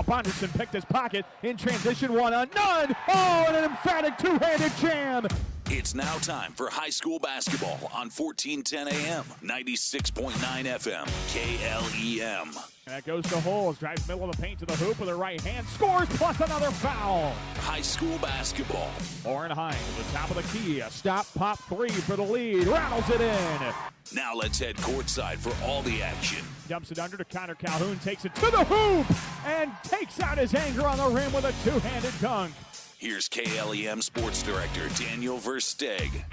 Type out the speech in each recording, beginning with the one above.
Bonderson picked his pocket in transition, one on none. Oh, and an emphatic two-handed jam. It's now time for high school basketball on 1410 AM, 96.9 FM, KLEM. That goes to Holes, drives middle of the paint to the hoop with her right hand, scores plus another foul. High school basketball. Lauren Hines at the top of the key, a stop, pop three for the lead, rattles it in. Now let's head courtside for all the action. Dumps it under to Connor Calhoun, takes it to the hoop, and takes out his anger on the rim with a two-handed dunk. Here's KLEM Sports Director Daniel Versteeg.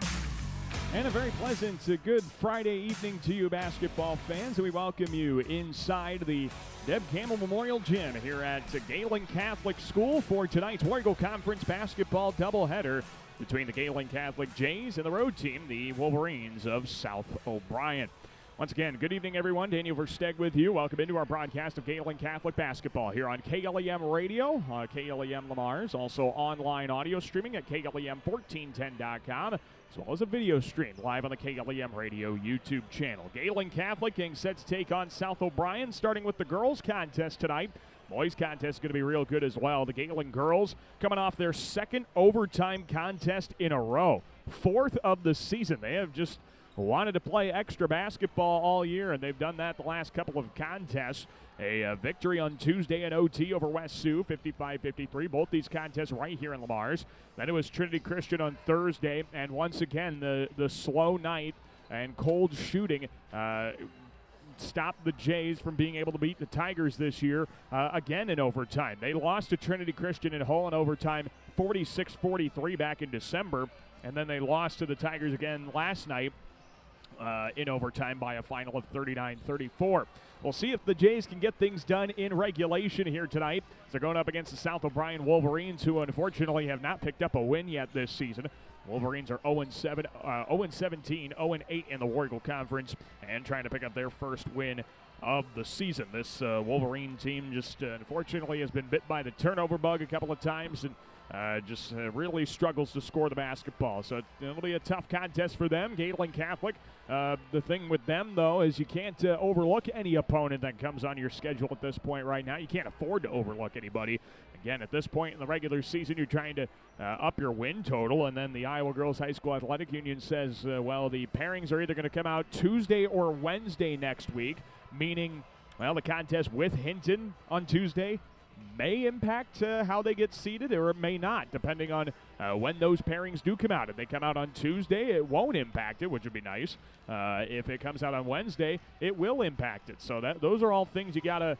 And a very pleasant, good Friday evening to you basketball fans. We welcome you inside the Deb Campbell Memorial Gym here at Gehlen Catholic School for tonight's War Eagle Conference basketball doubleheader between the Gehlen Catholic Jays and the road team, the Wolverines of South O'Brien. Once again, good evening, everyone. Daniel Versteeg with you. Welcome into our broadcast of Gehlen Catholic basketball here on KLEM Radio, KLEM Lamar's, also online audio streaming at KLEM1410.com, as well as a video stream live on the KLEM Radio YouTube channel. Gehlen Catholic getting set to take on South O'Brien, starting with the girls' contest tonight. Boys' contest is going to be real good as well. The Gehlen girls coming off their second overtime contest in a row, fourth of the season. They have just wanted to play extra basketball all year, and they've done that the last couple of contests. A victory on Tuesday in OT over West Sioux, 55-53. Both these contests right here in Lamar's. Then it was Trinity Christian on Thursday, and once again, the slow night and cold shooting stopped the Jays from being able to beat the Tigers this year again in overtime. They lost to Trinity Christian in Hull in overtime, 46-43 back in December, and then they lost to the Tigers again last night in overtime by a final of 39-34. We'll see if the Jays can get things done in regulation here tonight. They're going up against the South O'Brien Wolverines, who unfortunately have not picked up a win yet this season. Wolverines are 0-17, 0-8 in the War Eagle Conference, and trying to pick up their first win of the season. This Wolverine team just unfortunately has been bit by the turnover bug a couple of times, and just really struggles to score the basketball. So it'll be a tough contest for them. Gehlen Catholic. The thing with them, though, is you can't overlook any opponent that comes on your schedule at this point right now. You can't afford to overlook anybody. Again, at this point in the regular season, you're trying to up your win total, and then the Iowa Girls High School Athletic Union says, well, the pairings are either going to come out Tuesday or Wednesday next week, meaning, well, the contest with Hinton on Tuesday may impact how they get seeded, or it may not, depending on when those pairings do come out. If they come out on Tuesday, it won't impact it, which would be nice. If it comes out on Wednesday, it will impact it. So those are all things you got to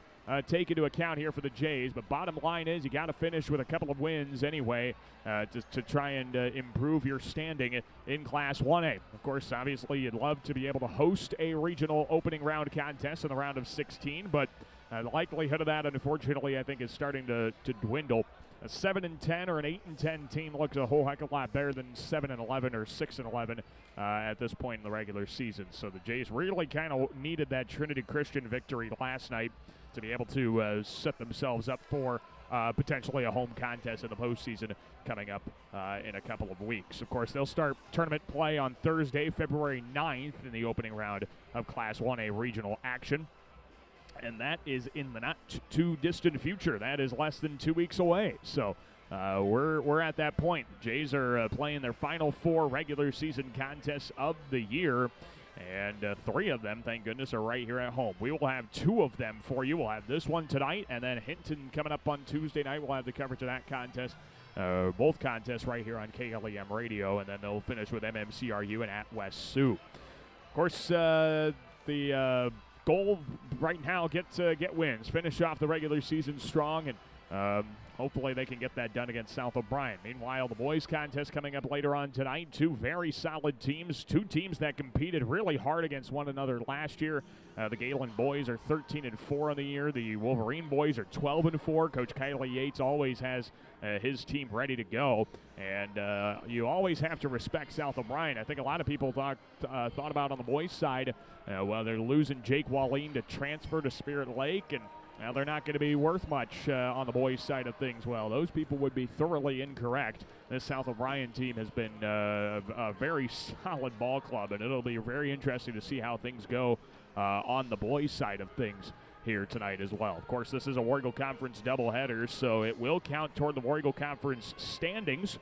take into account here for the Jays. But bottom line is you got to finish with a couple of wins anyway to try and improve your standing in Class 1A. Of course, obviously, you'd love to be able to host a regional opening round contest in the round of 16, but the likelihood of that, unfortunately, I think is starting to dwindle. A 7-10 or an 8-10 team looks a whole heck of a lot better than 7-11 or 6-11 at this point in the regular season. So the Jays really kind of needed that Trinity Christian victory last night to be able to set themselves up for potentially a home contest in the postseason coming up in a couple of weeks. Of course, they'll start tournament play on Thursday, February 9th in the opening round of Class 1A regional action. And that is in the not-too-distant future. That is less than 2 weeks away. So we're at that point. Jays are playing their final 4 regular season contests of the year, and 3 of them, thank goodness, are right here at home. We will have 2 of them for you. We'll have this one tonight, and then Hinton coming up on Tuesday night. We'll have the coverage of that contest, both contests right here on KLEM Radio, and then they'll finish with MMCRU and at West Sioux. Of course, the goal right now, get wins, finish off the regular season strong, and hopefully they can get that done against South O'Brien. Meanwhile, the boys contest coming up later on tonight. 2 very solid teams, 2 teams that competed really hard against one another last year. The Gehlen boys are 13-4 on the year. The Wolverine boys are 12-4. Coach Kylie Yates always has his team ready to go, and you always have to respect South O'Brien. I think a lot of people thought about on the boys' side, well, they're losing Jake Walleen to transfer to Spirit Lake, and now they're not going to be worth much on the boys' side of things. Well, those people would be thoroughly incorrect. This South O'Brien team has been a very solid ball club, and it'll be very interesting to see how things go on the boys' side of things here tonight as well. Of course, this is a War Eagle Conference doubleheader, so it will count toward the War Eagle Conference standings.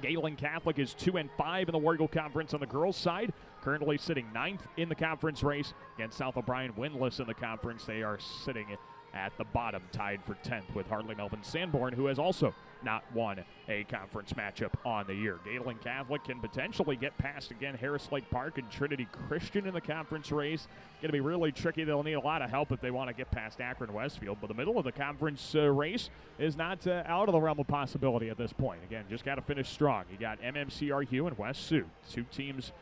Gehlen Catholic is 2-5 in the War Eagle Conference on the girls' side, currently sitting 9th in the conference race. Against South O'Brien, winless in the conference. They are sitting at the bottom, tied for 10th with Hartley Melvin Sanborn, who has also not won a conference matchup on the year. Gehlen Catholic can potentially get past, again, Harris Lake Park and Trinity Christian in the conference race. Going to be really tricky. They'll need a lot of help if they want to get past Akron Westfield, but the middle of the conference race is not out of the realm of possibility at this point. Again, just got to finish strong. You got MMCRU and West Sioux, two teams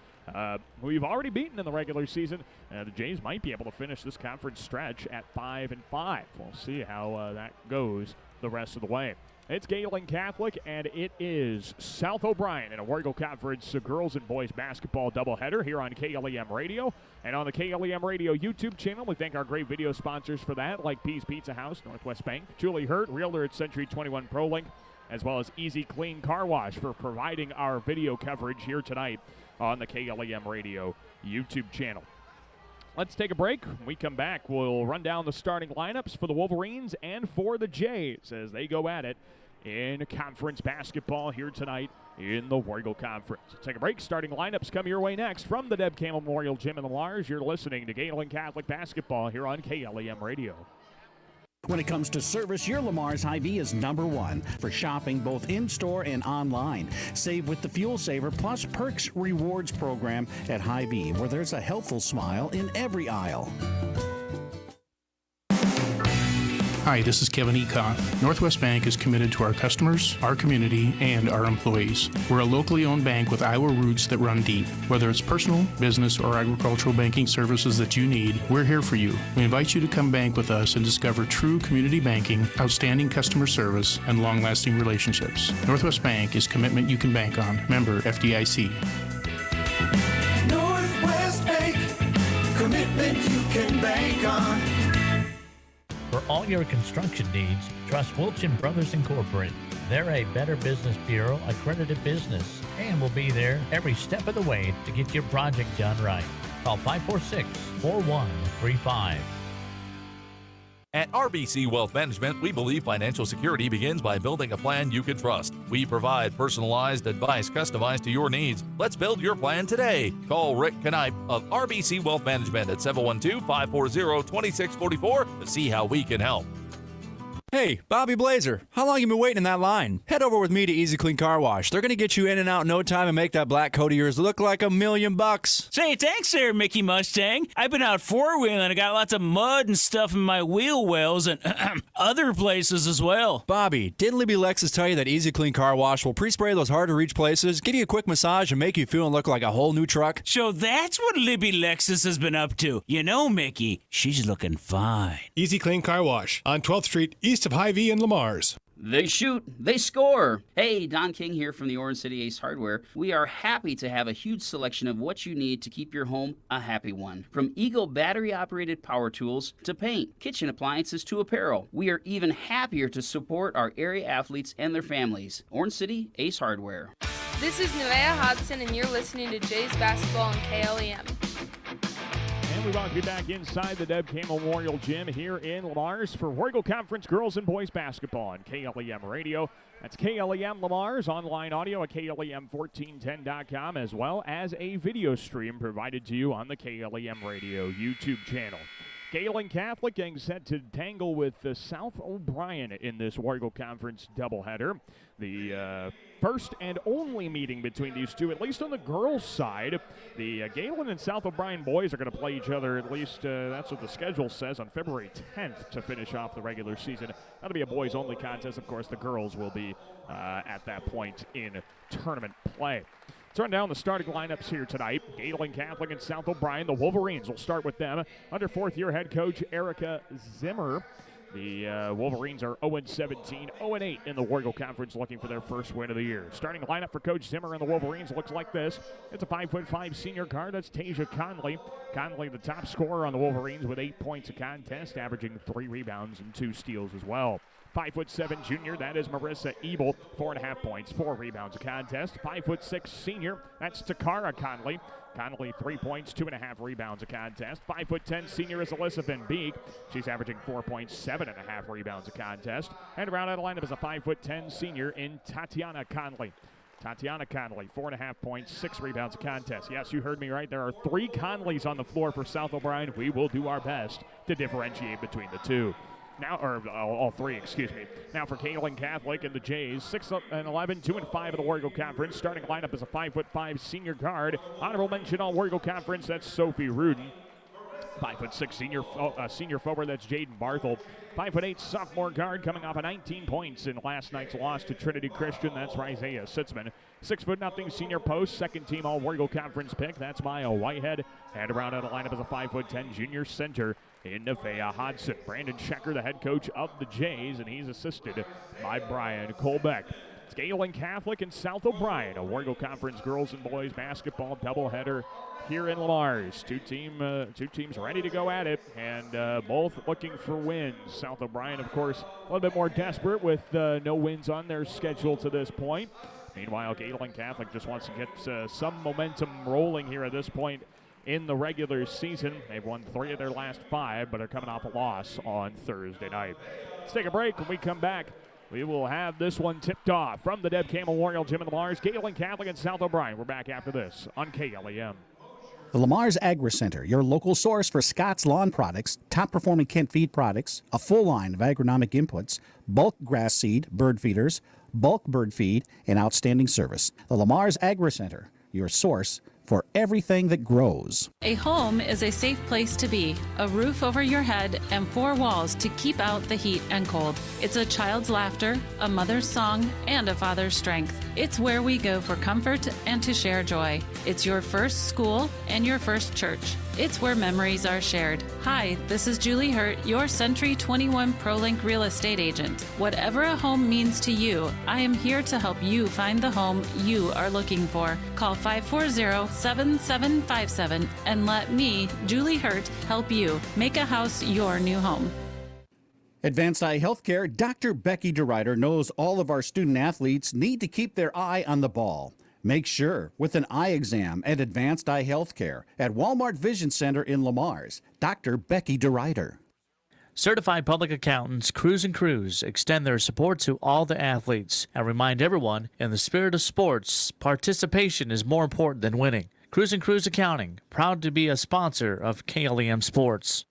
who you've already beaten in the regular season. The Jays might be able to finish this conference stretch at 5-5. We'll see how that goes the rest of the way. It's Gehlen Catholic, and it is South O'Brien in a War Eagle Conference girls and boys basketball doubleheader here on KLEM Radio. And on the KLEM Radio YouTube channel, we thank our great video sponsors for that, like Pease Pizza House, Northwest Bank, Julie Hurt, Realtor at Century 21 ProLink, as well as Easy Clean Car Wash for providing our video coverage here tonight on the KLEM Radio YouTube channel. Let's take a break. When we come back, we'll run down the starting lineups for the Wolverines and for the Jays as they go at it in conference basketball here tonight in the War Eagle Conference. Let's take a break. Starting lineups come your way next from the Deb Campbell Memorial Gym in the Lars. You're listening to Gehlen Catholic Basketball here on KLEM Radio. When it comes to service, your Lamar's Hy-Vee is number one for shopping both in-store and online. Save with the Fuel Saver Plus Perks Rewards program at Hy-Vee, where there's a helpful smile in every aisle. Hi, this is Kevin Ekoff. Northwest Bank is committed to our customers, our community, and our employees. We're a locally owned bank with Iowa roots that run deep. Whether it's personal, business, or agricultural banking services that you need, we're here for you. We invite you to come bank with us and discover true community banking, outstanding customer service, and long-lasting relationships. Northwest Bank is commitment you can bank on. Member FDIC. Northwest Bank, commitment you can bank on. For all your construction needs, trust Wilchin Brothers Incorporated. They're a Better Business Bureau accredited business and will be there every step of the way to get your project done right. Call 546-4135. At RBC Wealth Management, we believe financial security begins by building a plan you can trust. We provide personalized advice customized to your needs. Let's build your plan today. Call Rick Knipe of RBC Wealth Management at 712-540-2644 to see how we can help. Hey, Bobby Blazer, how long you been waiting in that line? Head over with me to Easy Clean Car Wash. They're going to get you in and out in no time and make that black coat of yours look like $1,000,000. Say, thanks there, Mickey Mustang. I've been out four-wheeling and I got lots of mud and stuff in my wheel wells and other places as well. Bobby, didn't Libby Lexus tell you that Easy Clean Car Wash will pre-spray those hard-to-reach places, give you a quick massage, and make you feel and look like a whole new truck? So that's what Libby Lexus has been up to. You know, Mickey, she's looking fine. Easy Clean Car Wash on 12th Street, east of Hy-Vee and Lamar's. They shoot, they score. Hey, Don King here from the Orange City Ace Hardware. We are happy to have a huge selection of what you need to keep your home a happy one. From Eagle battery-operated power tools to paint, kitchen appliances to apparel. We are even happier to support our area athletes and their families. Orange City Ace Hardware. This is Nevaeh Hodson, and you're listening to Jays Basketball on KLEM. And we welcome you back inside the Deb Campbell Memorial Gym here in Lamar's for War Eagle Conference Girls and Boys Basketball on KLEM Radio. That's KLEM Lamar's online audio at KLEM1410.com, as well as a video stream provided to you on the KLEM Radio YouTube channel. Gehlen Catholic getting set to tangle with South O'Brien in this War Eagle Conference doubleheader. The first and only meeting between these two, at least on the girls' side. The Gehlen and South O'Brien boys are going to play each other, at least that's what the schedule says, on February 10th to finish off the regular season. That'll be a boys-only contest. Of course, the girls will be at that point in tournament play. Let's run down the starting lineups here tonight. Gehlen Catholic and South O'Brien. The Wolverines will start with them under fourth-year head coach Erica Zimmer. The Wolverines are 0-17, 0-8 in the War Eagle Conference, looking for their first win of the year. Starting lineup for Coach Zimmer and the Wolverines looks like this. It's a 5'5" senior guard. That's Tasia Conley. Conley, the top scorer on the Wolverines with 8 points a contest, averaging 3 rebounds and 2 steals as well. 5'7" junior, that is Marissa Ebel, 4.5 points, 4 rebounds a contest. 5'6" senior, that's Takara Conley, Connolly, 3 points, 2.5 rebounds a contest. 5'10" senior is Alyssa Van Beek. She's averaging 4 points, 7.5 rebounds a contest. And around out of the lineup is a 5'10" senior in Tatiana Connolly. Tatiana Connolly, 4.5 points, 6 rebounds a contest. Yes, you heard me right. There are 3 Connollys on the floor for South O'Brien. We will do our best to differentiate between the two. Now, or all 3, excuse me. Now for Gehlen Catholic and the Jays, 6-11, 2-5 of the Warrego Conference. Starting lineup is a 5'5" senior guard. Honorable mention all Warrego Conference, that's Sophie Rudin. 5'6" senior forward, that's Jaden Barthel. 5'8" sophomore guard coming off of 19 points in last night's loss to Trinity Christian. That's Isaiah Sitzman. 6'0" senior post, second team all Warrego Conference pick. That's Maya Whitehead. And around out of the lineup is a 5'10" junior center in Nevaeh Hodson. Brandon Schecker, the head coach of the Jays, and he's assisted by Brian Colbeck. It's Gehlen Catholic and South O'Brien, a Warrego Conference girls and boys basketball doubleheader here in Lamar's. Two teams ready to go at it, and both looking for wins. South O'Brien, of course, a little bit more desperate with no wins on their schedule to this point. Meanwhile, Gehlen Catholic just wants to get some momentum rolling here at this point in the regular season. They've won 3 of their last 5, but are coming off a loss on Thursday night. Let's take a break. When we come back, we will have this one tipped off from the Deb Campbell Memorial Gym in Lamar's. Gehlen Catholic and South O'Brien. We're back after this on KLEM. The Lamar's Agri Center, your local source for Scott's Lawn Products, top-performing Kent Feed products, a full line of agronomic inputs, bulk grass seed, bird feeders, bulk bird feed, and outstanding service. The Lamar's Agri Center, your source for everything that grows. A home is a safe place to be, a roof over your head, and 4 walls to keep out the heat and cold. It's a child's laughter, a mother's song, and a father's strength. It's where we go for comfort and to share joy. It's your first school and your first church. It's where memories are shared. Hi, this is Julie Hurt, your Century 21 ProLink real estate agent. Whatever a home means to you, I am here to help you find the home you are looking for. Call 540-7757 and let me, Julie Hurt, help you make a house your new home. Advanced Eye Healthcare, Dr. Becky DeRuyter knows all of our student athletes need to keep their eye on the ball. Make sure with an eye exam at Advanced Eye Healthcare at Walmart Vision Center in Lamar's. Dr. Becky DeRuyter. Certified public accountants Cruz & Cruz extend their support to all the athletes and remind everyone, in the spirit of sports, participation is more important than winning. Cruz & Cruz Accounting, proud to be a sponsor of KLEM Sports.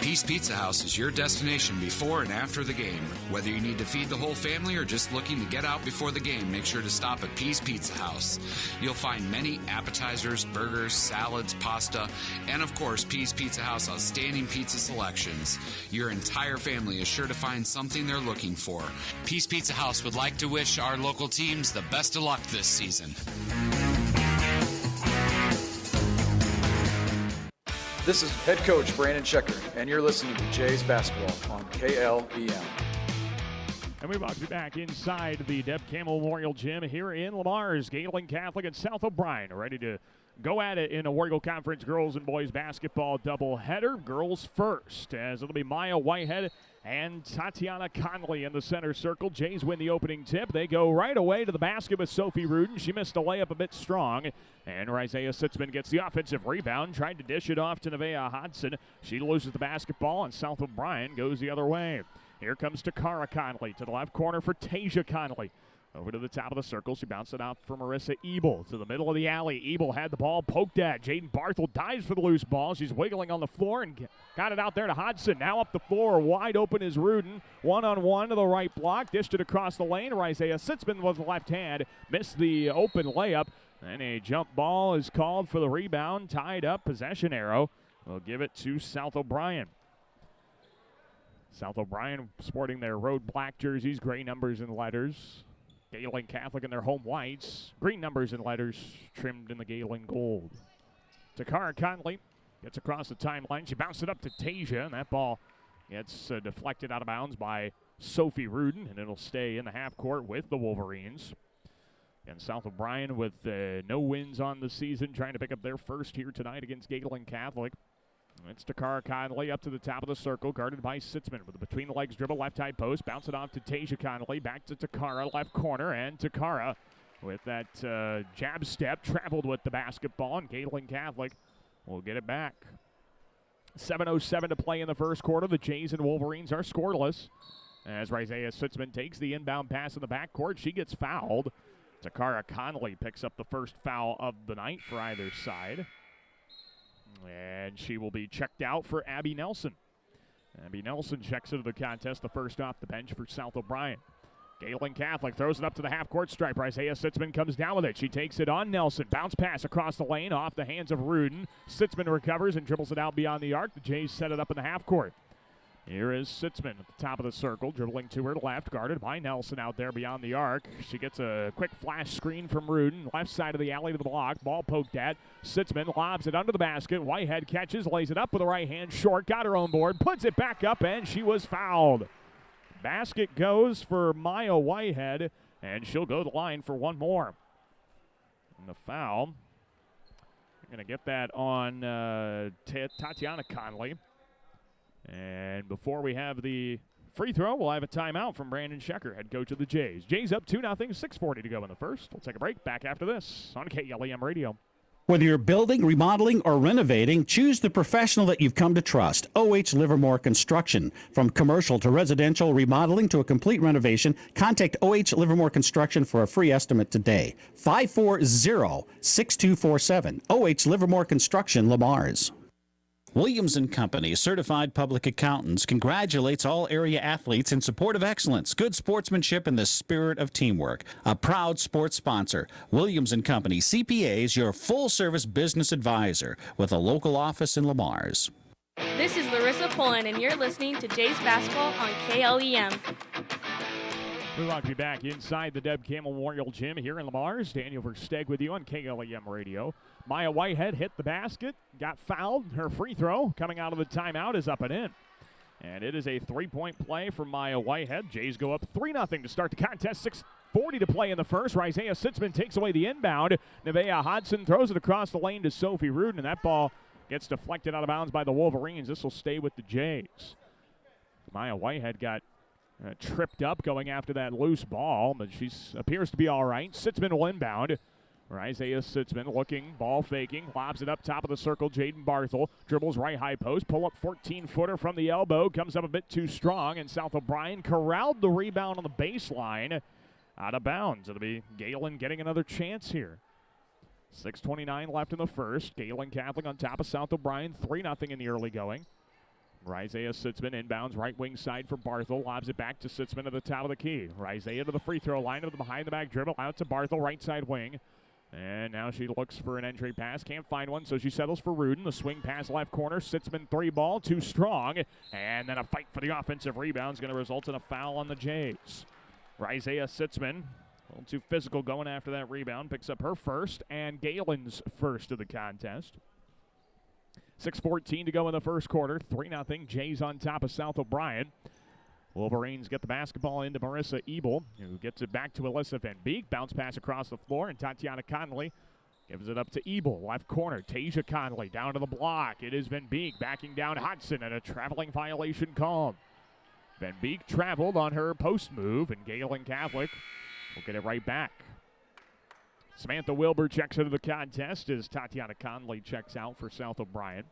Peace Pizza House is your destination before and after the game. Whether you need to feed the whole family or just looking to get out before the game, make sure to stop at Peace Pizza House. You'll find many appetizers, burgers, salads, pasta, and of course, Peace Pizza House outstanding pizza selections. Your entire family is sure to find something they're looking for. Peace Pizza House would like to wish our local teams the best of luck this season. This is head coach Brandon Schecker, and you're listening to Jays Basketball on KLEM. And we welcome you back inside the Deb Campbell Memorial Gym here in Lamar's. Gehlen Catholic and South O'Brien are ready to go at it in a Warrego Conference girls and boys basketball doubleheader. Girls first, as it'll be Maya Whitehead and Tatiana Connolly in the center circle. Jays win the opening tip. They go right away to the basket with Sophie Rudin. She missed a layup a bit strong. And Isaiah Sitzman gets the offensive rebound. Tried to dish it off to Nevaeh Hodson. She loses the basketball, and South O'Brien goes the other way. Here comes Takara Connolly to the left corner for Tasia Connolly. Over to the top of the circle. She bounced it out for Marissa Ebel to the middle of the alley. Ebel had the ball poked at. Jaden Barthel dives for the loose ball. She's wiggling on the floor and got it out there to Hodson. Now up the floor. Wide open is Rudin. One-on-one to the right block. Dished it across the lane. Isaiah Sitzman with the left hand. Missed the open layup. And a jump ball is called for the rebound. Tied up. Possession arrow. We'll give it to South O'Brien. South O'Brien sporting their road black jerseys, gray numbers and letters. Gehlen Catholic in their home whites. Green numbers and letters trimmed in the Gehlen gold. Takara Connolly gets across the timeline. She bounced it up to Tasia, and that ball gets deflected out of bounds by Sophie Rudin, and it'll stay in the half court with the Wolverines. And South O'Brien with no wins on the season, trying to pick up their first here tonight against Gehlen Catholic. It's Takara Connolly up to the top of the circle, guarded by Sitzman with a between-the-legs dribble, left high post. Bounce it off to Tasia Connolly, back to Takara, left corner, and Takara with that jab step, traveled with the basketball, and Gehlen Catholic will get it back. 7:07 to play in the first quarter. The Jays and Wolverines are scoreless. As Isaiah Sitzman takes the inbound pass in the backcourt, she gets fouled. Takara Conley picks up the first foul of the night for either side. And she will be checked out for Abby Nelson. Abby Nelson checks into the contest, the first off the bench for South O'Brien. Gehlen Catholic throws it up to the half-court stripe. Isaiah Sitzman comes down with it. She takes it on Nelson. Bounce pass across the lane off the hands of Rudin. Sitzman recovers and dribbles it out beyond the arc. The Jays set it up in the half-court. Here is Sitzman at the top of the circle, dribbling to her left, guarded by Nelson out there beyond the arc. She gets a quick flash screen from Rudin, left side of the alley to the block. Ball poked at. Sitzman lobs it under the basket. Whitehead catches, lays it up with the right hand short, got her own board, puts it back up, and she was fouled. Basket goes for Maya Whitehead, and she'll go to the line for one more. And the foul, we're going to get that on Tatiana Conley. And before we have the free throw, we'll have a timeout from Brandon Schecker, head coach of the Jays. Jays up 2-0, 6:40 to go in the first. We'll take a break. Back after this on KLEM Radio. Whether you're building, remodeling, or renovating, choose the professional that you've come to trust, O.H. Livermore Construction. From commercial to residential remodeling to a complete renovation, contact O.H. Livermore Construction for a free estimate today. 540-6247. O.H. Livermore Construction, Lamar's. Williams & Company, certified public accountants, congratulates all area athletes in support of excellence, good sportsmanship, and the spirit of teamwork. A proud sports sponsor, Williams & Company, CPAs, your full-service business advisor with a local office in Lamar's. This is Larissa Pullen, and you're listening to Jays Basketball on KLEM. We want to be back inside the Deb Campbell Memorial Gym here in Lamar's. Daniel Versteg with you on KLEM Radio. Maya Whitehead hit the basket, got fouled. Her free throw coming out of the timeout is up and in. And it is a three-point play for Maya Whitehead. Jays go up 3-0 to start the contest. 6:40 to play in the first. Isaiah Sitzman takes away the inbound. Nevaeh Hodson throws it across the lane to Sophie Rudin, and that ball gets deflected out of bounds by the Wolverines. This will stay with the Jays. Maya Whitehead got tripped up going after that loose ball, but she appears to be all right. Sitzman will inbound. Isaiah Sitzman looking, ball faking, lobs it up top of the circle. Jaden Barthel dribbles right high post, pull up 14-footer from the elbow, comes up a bit too strong, and South O'Brien corralled the rebound on the baseline. Out of bounds. It'll be Gehlen getting another chance here. 6:29 left in the first. Gehlen Catholic on top of South O'Brien, 3-0 in the early going. Isaiah Sitzman inbounds right wing side for Barthel. Lobs it back to Sitzman at the top of the key. Isaiah to the free throw line of the behind the back dribble out to Barthel, right side wing. And now she looks for an entry pass. Can't find one, so she settles for Rudin. The swing pass left corner. Sitzman three ball, too strong. And then a fight for the offensive rebound is going to result in a foul on the Jays. Isaiah Sitzman, a little too physical going after that rebound. Picks up her first and Gehlen's first of the contest. 6:14 to go in the first quarter. 3-0. Jays on top of South O'Brien. Wolverines get the basketball into Marissa Ebel, who gets it back to Alyssa Van Beek. Bounce pass across the floor, and Tatiana Conley gives it up to Ebel. Left corner, Tasia Conley down to the block. It is Van Beek backing down Hodson, and a traveling violation called. Van Beek traveled on her post move, and Gehlen Catholic will get it right back. Samantha Wilbur checks into the contest as Tatiana Conley checks out for South O'Brien.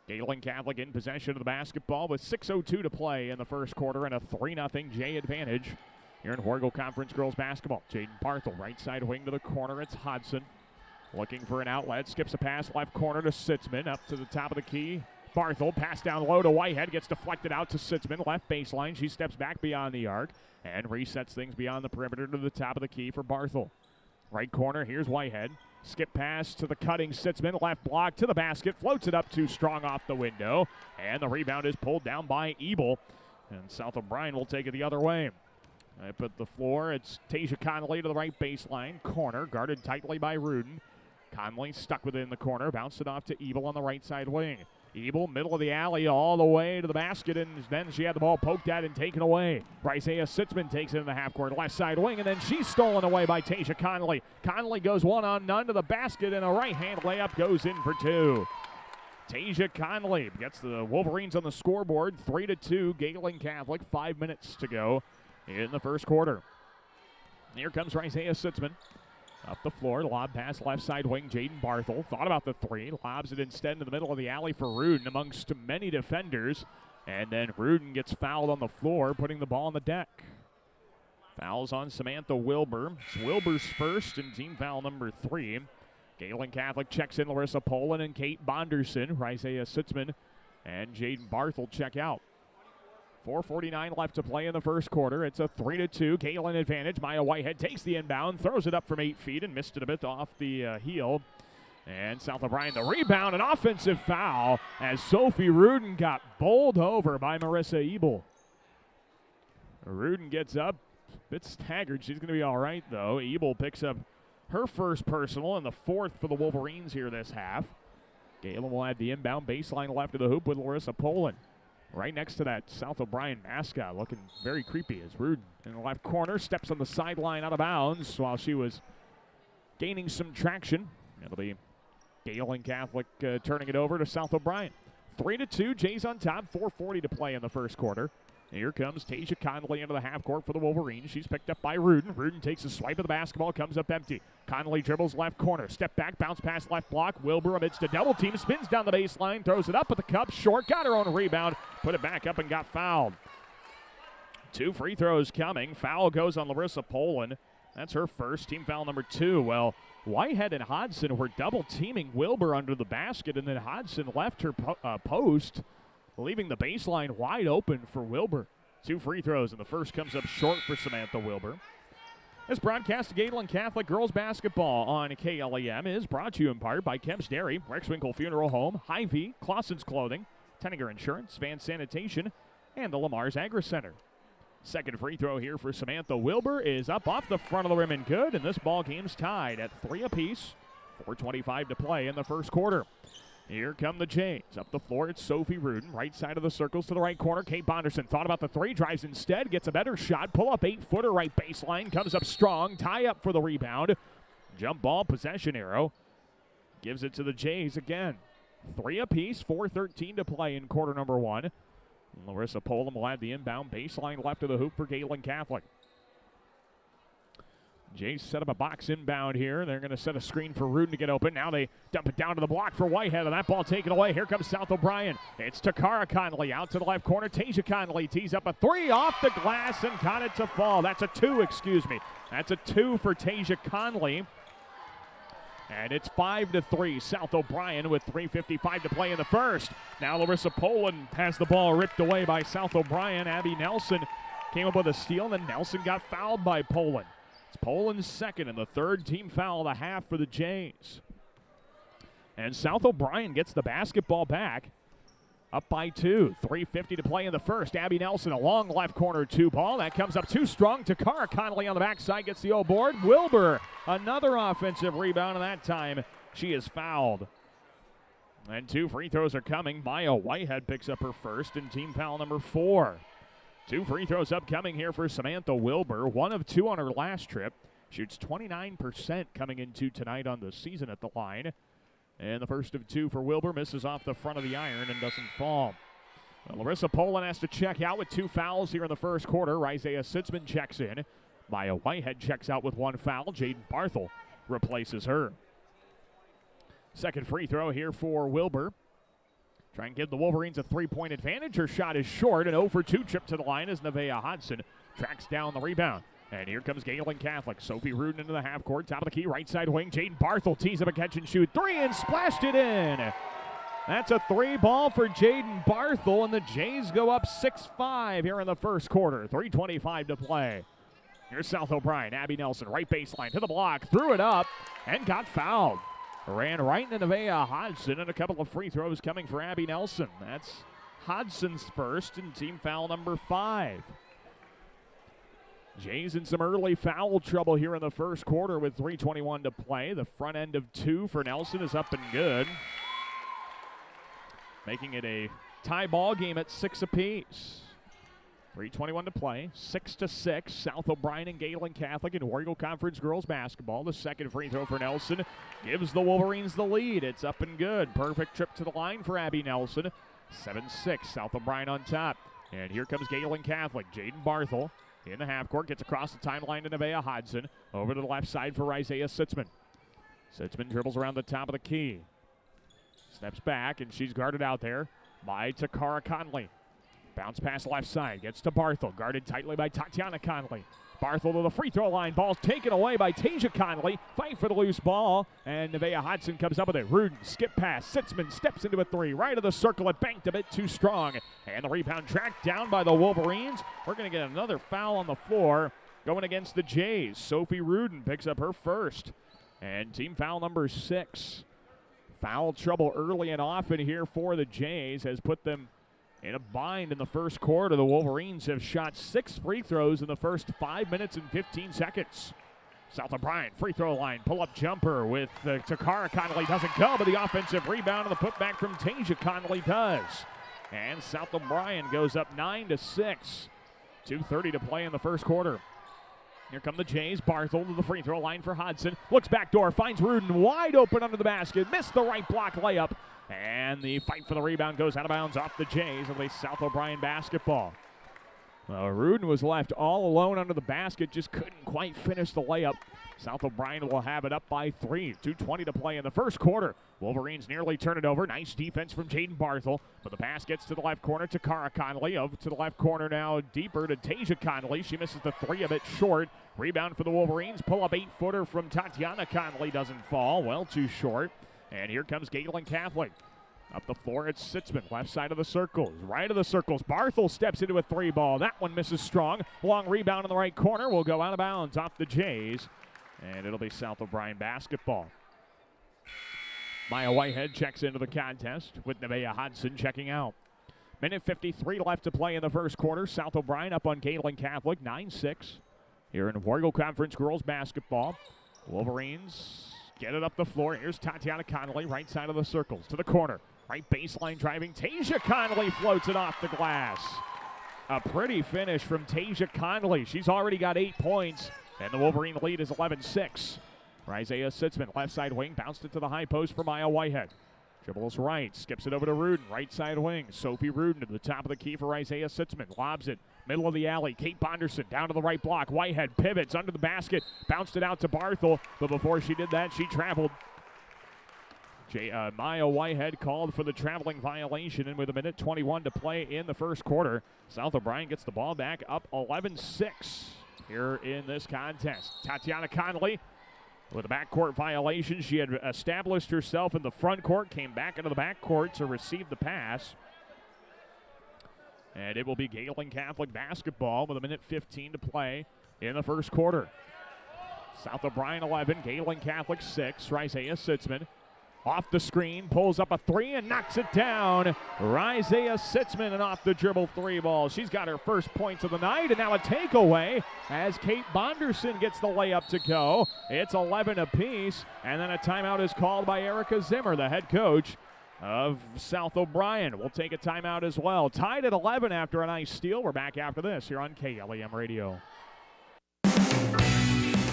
Gehlen Catholic in possession of the basketball with 6:02 to play in the first quarter and a 3-0 Jay advantage here in Horrigal Conference Girls Basketball. Jaden Barthel, right side wing to the corner. It's Hodson looking for an outlet. Skips a pass left corner to Sitzman up to the top of the key. Barthel, pass down low to Whitehead, gets deflected out to Sitzman. Left baseline, she steps back beyond the arc and resets things beyond the perimeter to the top of the key for Barthel. Right corner, here's Whitehead. Skip pass to the cutting Sitzman. Left block to the basket. Floats it up too strong off the window. And the rebound is pulled down by Ebel. And South O'Brien will take it the other way. Up at the floor, it's Tasia Conley to the right baseline. Corner, guarded tightly by Rudin. Conley stuck within the corner. Bounced it off to Ebel on the right side wing. Ebel, middle of the alley, all the way to the basket, and then she had the ball poked at and taken away. Isaiah Sitzman takes it in the half-court left side wing, and then she's stolen away by Tasia Conley. Conley goes one-on-none to the basket, and a right-hand layup goes in for two. Tasia Conley gets the Wolverines on the scoreboard, 3-2, Gehlen Catholic, 5 minutes to go in the first quarter. Here comes Isaiah Sitzman. Up the floor, lob pass left side wing, Jaden Barthel. Thought about the three, lobs it instead into the middle of the alley for Rudin amongst many defenders. And then Rudin gets fouled on the floor, putting the ball on the deck. Fouls on Samantha Wilbur. It's Wilbur's first and team foul number 3. Gehlen Catholic checks in Larissa Poland and Kate Bonderson. Isaiah Sitzman and Jaden Barthel check out. 4:49 left to play in the first quarter. It's a 3-2 Gehlen advantage. Maya Whitehead takes the inbound, throws it up from 8 feet and missed it a bit off the heel. And South O'Brien the rebound, an offensive foul as Sophie Rudin got bowled over by Marissa Ebel. Rudin gets up, a bit staggered. She's going to be all right, though. Ebel picks up her first personal and the 4th for the Wolverines here this half. Gehlen will add the inbound baseline left of the hoop with Larissa Poland. Right next to that South O'Brien mascot, looking very creepy as Rudin in the left corner steps on the sideline out of bounds while she was gaining some traction. It'll be Gehlen Catholic turning it over to South O'Brien. 3-2, Jays on top, 4:40 to play in the first quarter. Here comes Tasia Conley into the half court for the Wolverines. She's picked up by Rudin. Rudin takes a swipe of the basketball, comes up empty. Conley dribbles left corner, step back, bounce pass left block. Wilbur amidst a double team, spins down the baseline, throws it up at the cup, short, got her own rebound, put it back up and got fouled. 2 free throws coming. Foul goes on Larissa Poland. That's her first, team foul number 2. Well, Whitehead and Hodson were double teaming Wilbur under the basket, and then Hodson left her post, leaving the baseline wide open for Wilbur. 2 free throws, and the first comes up short for Samantha Wilbur. This broadcast of Gehlen Catholic girls basketball on KLEM is brought to you in part by Kemp's Dairy, Rexwinkle Funeral Home, Hy-Vee, Clausen's Clothing, Tenninger Insurance, Van Sanitation, and the Lamar's Agri Center. Second free throw here for Samantha Wilbur is up off the front of the rim and good, and this ball game's tied at 3 apiece. 4:25 to play in the first quarter. Here come the Jays. Up the floor, it's Sophie Rudin. Right side of the circles to the right corner. Kate Bonderson thought about the 3, drives instead, gets a better shot. Pull up 8-footer right baseline, comes up strong. Tie up for the rebound. Jump ball, possession arrow. Gives it to the Jays again. 3 apiece, 4:13 to play in quarter number 1. Larissa Poland will add the inbound baseline left of the hoop for Gehlen Catholic. Jays set up a box inbound here. They're going to set a screen for Rudin to get open. Now they dump it down to the block for Whitehead, and that ball taken away. Here comes South O'Brien. It's Takara Conley out to the left corner. Tasia Conley tees up a 3 off the glass and got it to fall. That's a 2, excuse me. That's a 2 for Tasia Conley. And it's 5-3. South O'Brien with 3:55 to play in the first. Now Larissa Poland has the ball ripped away by South O'Brien. Abby Nelson came up with a steal, and then Nelson got fouled by Poland. It's Poland's second and the third team foul of the half for the Jays. And South O'Brien gets the basketball back. Up by 2. 3:50 to play in the first. Abby Nelson, a long left corner 2 ball. That comes up too strong. Takara Conley on the backside gets the O board. Wilbur, another offensive rebound, and that time she is fouled. And 2 free throws are coming. Maya Whitehead picks up her first and team foul number 4. 2 free throws upcoming here for Samantha Wilbur. 1 of 2 on her last trip. Shoots 29% coming into tonight on the season at the line. And the first of 2 for Wilbur, misses off the front of the iron and doesn't fall. Well, Larissa Poland has to check out with 2 fouls here in the first quarter. Isaiah Sitzman checks in. Maya Whitehead checks out with 1 foul. Jaden Barthel replaces her. Second free throw here for Wilbur. Try and give the Wolverines a 3-point advantage. Her shot is short. An 0 for 2 trip to the line as Nevaeh Hodson tracks down the rebound. And here comes Gehlen Catholic. Sophie Rudin into the half court. Top of the key, right side wing. Jaden Barthel tees up a catch and shoot 3 and splashed it in. That's a 3 ball for Jaden Barthel, and the Jays go up 6-5 here in the first quarter. 3:25 to play. Here's South O'Brien. Abby Nelson, right baseline to the block. Threw it up and got fouled. Ran right into Nevaeh Hodson, and a couple of free throws coming for Abby Nelson. That's Hodson's first and team foul number 5. Jays in some early foul trouble here in the first quarter with 3:21 to play. The front end of 2 for Nelson is up and good, making it a tie ball game at 6 apiece. 3:21 to play, 6-6. South O'Brien and Gehlen Catholic in War Eagle Conference girls basketball. The second free throw for Nelson gives the Wolverines the lead. It's up and good. Perfect trip to the line for Abby Nelson. 7-6. South O'Brien on top. And here comes Gehlen Catholic. Jaden Barthel in the half court, gets across the timeline to Nevaeh Hodson. Over to the left side for Isaiah Sitzman. Sitzman dribbles around the top of the key. Steps back, and she's guarded out there by Takara Conley. Bounce pass left side, gets to Barthel, guarded tightly by Tatiana Conley. Barthel to the free throw line, ball's taken away by Tasia Conley. Fight for the loose ball, and Nevaeh Hodson comes up with it. Rudin, skip pass, Sitzman steps into a three, right of the circle, it banked a bit too strong. And the rebound tracked down by the Wolverines. We're going to get another foul on the floor going against the Jays. Sophie Rudin picks up her first, and team foul number 6. Foul trouble early and often here for the Jays has put them in a bind in the first quarter. The Wolverines have shot 6 free throws in the first 5 minutes and 15 seconds. South O'Brien, free throw line, pull-up jumper with Takara Conley doesn't go, but the offensive rebound and the putback from Tasia Conley does. And South O'Brien goes up 9-6. 2:30 to play in the first quarter. Here come the Jays. Barthel to the free throw line for Hodson. Looks backdoor, finds Rudin wide open under the basket. Missed the right block layup. And the fight for the rebound goes out of bounds off the Jays. It'll be South O'Brien basketball. Rudin was left all alone under the basket. Just couldn't quite finish the layup. South O'Brien will have it up by 3. 2:20 to play in the first quarter. Wolverines nearly turn it over. Nice defense from Jaden Barthel. But the pass gets to the left corner to Takara Conley. Over to the left corner now, deeper to Tasia Conley. She misses the 3 a bit short. Rebound for the Wolverines. Pull up 8-footer from Tatiana Conley. Doesn't fall. Well, too short. And here comes Gehlen Catholic. Up the floor, it's Sitzman, left side of the circles, right of the circles. Barthel steps into a 3 ball. That one misses strong. Long rebound in the right corner will go out of bounds off the Jays. And it'll be South O'Brien basketball. Maya Whitehead checks into the contest with Nevaeh Hodson checking out. Minute 53 left to play in the first quarter. South O'Brien up on Gehlen Catholic, 9-6. Here in War Eagle Conference girls basketball. Wolverines get it up the floor. Here's Tatiana Conley, right side of the circles, to the corner. Right baseline driving. Tasia Conley floats it off the glass. A pretty finish from Tasia Conley. She's already got 8 points, and the Wolverine lead is 11-6. Isaiah Sitzman, left side wing, bounced it to the high post for Maya Whitehead. Dribbles right, skips it over to Rudin, right side wing. Sophie Rudin to the top of the key for Isaiah Sitzman. Lobs it, middle of the alley. Kate Bonderson down to the right block. Whitehead pivots under the basket, bounced it out to Barthel, but before she did that, she traveled. Maya Whitehead called for the traveling violation, and with 1:21 to play in the first quarter, South O'Brien gets the ball back up 11-6 here in this contest. Tatiana Conley with a backcourt violation. She had established herself in the front court, came back into the backcourt to receive the pass. And it will be Gehlen Catholic basketball with 1:15 to play in the first quarter. South O'Brien 11, Gehlen Catholic 6. Isaiah Sitzman off the screen, pulls up a 3 and knocks it down. Isaiah Sitzman, and off the dribble 3 ball. She's got her first points of the night, and now a takeaway as Kate Bonderson gets the layup to go. It's 11 apiece, and then a timeout is called by Erica Zimmer, the head coach of South O'Brien. We'll take a timeout as well. Tied at 11 after a nice steal. We're back after this here on KLEM Radio.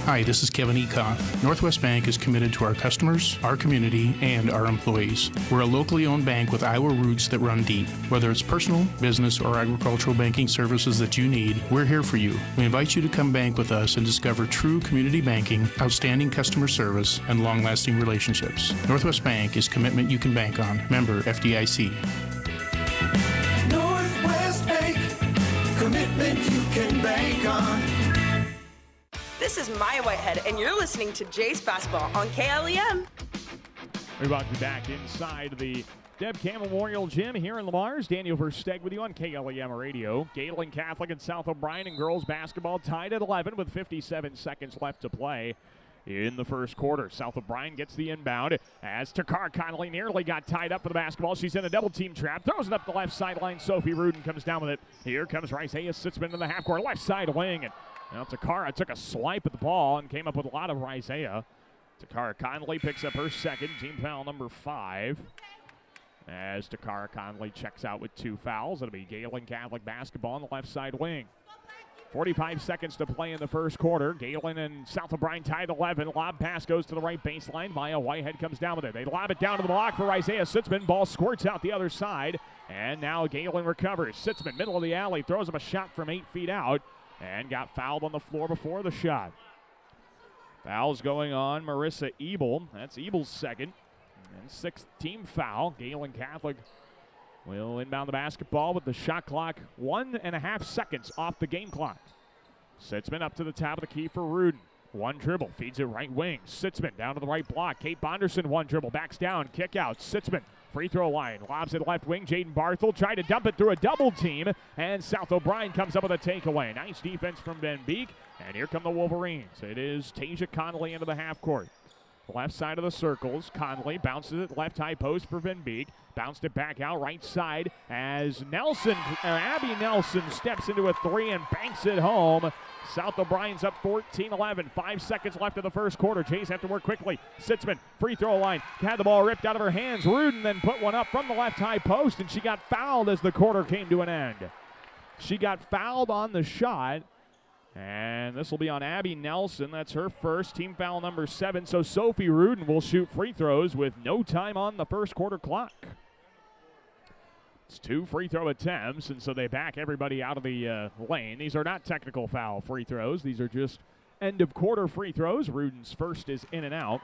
Hi, this is Kevin Ecoff. Northwest Bank is committed to our customers, our community, and our employees. We're a locally owned bank with Iowa roots that run deep. Whether it's personal, business, or agricultural banking services that you need, we're here for you. We invite you to come bank with us and discover true community banking, outstanding customer service, and long-lasting relationships. Northwest Bank is commitment you can bank on. Member FDIC. Northwest Bank, commitment you can bank on. This is Maya Whitehead, and you're listening to Jays Basketball on KLEM. We welcome you back inside the Deb Campbell Memorial Gym here in Lamar's. Daniel Versteg with you on KLEM Radio. Gehlen Catholic and South O'Brien in girls basketball tied at 11 with 57 seconds left to play in the first quarter. South O'Brien gets the inbound as Takara Conley nearly got tied up for the basketball. She's in a double team trap, throws it up the left sideline. Sophie Rudin comes down with it. Here comes Isaiah Sitzman in the half court, left side wing. And now Takara took a swipe at the ball and came up with a lot of Isaiah. Takara Conley picks up her second, team foul number 5. As Takara Conley checks out with 2 fouls. It'll be Gehlen Catholic basketball on the left side wing. 45 seconds to play in the first quarter. Gehlen and South O'Brien tied 11. Lob pass goes to the right baseline. Maya Whitehead comes down with it. They lob it down to the block for Isaiah Sitzman. Ball squirts out the other side. And now Gehlen recovers. Sitzman, middle of the alley, throws him a shot from 8 feet out. and got fouled on the floor before the shot. Foul's going on Marissa Ebel. That's Ebel's second. And 6th team foul. Gehlen Catholic will inbound the basketball with the shot clock 1.5 seconds off the game clock. Sitzman up to the top of the key for Rudin. One dribble, feeds it right wing. Sitzman down to the right block. Kate Bonderson, one dribble, backs down, kick out. Sitzman, free throw line, lobs it left wing. Jaden Barthel tried to dump it through a double team, and South O'Brien comes up with a takeaway. Nice defense from Van Beek, and here come the Wolverines. It is Tasia Connolly into the half court. Left side of the circles. Conley bounces it left high post for Van Beek. Bounced it back out right side as Abby Nelson steps into a three and banks it home. South O'Brien's up 14-11. 5 seconds left of the first quarter. Jays have to work quickly. Sitzman, free throw line. Had the ball ripped out of her hands. Rudin then put one up from the left high post, and she got fouled as the quarter came to an end. She got fouled on the shot. And this will be on Abby Nelson. That's her first, team foul number 7. So Sophie Rudin will shoot free throws with no time on the first quarter clock. It's 2 free throw attempts, and so they back everybody out of the lane. These are not technical foul free throws. These are just end of quarter free throws. Rudin's first is in and out,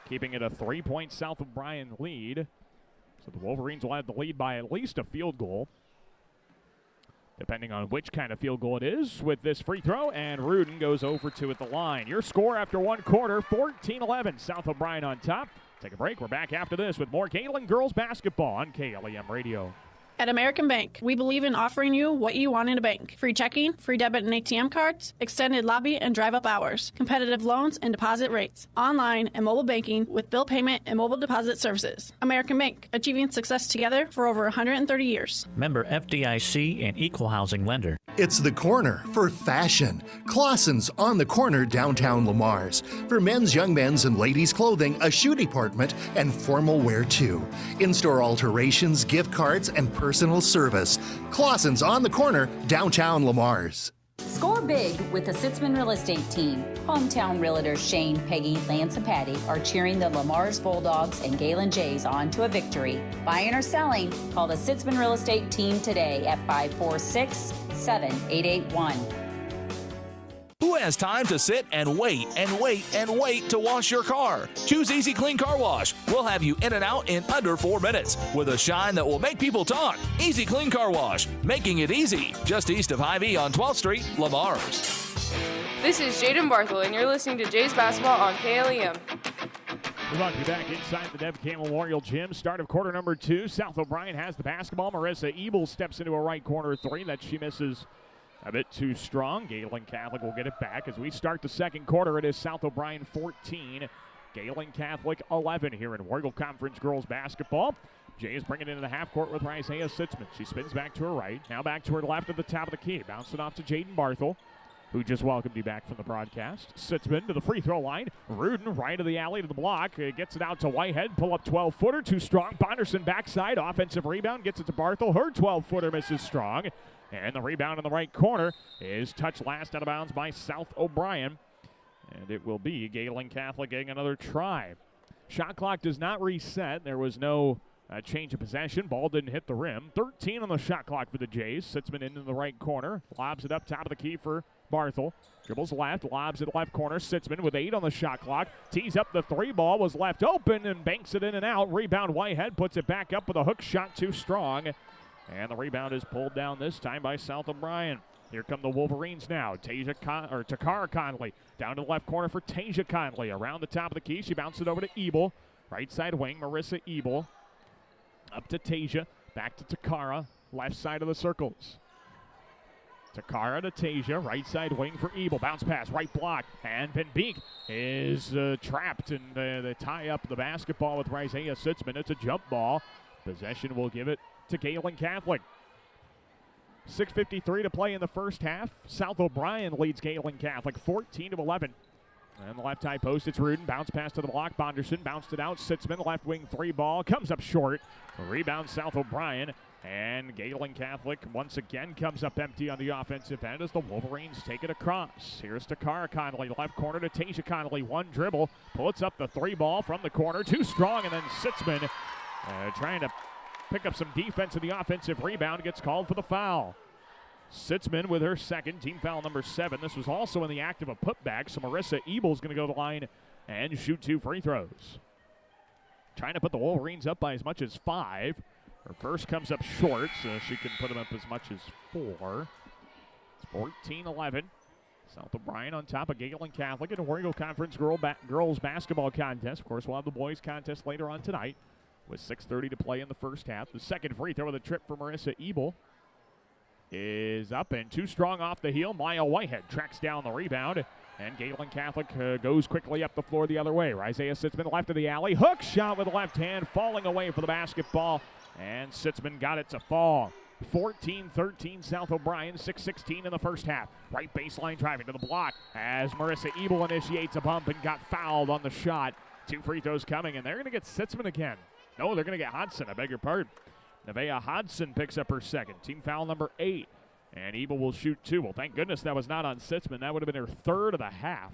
keeping it a 3-point South O'Brien lead. So the Wolverines will have the lead by at least a field goal, depending on which kind of field goal it is with this free throw, and Rudin goes over 2 at the line. Your score after one quarter, 14-11. South O'Brien on top. Take a break. We're back after this with more Gehlen girls basketball on KLEM Radio. At American Bank, we believe in offering you what you want in a bank. Free checking, free debit and ATM cards, extended lobby and drive-up hours, competitive loans and deposit rates, online and mobile banking with bill payment and mobile deposit services. American Bank, achieving success together for over 130 years. Member FDIC and equal housing lender. It's the corner for fashion. Clausen's on the corner downtown Lamar's. For men's, young men's, and ladies' clothing, a shoe department, and formal wear too. In-store alterations, gift cards, and personal service. Clausen's on the corner downtown Lamar's. Score big with the Sitzman Real Estate Team. Hometown realtors Shane, Peggy, Lance, and Patty are cheering the Lamar's Bulldogs and Gehlen Jays on to a victory. Buying or selling, call the Sitzman Real Estate Team today at 546-7881. Who has time to sit and wait and wait and wait to wash your car? Choose Easy Clean Car Wash. We'll have you in and out in under 4 minutes with a shine that will make people talk. Easy Clean Car Wash, making it easy. Just east of Hy-Vee on 12th Street, Lamar's. This is Jaden Barthel, and you're listening to Jays Basketball on KLEM. We welcome you back inside the Deb Cam Memorial Gym. Start of quarter number 2. South O'Brien has the basketball. Marissa Ebel steps into a right corner 3 that she misses a bit too strong. Gehlen Catholic will get it back as we start the second quarter. It is South O'Brien 14, Gehlen Catholic 11 here in Wargle Conference girls basketball. Jays bring it into the half court with Isaiah Sitzman. She spins back to her right, now back to her left at the top of the key. Bounce it off to Jaden Barthel, who just welcomed you back from the broadcast. Sitzman to the free throw line. Rudin right of the alley to the block. Gets it out to Whitehead. Pull up 12-footer. Too strong. Bonderson backside. Offensive rebound. Gets it to Barthel. Her 12-footer misses strong. And the rebound in the right corner is touched last out of bounds by South O'Brien. And it will be Gehlen Catholic getting another try. Shot clock does not reset. There was no change of possession. Ball didn't hit the rim. 13 on the shot clock for the Jays. Sitzman into the right corner. Lobs it up top of the key for Barthel. Dribbles left. Lobs it left corner. Sitzman with 8 on the shot clock. Tees up the 3 ball. Was left open and banks it in and out. Rebound Whitehead. Puts it back up with a hook shot too strong. And the rebound is pulled down this time by South O'Brien. Here come the Wolverines now. Takara Conley down to the left corner for Tasia Conley. Around the top of the key. She bounces it over to Ebel. Right side wing, Marissa Ebel. Up to Tasia. Back to Takara. Left side of the circles. Takara to Tasia. Right side wing for Ebel. Bounce pass. Right block. And Van Beek is trapped. And they tie up the basketball with Isaiah Sitzman. It's a jump ball. Possession will give it to Gehlen Catholic. 6:53 to play in the first half. South O'Brien leads Gehlen Catholic 14-11. And the left high post, it's Rudin. Bounce pass to the block. Bonderson bounced it out. Sitzman, left wing 3 ball. Comes up short. Rebound South O'Brien. And Gehlen Catholic once again comes up empty on the offensive end as the Wolverines take it across. Here's Takara Conley. Left corner to Tasia Conley. One dribble. Puts up the 3 ball from the corner. Too strong. And then Sitzman trying to pick up some defense in the offensive rebound. Gets called for the foul. Sitzman with her second, team foul number 7. This was also in the act of a putback, so Marissa Ebel's going to go to the line and shoot 2 free throws. Trying to put the Wolverines up by as much as 5. Her first comes up short, so she can put them up as much as 4. It's 14-11. South O'Brien on top of Gehlen Catholic in the War Eagle Conference girls basketball contest. Of course, we'll have the boys contest later on tonight with 6:30 to play in the first half. The second free throw of the trip for Marissa Ebel is up and too strong off the heel. Maya Whitehead tracks down the rebound, and Gehlen Catholic goes quickly up the floor the other way. Isaiah Sitzman left of the alley. Hook shot with the left hand, falling away for the basketball, and Sitzman got it to fall. 14-13 South O'Brien, 6:16 in the first half. Right baseline driving to the block as Marissa Ebel initiates a bump and got fouled on the shot. 2 free throws coming, and they're going to get Sitzman again. No, they're going to get Hodson, I beg your pardon. Nevaeh Hodson picks up her second, team foul number 8. And Ebel will shoot 2. Well, thank goodness that was not on Sitzman. That would have been her third of the half.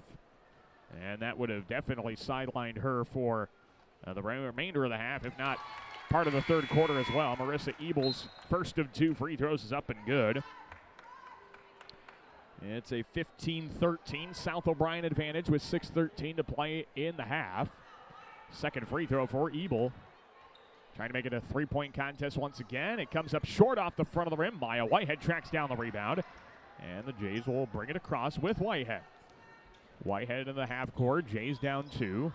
And that would have definitely sidelined her for the remainder of the half, if not part of the third quarter as well. Marissa Ebel's first of 2 free throws is up and good. It's a 15-13 South O'Brien advantage with 6:13 to play in the half. Second free throw for Ebel. Trying to make it a 3-point contest once again. It comes up short off the front of the rim. Maya Whitehead tracks down the rebound. And the Jays will bring it across with Whitehead. Whitehead in the half court. Jays down 2.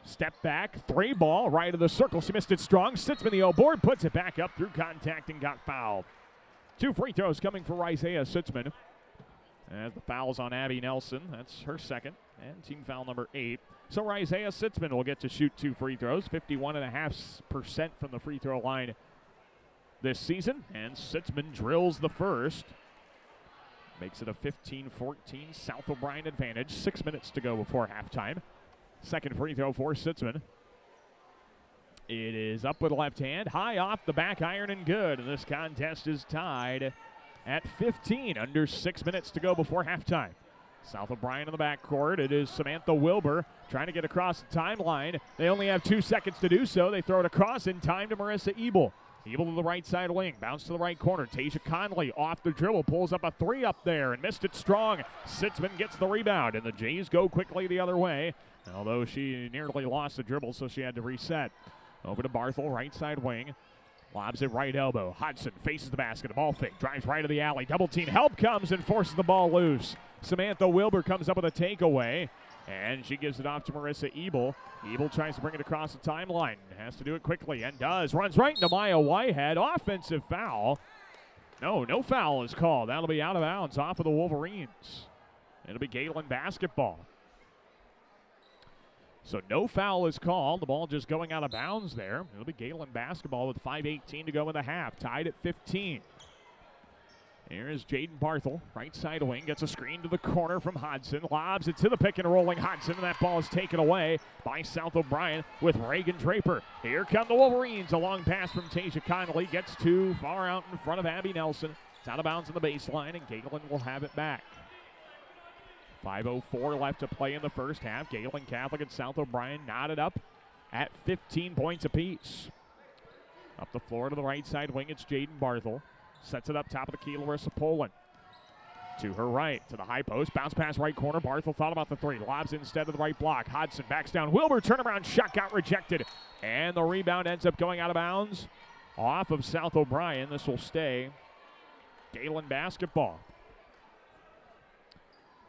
Step back, 3 ball, right of the circle. She missed it strong. Sitzman the O-board, puts it back up through contact and got fouled. 2 free throws coming for Isaiah Sitzman. As the foul's on Abby Nelson. That's her second. And team foul number 8. So Isaiah Sitzman will get to shoot 2 free throws. 51.5% from the free throw line this season. And Sitzman drills the first. Makes it a 15-14 South O'Brien advantage. 6 minutes to go before halftime. Second free throw for Sitzman. It is up with the left hand. High off the back iron and good. And this contest is tied at 15. Under 6 minutes to go before halftime. South O'Brien in the backcourt. It is Samantha Wilbur trying to get across the timeline. They only have 2 seconds to do so. They throw it across in time to Marissa Ebel. Ebel to the right side wing. Bounce to the right corner. Tasia Conley off the dribble. Pulls up a 3 up there and missed it strong. Sitzman gets the rebound, and the Jays go quickly the other way. Although she nearly lost the dribble, so she had to reset. Over to Barthel, right side wing. Lobs it right elbow. Hodson faces the basket. The ball fake. Drives right to the alley. Double team. Help comes and forces the ball loose. Samantha Wilbur comes up with a takeaway. And she gives it off to Marissa Ebel. Ebel tries to bring it across the timeline. Has to do it quickly and does. Runs right into Maya Whitehead. Offensive foul. No foul is called. That'll be out of bounds off of the Wolverines. It'll be Gehlen basketball. So no foul is called. The ball just going out of bounds there. It'll be Gehlen basketball with 5:18 to go in the half. Tied at 15. Here is Jaden Barthel, right side wing, gets a screen to the corner from Hodson, lobs it to the pick and rolling Hodson, and that ball is taken away by South O'Brien with Reagan Draper. Here come the Wolverines, a long pass from Tasia Conley, gets too far out in front of Abby Nelson. It's out of bounds on the baseline, and Gehlen will have it back. 5:04 left to play in the first half. Gehlen Catholic and South O'Brien knotted up at 15 points apiece. Up the floor to the right side wing, it's Jaden Barthel. Sets it up top of the key, Larissa Poland. To her right, to the high post. Bounce pass right corner. Barthel thought about the 3. Lobs instead of the right block. Hodson backs down. Wilbur, turnaround shot got rejected. And the rebound ends up going out of bounds off of South O'Brien. This will stay Gehlen basketball.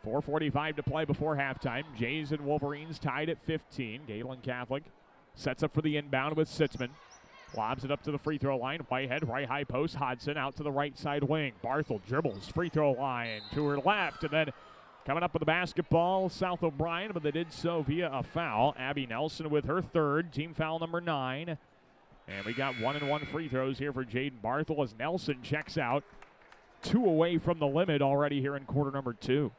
4:45 to play before halftime. Jays and Wolverines tied at 15. Gehlen Catholic sets up for the inbound with Sitzman. Lobs it up to the free throw line. Whitehead, right high post. Hodson out to the right side wing. Barthel dribbles, free throw line to her left. And then coming up with the basketball, South O'Brien, but they did so via a foul. Abby Nelson with her third, team foul number 9. And we got 1-and-1 free throws here for Jaden Barthel as Nelson checks out. 2 away from the limit already here in quarter number 2.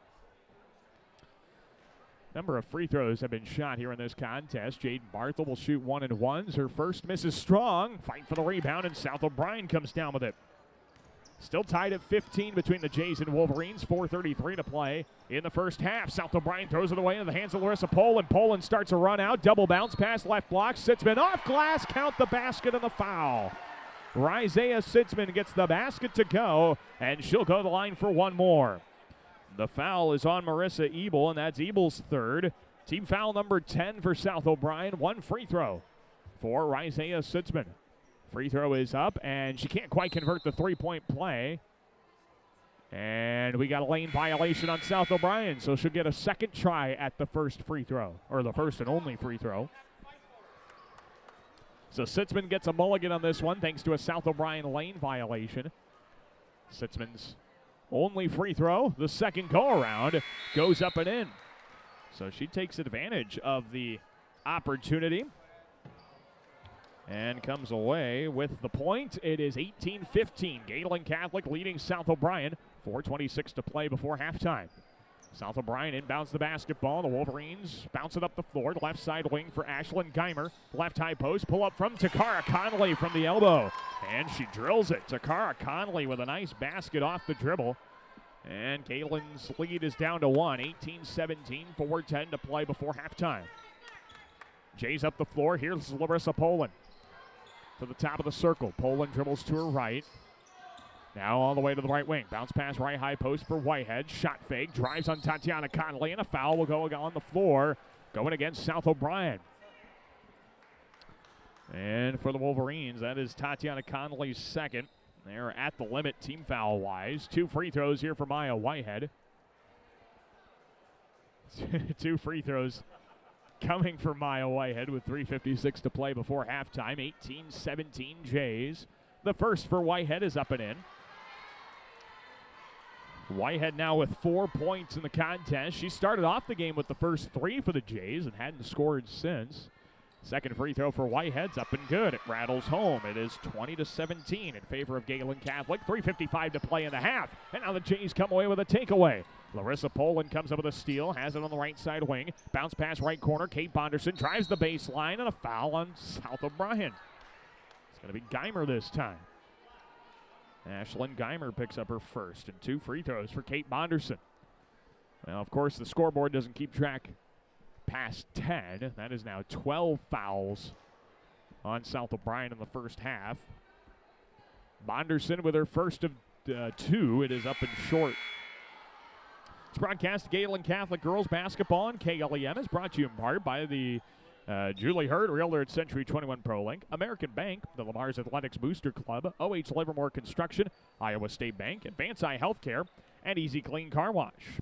Number of free throws have been shot here in this contest. Jaden Barthel will shoot 1-and-1s. Her first misses strong. Fight for the rebound, and South O'Brien comes down with it. Still tied at 15 between the Jays and Wolverines. 4:33 to play in the first half. South O'Brien throws it away in the hands of Larissa Poland. Poland starts a run out. Double bounce pass, left block. Sitzman off glass. Count the basket and the foul. Isaiah Sitzman gets the basket to go, and she'll go to the line for one more. The foul is on Marissa Ebel, and that's Ebel's third. Team foul number 10 for South O'Brien. One free throw for Isaiah Sitzman. Free throw is up, and she can't quite convert the three-point play. And we got a lane violation on South O'Brien, so she'll get a second try at the first free throw, or the first and only free throw. So Sitzman gets a mulligan on this one thanks to a South O'Brien lane violation. Sitzman's only free throw, the second go-around, goes up and in. So she takes advantage of the opportunity and comes away with the point. It is 18-15. Gehlen Catholic leading South O'Brien. 4:26 to play before halftime. South O'Brien inbounds the basketball. The Wolverines bounce it up the floor. Left side wing for Ashlyn Geimer. Left high post. Pull up from Takara Conley from the elbow. And she drills it. Takara Conley with a nice basket off the dribble. And Gehlen's lead is down to one. 18-17. 4:10 to play before halftime. Jays up the floor. Here's Larissa Poland to the top of the circle. Poland dribbles to her right. Now all the way to the right wing. Bounce pass right high post for Whitehead. Shot fake. Drives on Tatiana Conley. And a foul will go on the floor. Going against South O'Brien. And for the Wolverines, that is Tatiana Conley's second. They're at the limit team foul-wise. 2 free throws here for Maya Whitehead. 2 free throws coming for Maya Whitehead with 3:56 to play before halftime. 18-17 Jays. The first for Whitehead is up and in. Whitehead now with 4 points in the contest. She started off the game with the first 3 for the Jays and hadn't scored since. Second free throw for Whitehead's up and good. It rattles home. It is 20-17 in favor of Gehlen Catholic. 3:55 to play in the half. And now the Jays come away with a takeaway. Larissa Poland comes up with a steal, has it on the right side wing. Bounce pass right corner. Kate Bonderson drives the baseline, and a foul on South O'Brien. It's going to be Geimer this time. Ashlyn Geimer picks up her first, and 2 free throws for Kate Bonderson. Well, of course, the scoreboard doesn't keep track past 10. That is now 12 fouls on South O'Brien in the first half. Bonderson with her first of 2. It is up and short. It's broadcast Gehlen Catholic Girls Basketball on KLEM is brought to you in part by the Julie Hurd, Realtor at Century 21 ProLink, American Bank, the Lamar's Athletics Booster Club, OH Livermore Construction, Iowa State Bank, Advance Eye Healthcare, and Easy Clean Car Wash.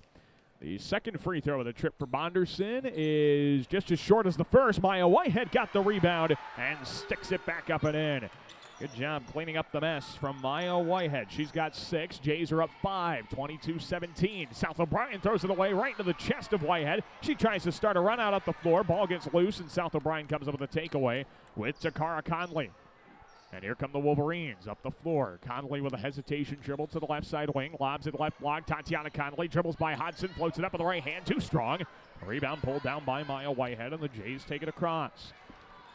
The second free throw of the trip for Bonderson is just as short as the first. Maya Whitehead got the rebound and sticks it back up and in. Good job cleaning up the mess from Maya Whitehead. She's got 6. Jays are up 5, 22-17. South O'Brien throws it away right into the chest of Whitehead. She tries to start a run out up the floor. Ball gets loose, and South O'Brien comes up with a takeaway with Takara Conley. And here come the Wolverines up the floor. Conley with a hesitation dribble to the left side wing. Lobs it left block. Tatiana Conley dribbles by Hodson. Floats it up with the right hand. Too strong. Rebound pulled down by Maya Whitehead, and the Jays take it across.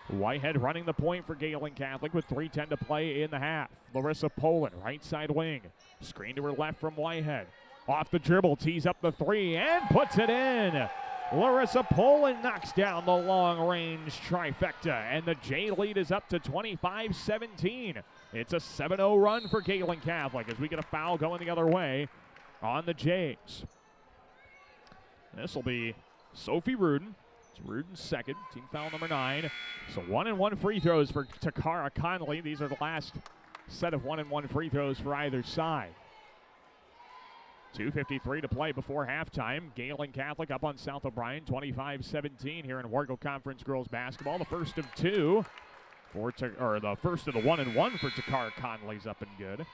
Whitehead running the point for Gehlen Catholic with 3:10 to play in the half. Larissa Poland, right side wing. Screen to her left from Whitehead. Off the dribble, tees up the 3 and puts it in. Larissa Poland knocks down the long-range trifecta, and the J lead is up to 25-17. It's a 7-0 run for Gehlen Catholic as we get a foul going the other way on the Jays. This will be Sophie Rudin. It's Ruden's second, team foul number 9. So 1-and-1 free throws for Takara Conley. These are the last set of 1-and-1 free throws for either side. 2:53 to play before halftime. Gehlen Catholic up on South O'Brien, 25-17 here in Wargo Conference Girls Basketball. The first of 2 for the first of the 1-and-1 for Takara Conley's up and good.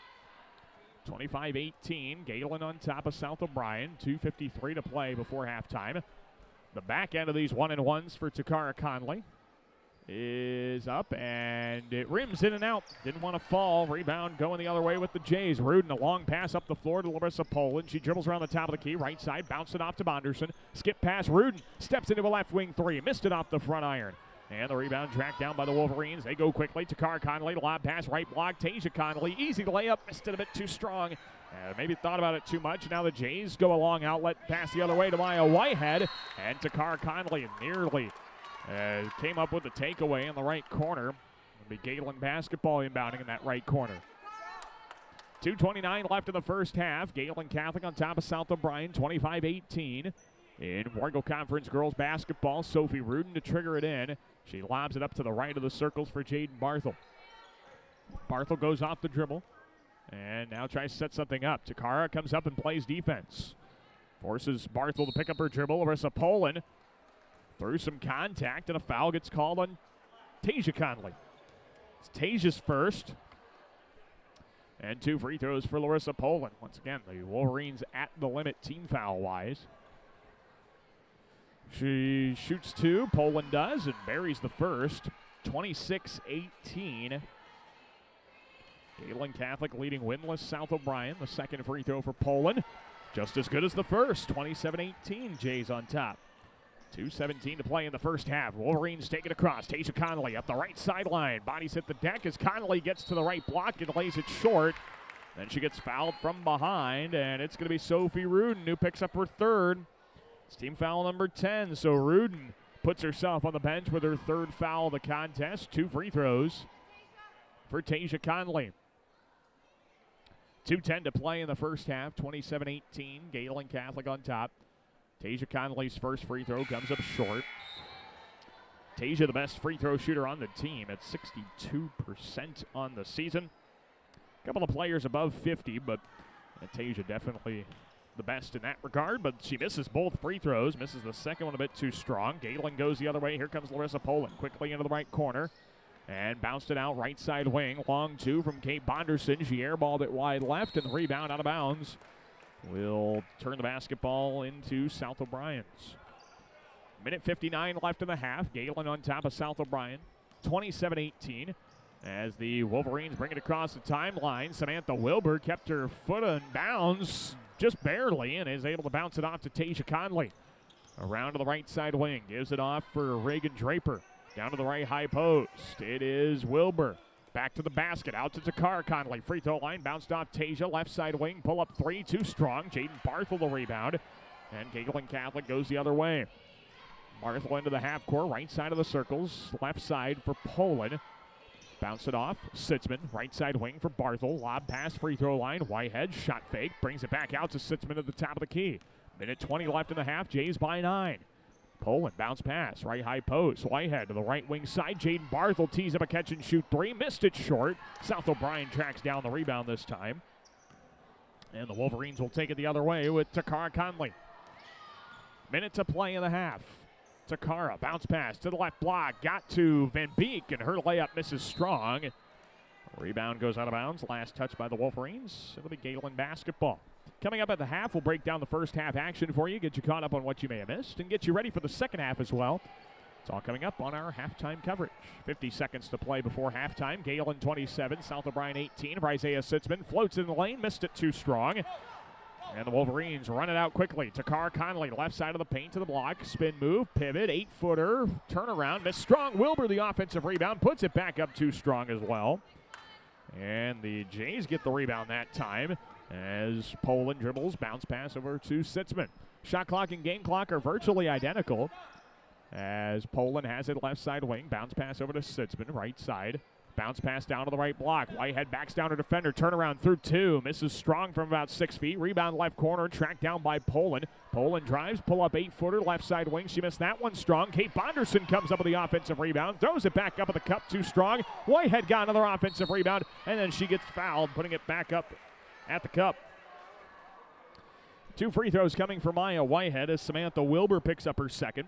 25-18. Gehlen on top of South O'Brien. 2:53 to play before halftime. The back end of these 1-and-1s for Takara Conley is up, and it rims in and out. Didn't want to fall. Rebound going the other way with the Jays. Rudin, a long pass up the floor to Larissa Poland. She dribbles around the top of the key, right side, bounce it off to Bonderson. Skip pass, Rudin steps into a left wing 3. Missed it off the front iron. And the rebound tracked down by the Wolverines. They go quickly. Takara Conley, lob pass, right block. Tasia Conley, easy layup. Missed it a bit too strong. Maybe thought about it too much. Now the Jays go a long outlet pass the other way to Maya Whitehead. And Takara Conley nearly came up with the takeaway in the right corner. Be Gehlen basketball inbounding in that right corner. 2:29 left in the first half. Gehlen Catholic on top of South O'Brien, 25-18. In Wargo Conference girls basketball, Sophie Rudin to trigger it in. She lobs it up to the right of the circles for Jaden Barthel. Barthel goes off the dribble and now tries to set something up. Takara comes up and plays defense. Forces Barthel to pick up her dribble. Larissa Poland through some contact, and a foul gets called on Tasia Conley. It's Tasia's first. And 2 free throws for Larissa Poland. Once again, the Wolverines at the limit team foul-wise. She shoots 2, Poland does, and buries the first. 26-18. Gehlen Catholic leading winless South O'Brien. The second free throw for Poland. Just as good as the first. 27-18, Jays on top. 2:17 to play in the first half. Wolverines take it across. Tasia Conley up the right sideline. Bodies hit the deck as Conley gets to the right block and lays it short. Then she gets fouled from behind, and it's going to be Sophie Rudin who picks up her third. It's team foul number 10, so Rudin puts herself on the bench with her third foul of the contest. 2 free throws for Tasia Conley. 2:10 to play in the first half. 27-18. Gehlen Catholic on top. Tasia Conley's first free throw comes up short. Tasia, the best free throw shooter on the team at 62% on the season. A couple of players above 50, but Tasia definitely the best in that regard, but she misses both free throws, misses the second one a bit too strong. Gehlen goes the other way. Here comes Larissa Poland quickly into the right corner and bounced it out right side wing. Long 2 from Kate Bonderson. She airballed it wide left, and the rebound out of bounds will turn the basketball into South O'Brien's. Minute 59 left in the half. Gehlen on top of South O'Brien. 27-18 as the Wolverines bring it across the timeline. Samantha Wilbur kept her foot in bounds just barely and is able to bounce it off to Tasia Conley. Around to the right side wing. Gives it off for Reagan Draper. Down to the right high post. It is Wilbur. Back to the basket, out to Takara Conley. Free throw line, bounced off Tasia. Left side wing, pull up 3, too strong. Jaden Barthel the rebound. And Gehlen Catholic goes the other way. Barthel into the half court, right side of the circles. Left side for Poland. Bounce it off. Sitzman, right side wing for Barthel. Lob pass, free throw line. Whitehead, shot fake. Brings it back out to Sitzman at the top of the key. Minute 20 left in the half. Jays by 9. Poland, bounce pass, right high post. Whitehead to the right wing side. Jaden Barthel tees up a catch and shoot 3. Missed it short. South O'Brien tracks down the rebound this time. And the Wolverines will take it the other way with Takara Conley. Minute to play in the half. Takara, bounce pass to the left block. Got to Van Beek, and her layup misses strong. Rebound goes out of bounds. Last touch by the Wolverines. It'll be Gehlen basketball. Coming up at the half, we'll break down the first half action for you, get you caught up on what you may have missed, and get you ready for the second half as well. It's all coming up on our halftime coverage. 50 seconds to play before halftime. Gehlen 27, South O'Brien 18. Isaiah Sitzman floats in the lane, missed it too strong. And the Wolverines run it out quickly. Takara Conley, left side of the paint to the block. Spin move, pivot, 8-footer, turnaround, missed strong. Wilbur, the offensive rebound, puts it back up too strong as well. And the Jays get the rebound that time as Poland dribbles, bounce pass over to Sitzman. Shot clock and game clock are virtually identical as Poland has it left side wing. Bounce pass over to Sitzman, right side. Bounce pass down to the right block. Whitehead backs down her defender. Turnaround through 2. Misses strong from about 6 feet. Rebound left corner. Tracked down by Poland. Poland drives. Pull up 8-footer. Left side wing. She missed that one strong. Kate Bonderson comes up with the offensive rebound. Throws it back up at the cup. Too strong. Whitehead got another offensive rebound. And then she gets fouled, putting it back up at the cup. 2 free throws coming for Maya Whitehead as Samantha Wilbur picks up her second.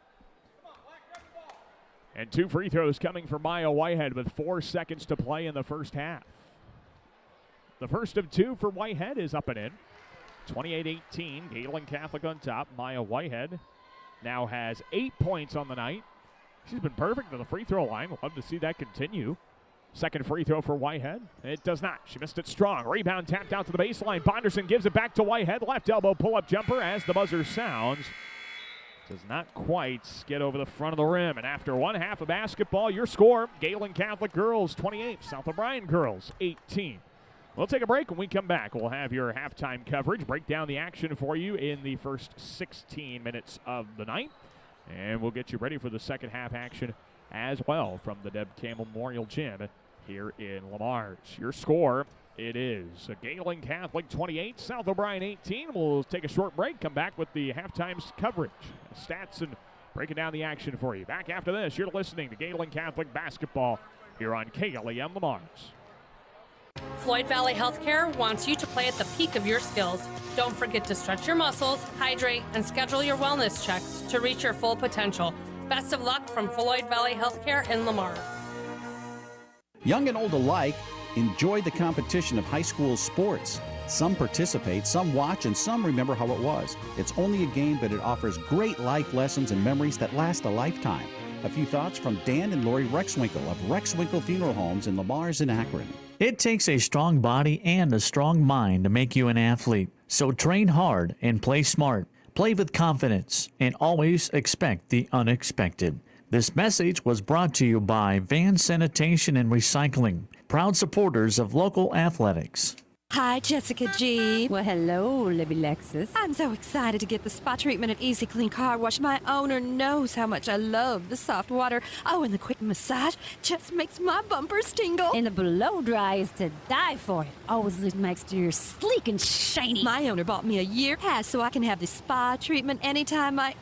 And 2 free throws coming for Maya Whitehead with 4 seconds to play in the first half. The first of 2 for Whitehead is up and in. 28-18, Gehlen Catholic on top. Maya Whitehead now has 8 points on the night. She's been perfect to the free throw line. We'll love to see that continue. Second free throw for Whitehead. It does not. She missed it strong. Rebound tapped out to the baseline. Bonderson gives it back to Whitehead. Left elbow pull-up jumper as the buzzer sounds. Does not quite get over the front of the rim. And after one half of basketball, your score, Gehlen Catholic girls 28, South O'Brien girls 18. We'll take a break. When we come back, we'll have your halftime coverage, break down the action for you in the first 16 minutes of the night. And we'll get you ready for the second half action as well from the Deb Campbell Memorial Gym here in Lamar's. Your score, it is Gehlen Catholic 28, South O'Brien 18. We'll take a short break, come back with the halftime coverage, stats, and breaking down the action for you. Back after this, you're listening to Gehlen Catholic basketball here on KLEM Lamar's. Floyd Valley Healthcare wants you to play at the peak of your skills. Don't forget to stretch your muscles, hydrate, and schedule your wellness checks to reach your full potential. Best of luck from Floyd Valley Healthcare in Lamar. Young and old alike enjoy the competition of high school sports. Some participate, some watch, and some remember how it was. It's only a game, but it offers great life lessons and memories that last a lifetime. A few thoughts from Dan and Lori Rexwinkle of Rexwinkle Funeral Homes in Lamar's and Akron. It takes a strong body and a strong mind to make you an athlete. So train hard and play smart. Play with confidence and always expect the unexpected. This message was brought to you by Van Sanitation and Recycling, proud supporters of local athletics. Hi, Jessica G. Well, hello, Libby Lexus. I'm so excited to get the spa treatment at Easy Clean Car Wash. My owner knows how much I love the soft water. Oh, and the quick massage just makes my bumpers tingle. And the blow dry is to die for. It always leaves my exterior sleek and shiny. My owner bought me a year pass so I can have the spa treatment anytime I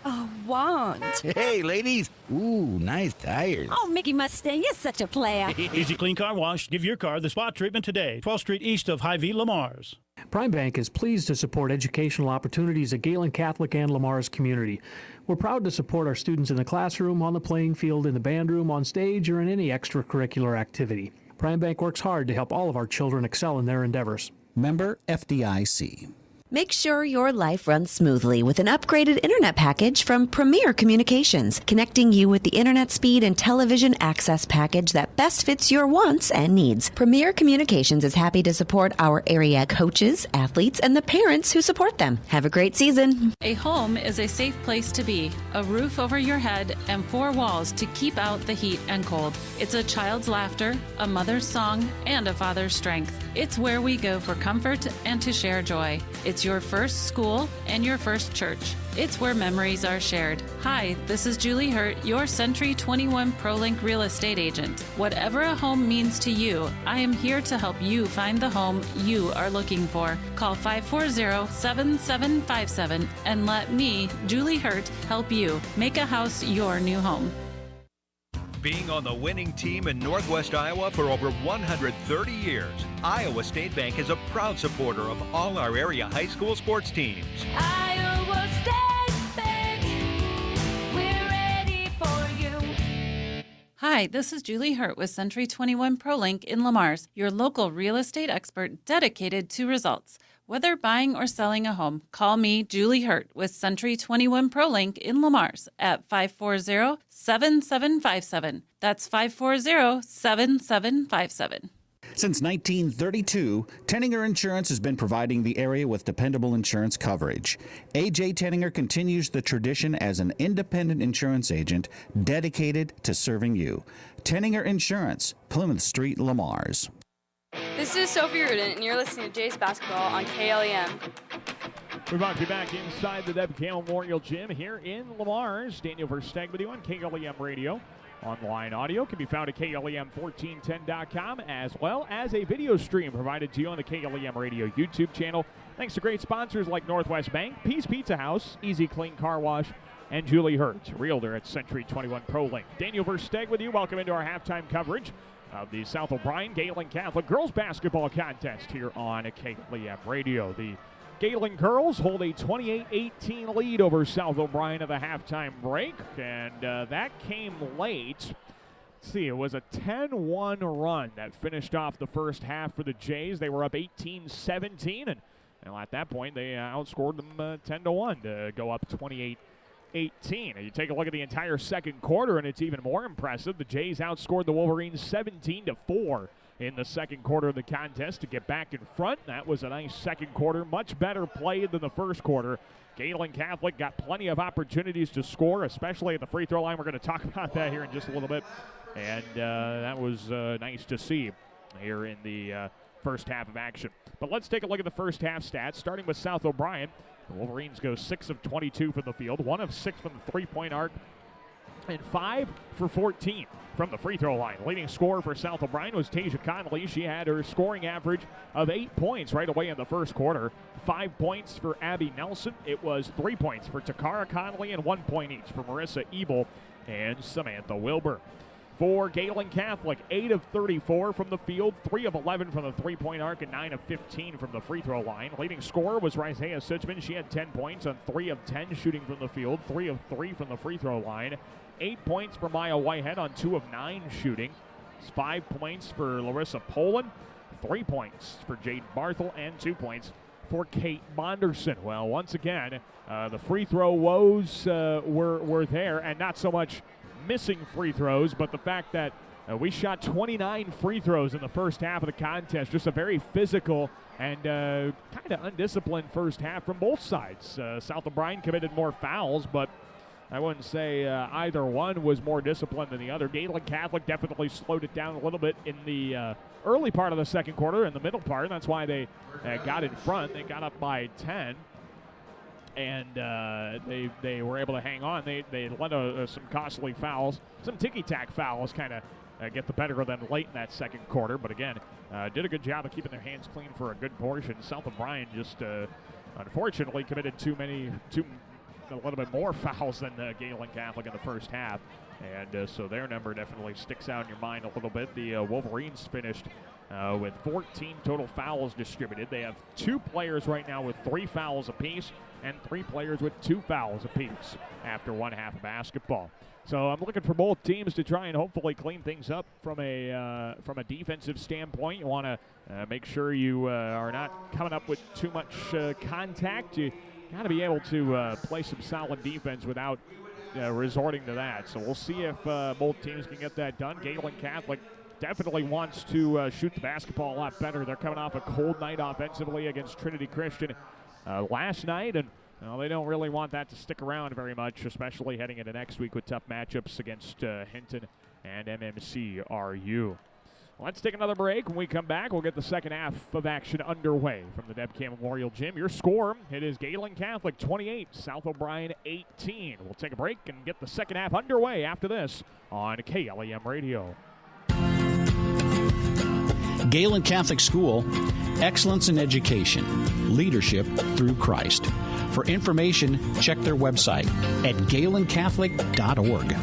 want. Hey, ladies. Ooh, nice tires. Oh, Mickey Mustang is such a player. Easy Clean Car Wash. Give your car the spa treatment today. 12th Street east of Hy-Vee, Lamar's. Prime Bank is pleased to support educational opportunities at Gehlen Catholic and Lamar's community. We're proud to support our students in the classroom, on the playing field, in the band room, on stage, or in any extracurricular activity. Prime Bank works hard to help all of our children excel in their endeavors. Member FDIC. Make sure your life runs smoothly with an upgraded internet package from Premier Communications, connecting you with the internet speed and television access package that best fits your wants and needs. Premier Communications is happy to support our area coaches, athletes, and the parents who support them. Have a great season. A home is a safe place to be, a roof over your head, and 4 walls to keep out the heat and cold. It's a child's laughter, a mother's song, and a father's strength. It's where we go for comfort and to share joy. It's your first school and your first church. It's where memories are shared. Hi, this is Julie Hurt, your Century 21 ProLink real estate agent. Whatever a home means to you, I am here to help you find the home you are looking for. Call 540-7757 and let me, Julie Hurt, help you make a house your new home. Being on the winning team in Northwest Iowa for over 130 years, Iowa State Bank is a proud supporter of all our area high school sports teams. Iowa State Bank, we're ready for you. Hi, this is Julie Hurt with Century 21 ProLink in Lamar's, your local real estate expert dedicated to results. Whether buying or selling a home, call me, Julie Hurt, with Century 21 ProLink in Lamar's at 540-7757. That's 540-7757. Since 1932, Tenninger Insurance has been providing the area with dependable insurance coverage. A.J. Tenninger continues the tradition as an independent insurance agent dedicated to serving you. Tenninger Insurance, Plymouth Street, Lamar's. This is Sophie Rudin, and you're listening to Jays Basketball on KLEM. We want you back inside the Deb Campbell Memorial Gym here in Lamar's. Daniel Versteg with you on KLEM Radio. Online audio can be found at KLEM1410.com, as well as a video stream provided to you on the KLEM Radio YouTube channel. Thanks to great sponsors like Northwest Bank, Peace Pizza House, Easy Clean Car Wash, and Julie Hurt, realtor at Century 21 ProLink. Daniel Versteg with you. Welcome into our halftime coverage of the South O'Brien Gehlen Catholic Girls Basketball Contest here on KLEM Radio. The Gehlen girls hold a 28-18 lead over South O'Brien at the halftime break, and that came late. Let's see, it was a 10-1 run that finished off the first half for the Jays. They were up 18-17, and at that point they outscored them 10-1 to go up 28-18. You take a look at the entire second quarter, and it's even more impressive. The Jays outscored the Wolverines 17-4 in the second quarter of the contest to get back in front. That was a nice second quarter, much better play than the first quarter. Gehlen Catholic got plenty of opportunities to score, especially at the free throw line. We're going to talk about that here in just a little bit, and that was nice to see here in the first half of action. But let's take a look at the first half stats, starting with South O'Brien. The Wolverines go 6 of 22 from the field, 1 of 6 from the three-point arc, and 5 for 14 from the free throw line. Leading scorer for South O'Brien was Tasia Connolly. She had her scoring average of 8 points right away in the first quarter. 5 points for Abby Nelson. It was 3 points for Takara Connolly and 1 point each for Marissa Ebel and Samantha Wilbur. For Gehlen Catholic, 8 of 34 from the field, 3 of 11 from the three-point arc, and 9 of 15 from the free throw line. Leading scorer was Risaiah Sitzman. She had 10 points on 3 of 10 shooting from the field, 3 of 3 from the free throw line. 8 points for Maya Whitehead on 2 of 9 shooting. 5 points for Larissa Poland, 3 points for Jade Barthel, and 2 points for Kate Bonderson. Well, once again, the free throw woes were there, and not so much missing free throws, but the fact that we shot 29 free throws in the first half of the contest. Just a very physical and kind of undisciplined first half from both sides. South O'Brien committed more fouls, but I wouldn't say either one was more disciplined than the other. Gehlen Catholic definitely slowed it down a little bit in the early part of the second quarter and the middle part. That's why they got in front. They got up by 10. And they were able to hang on. They let some costly fouls, some ticky-tack fouls kind of get the better of them late in that second quarter. But again, did a good job of keeping their hands clean for a good portion. South O'Brien just unfortunately committed a little bit more fouls than Gehlen Catholic in the first half. And so their number definitely sticks out in your mind a little bit. The Wolverines finished with 14 total fouls distributed. They have 2 players right now with 3 fouls apiece and 3 players with 2 fouls apiece after one half of basketball. So I'm looking for both teams to try and hopefully clean things up from a defensive standpoint. You want to make sure you are not coming up with too much contact. You got to be able to play some solid defense without resorting to that. So we'll see if both teams can get that done. Gehlen Catholic definitely wants to shoot the basketball a lot better. They're coming off a cold night offensively against Trinity Christian last night, and they don't really want that to stick around very much, especially heading into next week with tough matchups against Hinton and MMCRU. Let's take another break. When we come back, we'll get the second half of action underway from the Debcam Memorial Gym. Your score, it is Gehlen Catholic 28, South O'Brien 18. We'll take a break and get the second half underway after this on KLEM Radio. Gehlen Catholic School, excellence in education, leadership through Christ. For information, check their website at GehlenCatholic.org.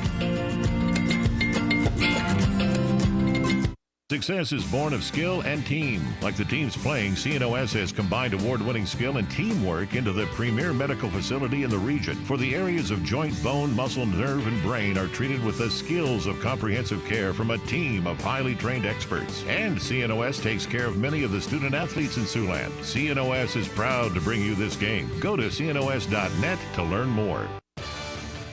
Success is born of skill and team. Like the teams playing, CNOS has combined award-winning skill and teamwork into the premier medical facility in the region. For the areas of joint, bone, muscle, nerve, and brain are treated with the skills of comprehensive care from a team of highly trained experts. And CNOS takes care of many of the student athletes in Siouxland. CNOS is proud to bring you this game. Go to cnos.net to learn more.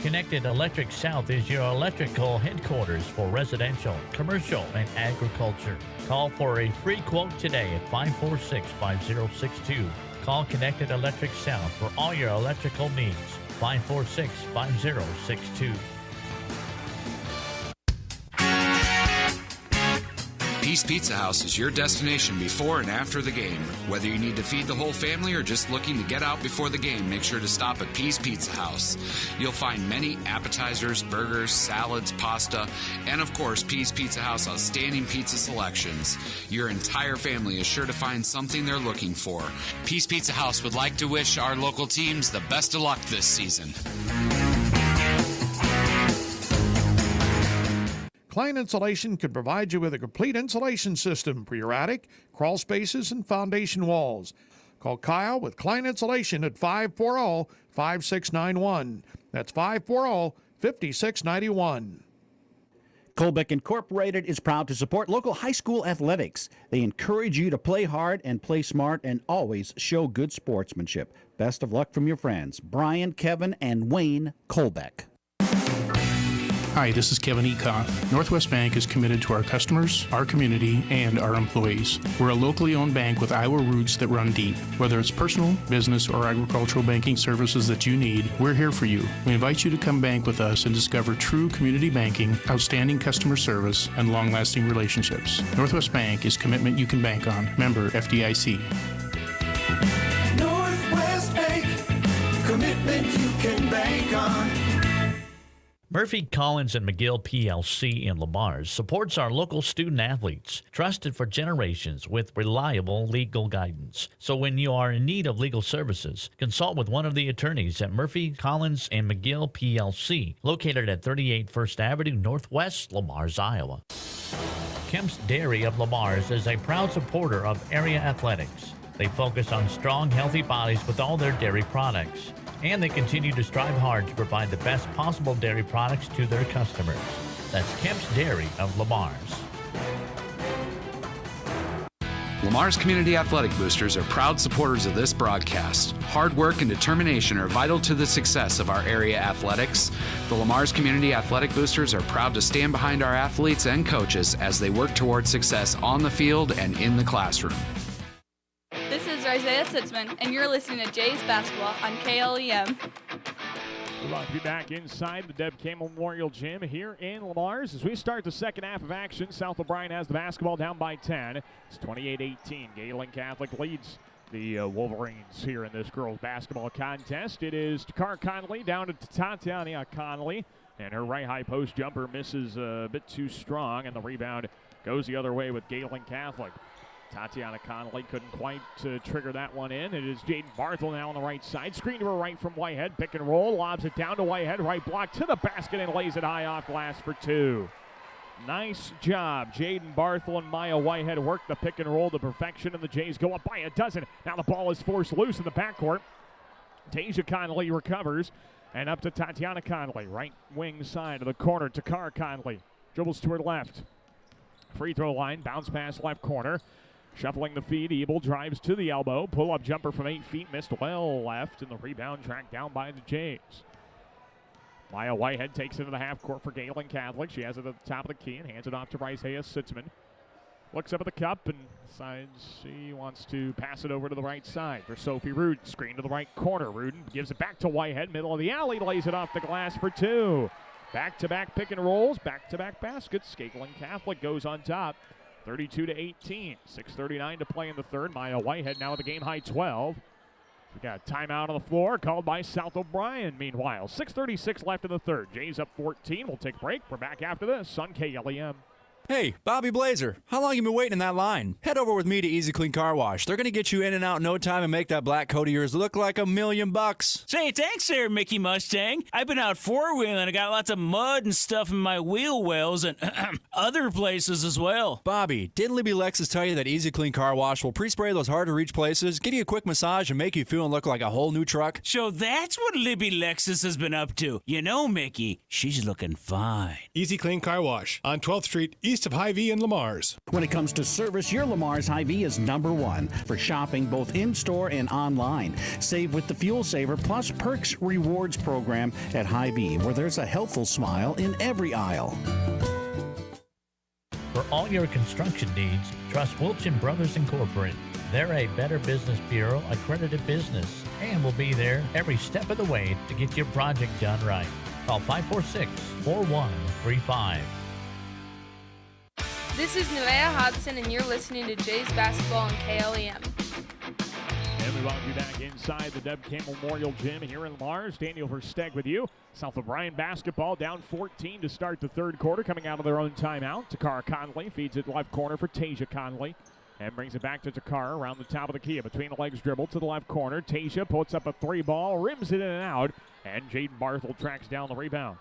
Connected Electric South is your electrical headquarters for residential, commercial, and agriculture. Call for a free quote today at 546-5062. Call Connected Electric South for all your electrical needs. 546-5062. Peace Pizza House is your destination before and after the game. Whether you need to feed the whole family or just looking to get out before the game, make sure to stop at Peace Pizza House. You'll find many appetizers, burgers, salads, pasta, and of course, Peace Pizza House outstanding pizza selections. Your entire family is sure to find something they're looking for. Peace Pizza House would like to wish our local teams the best of luck this season. Klein Insulation could provide you with a complete insulation system for your attic, crawl spaces, and foundation walls. Call Kyle with Klein Insulation at 540-5691. That's 540-5691. Colbeck Incorporated is proud to support local high school athletics. They encourage you to play hard and play smart and always show good sportsmanship. Best of luck from your friends, Brian, Kevin, and Wayne Colbeck. Hi, this is Kevin Ekoff. Northwest Bank is committed to our customers, our community, and our employees. We're a locally owned bank with Iowa roots that run deep. Whether it's personal, business, or agricultural banking services that you need, we're here for you. We invite you to come bank with us and discover true community banking, outstanding customer service, and long-lasting relationships. Northwest Bank is commitment you can bank on. Member FDIC. Northwest Bank, commitment you can bank on. Murphy, Collins, and McGill PLC in Lamars supports our local student athletes, trusted for generations with reliable legal guidance. So when you are in need of legal services, consult with one of the attorneys at Murphy, Collins, and McGill PLC, located at 38 First Avenue Northwest, Lamars, Iowa. Kemp's Dairy of Lamars is a proud supporter of area athletics. They focus on strong, healthy bodies with all their dairy products. And they continue to strive hard to provide the best possible dairy products to their customers. That's Kemp's Dairy of Lamars. Lamar's Community Athletic Boosters are proud supporters of this broadcast. Hard work and determination are vital to the success of our area athletics. The Lamar's Community Athletic Boosters are proud to stand behind our athletes and coaches as they work toward success on the field and in the classroom. This is Isaiah Sitzman, and you're listening to Jays Basketball on KLEM. We're about to be back inside the Deb Campbell Memorial Gym here in Lamars as we start the second half of action. South O'Brien has the basketball down by 10. It's 28-18. Gehlen Catholic leads the Wolverines here in this girls basketball contest. It is Takar Conley down to Tatiana Conley, and her right high post jumper misses a bit too strong, and the rebound goes the other way with Gehlen Catholic. Tatiana Conley couldn't quite trigger that one in. It is Jaden Barthel now on the right side. Screen to her right from Whitehead. Pick and roll. Lobs it down to Whitehead. Right block to the basket and lays it high off glass for two. Nice job. Jaden Barthel and Maya Whitehead work the pick and roll to perfection, and the Jays go up by a dozen. Now the ball is forced loose in the backcourt. Tasia Conley recovers, and up to Tatiana Conley. Right wing side of the corner. Takar Conley dribbles to her left. Free throw line. Bounce pass left corner. Shuffling the feed, Ebel drives to the elbow. Pull-up jumper from 8 feet, missed well left, and the rebound tracked down by the Jays. Maya Whitehead takes it to the half court for Gehlen Catholic. She has it at the top of the key and hands it off to Isaiah Sitzman. Looks up at the cup and decides she wants to pass it over to the right side for Sophie Rudin. Screen to the right corner. Rudin gives it back to Whitehead, middle of the alley, lays it off the glass for two. Back-to-back pick and rolls, back-to-back baskets. Gehlen Catholic goes on top. 32-18, 6:39 to play in the third. Maya Whitehead now with a game-high 12. We got a timeout on the floor called by South O'Brien. Meanwhile, 6:36 left in the third. Jays up 14. We'll take a break. We're back after this on KLEM. Hey, Bobby Blazer, how long you been waiting in that line? Head over with me to Easy Clean Car Wash. They're going to get you in and out in no time and make that black coat of yours look like $1,000,000. Say, thanks there, Mickey Mustang. I've been out four-wheeling and I got lots of mud and stuff in my wheel wells and other places as well. Bobby, didn't Libby Lexus tell you that Easy Clean Car Wash will pre-spray those hard-to-reach places, give you a quick massage, and make you feel and look like a whole new truck? So that's what Libby Lexus has been up to. You know, Mickey, she's looking fine. Easy Clean Car Wash on 12th Street, east of Hy-Vee in Lamar. When it comes to service, your Lamar's Hy-Vee is #1 for shopping both in-store and online. Save with the Fuel Saver Plus Perks Rewards program at Hy-Vee, where there's a helpful smile in every aisle. For all your construction needs, trust Wilchin Brothers Incorporated. They're a Better Business Bureau accredited business and will be there every step of the way to get your project done right. Call 546-4135. This is Nevaeh Hodson, and you're listening to Jays Basketball on KLEM. And we want to be back inside the Deb Campbell Memorial Gym here in Mars. Daniel Versteg with you. South O'Brien basketball down 14 to start the third quarter, coming out of their own timeout. Takar Conley feeds it left corner for Tasia Conley and brings it back to Takar around the top of the key. Between the legs dribble to the left corner. Tasia puts up a three ball, rims it in and out, and Jaden Barthel tracks down the rebound.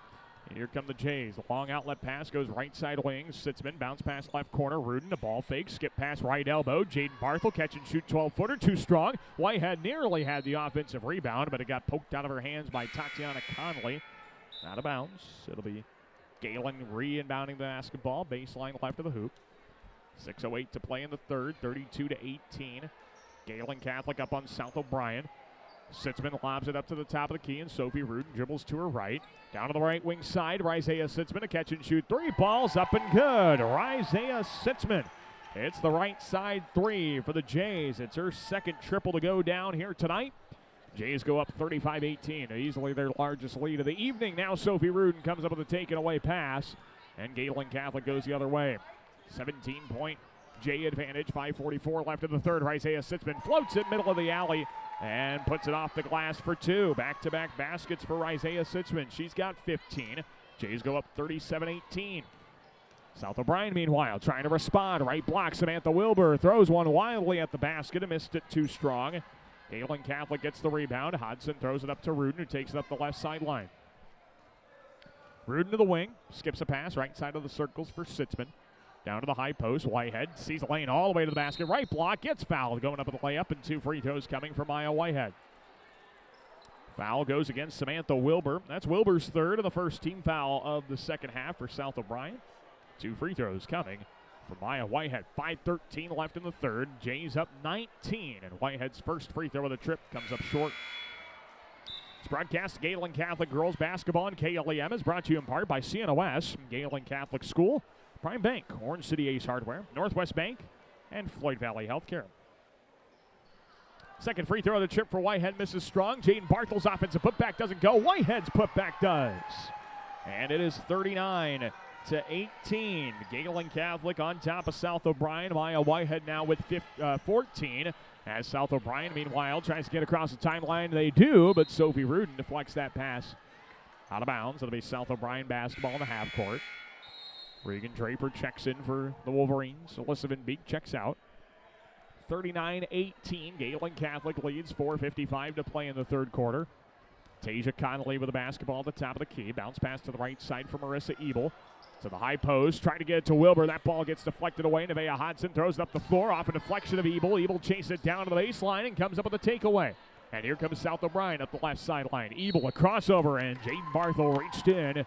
Here come the Jays. The long outlet pass goes right side wing. Sitzman bounce pass left corner. Rudin, a ball fake. Skip pass right elbow. Jaden Barthel catch and shoot 12-footer. Too strong. Whitehead nearly had the offensive rebound, but it got poked out of her hands by Tatiana Conley. Out of bounds. It'll be Gehlen re-inbounding the basketball. Baseline left of the hoop. 6:08 to play in the third. 32-18. Gehlen Catholic up on South O'Brien. Sitzman lobs it up to the top of the key, and Sophie Rudin dribbles to her right. Down to the right wing side, Isaiah Sitzman, a catch and shoot three. Balls up and good. Isaiah Sitzman. It's the right side three for the Jays. It's her second triple to go down here tonight. Jays go up 35-18, easily their largest lead of the evening. Now Sophie Rudin comes up with a taken away pass, and Gehlen Catholic goes the other way. 17-point Jay advantage, 5:44 left in the third. Isaiah Sitzman floats it middle of the alley and puts it off the glass for two. Back-to-back baskets for Isaiah Sitzman. She's got 15. Jays go up 37-18. South O'Brien, meanwhile, trying to respond. Right block, Samantha Wilbur throws one wildly at the basket and missed it too strong. Gehlen Catholic gets the rebound. Hodson throws it up to Rudin, who takes it up the left sideline. Rudin to the wing, skips a pass, right side of the circles for Sitzman. Down to the high post, Whitehead sees the lane all the way to the basket. Right block, gets fouled, going up with the layup, and 2 free throws coming for Maya Whitehead. Foul goes against Samantha Wilbur. That's Wilbur's third and the first team foul of the second half for South O'Brien. 2 free throws coming for Maya Whitehead. 5:13 left in the third. Jays up 19, and Whitehead's first free throw of the trip comes up short. It's broadcast Gehlen Catholic Girls Basketball on KLEM is brought to you in part by CNOS, Gehlen Catholic School, Prime Bank, Orange City Ace Hardware, Northwest Bank, and Floyd Valley Healthcare. Second free throw of the trip for Whitehead misses strong. Jaden Barthel's offensive putback doesn't go. Whitehead's putback does. And it is 39-18. Gehlen Catholic on top of South O'Brien. Maya Whitehead now with 14. As South O'Brien, meanwhile, tries to get across the timeline. They do, but Sophie Rudin deflects that pass out of bounds. It'll be South O'Brien basketball in the half court. Regan Draper checks in for the Wolverines. Alyssa Van Beek checks out. 39-18. Gehlen Catholic leads. 4:55 to play in the third quarter. Tasia Connolly with the basketball at the top of the key. Bounce pass to the right side for Marissa Ebel. To the high post, trying to get it to Wilbur. That ball gets deflected away. Nevaeh Hodson throws it up the floor off a deflection of Ebel. Ebel chases it down to the baseline and comes up with a takeaway. And here comes South O'Brien up the left sideline. Ebel a crossover, and Jaden Barthel reached in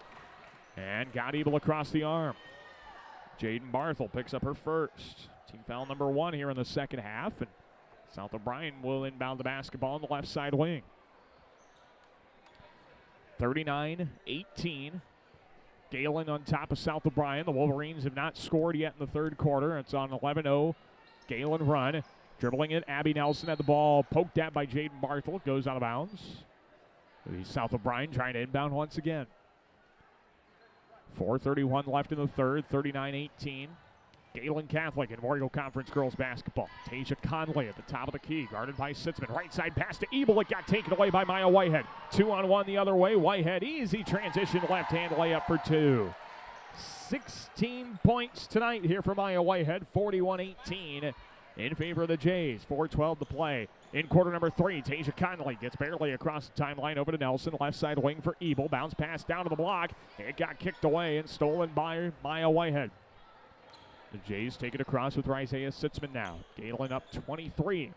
and got Ebel across the arm. Jaden Barthel picks up her first. Team foul number 1 here in the second half. And South O'Brien will inbound the basketball on the left side wing. 39-18. Gehlen on top of South O'Brien. The Wolverines have not scored yet in the third quarter. It's on 11-0 Gehlen run. Dribbling it, Abby Nelson had the ball poked at by Jaden Barthel. Goes out of bounds. South O'Brien trying to inbound once again. 4:31 left in the third, 39-18. Gehlen Catholic in Memorial Conference girls basketball. Tasia Conley at the top of the key, guarded by Sitzman. Right side pass to Ebel. It got taken away by Maya Whitehead. 2-on-1 the other way. Whitehead, easy transition, left-hand layup for 2. 16 points tonight here for Maya Whitehead. 41-18 in favor of the Jays. 4:12 to play in quarter number 3. Tasia Conley gets barely across the timeline over to Nelson. Left side wing for Ebel. Bounce pass down to the block. It got kicked away and stolen by Maya Whitehead. The Jays take it across with Isaiah Sitzman now. Gehlen up 23.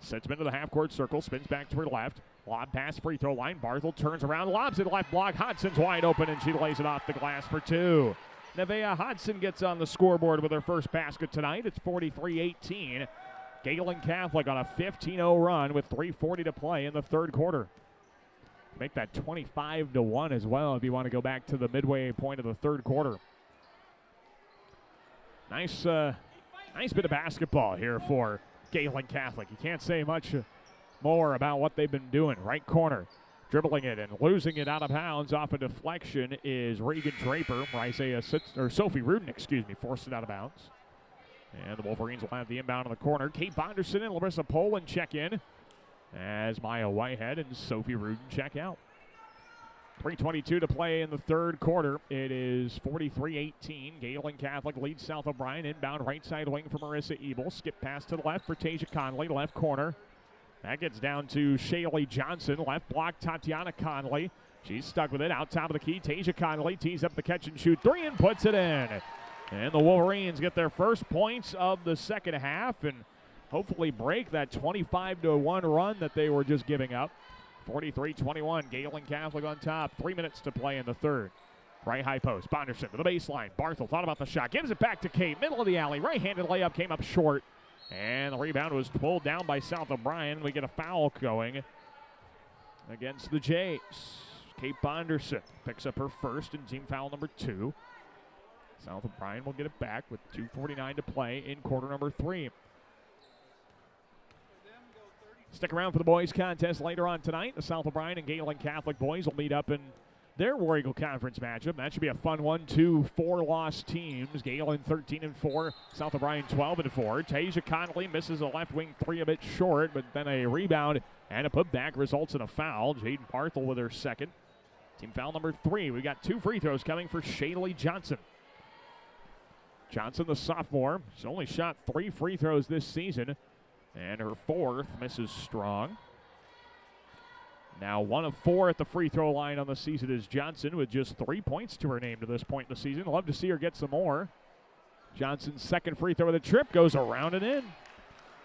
Sitzman to the half-court circle, spins back to her left. Lob pass, free throw line. Barthel turns around, lobs it left block. Hodson's wide open, and she lays it off the glass for 2. Nevaeh Hodson gets on the scoreboard with her first basket tonight. It's 43-18. Gehlen Catholic on a 15-0 run with 3:40 to play in the third quarter. Make that 25-1 as well if you want to go back to the midway point of the third quarter. Nice bit of basketball here for Gehlen Catholic. You can't say much more about what they've been doing. Right corner, dribbling it and losing it out of bounds off a deflection is Regan Draper. Sophie Rudin, forced it out of bounds. And the Wolverines will have the inbound in the corner. Kate Bonderson and Larissa Poland check in as Maya Whitehead and Sophie Rudin check out. 3:22 to play in the third quarter. It is 43-18. Gehlen Catholic leads South O'Brien. Inbound right side wing for Marissa Ebel. Skip pass to the left for Tasia Conley. Left corner. That gets down to Shaylee Johnson. Left block, Tatiana Conley. She's stuck with it. Out top of the key, Tasia Conley tees up the catch and shoot 3 and puts it in. And the Wolverines get their first points of the second half and hopefully break that 25-1 run that they were just giving up. 43-21, Gehlen Catholic on top. 3 minutes to play in the third. Right high post, Bonderson to the baseline. Barthel thought about the shot, gives it back to Kate. Middle of the alley, right-handed layup came up short. And the rebound was pulled down by South O'Brien. We get a foul going against the Jays. Kate Bonderson picks up her first and team foul number 2. South O'Brien will get it back with 2:49 to play in quarter number 3. Stick around for the boys contest later on tonight. The South O'Brien and Gehlen Catholic boys will meet up in their War Eagle Conference matchup. That should be a fun one. 2 4-loss teams. Gehlen 13-4, South O'Brien 12-4. Tasia Conley misses a left wing 3 a bit short, but then a rebound and a putback results in a foul. Jaden Barthel with her second. Team foul number 3. We got 2 free throws coming for Shaylee Johnson. Johnson, the sophomore, she's only shot 3 free throws this season, and her 4th misses strong. Now 1 of 4 at the free throw line on the season is Johnson with just 3 points to her name to this point in the season. Love to see her get some more. Johnson's second free throw of the trip goes around and in.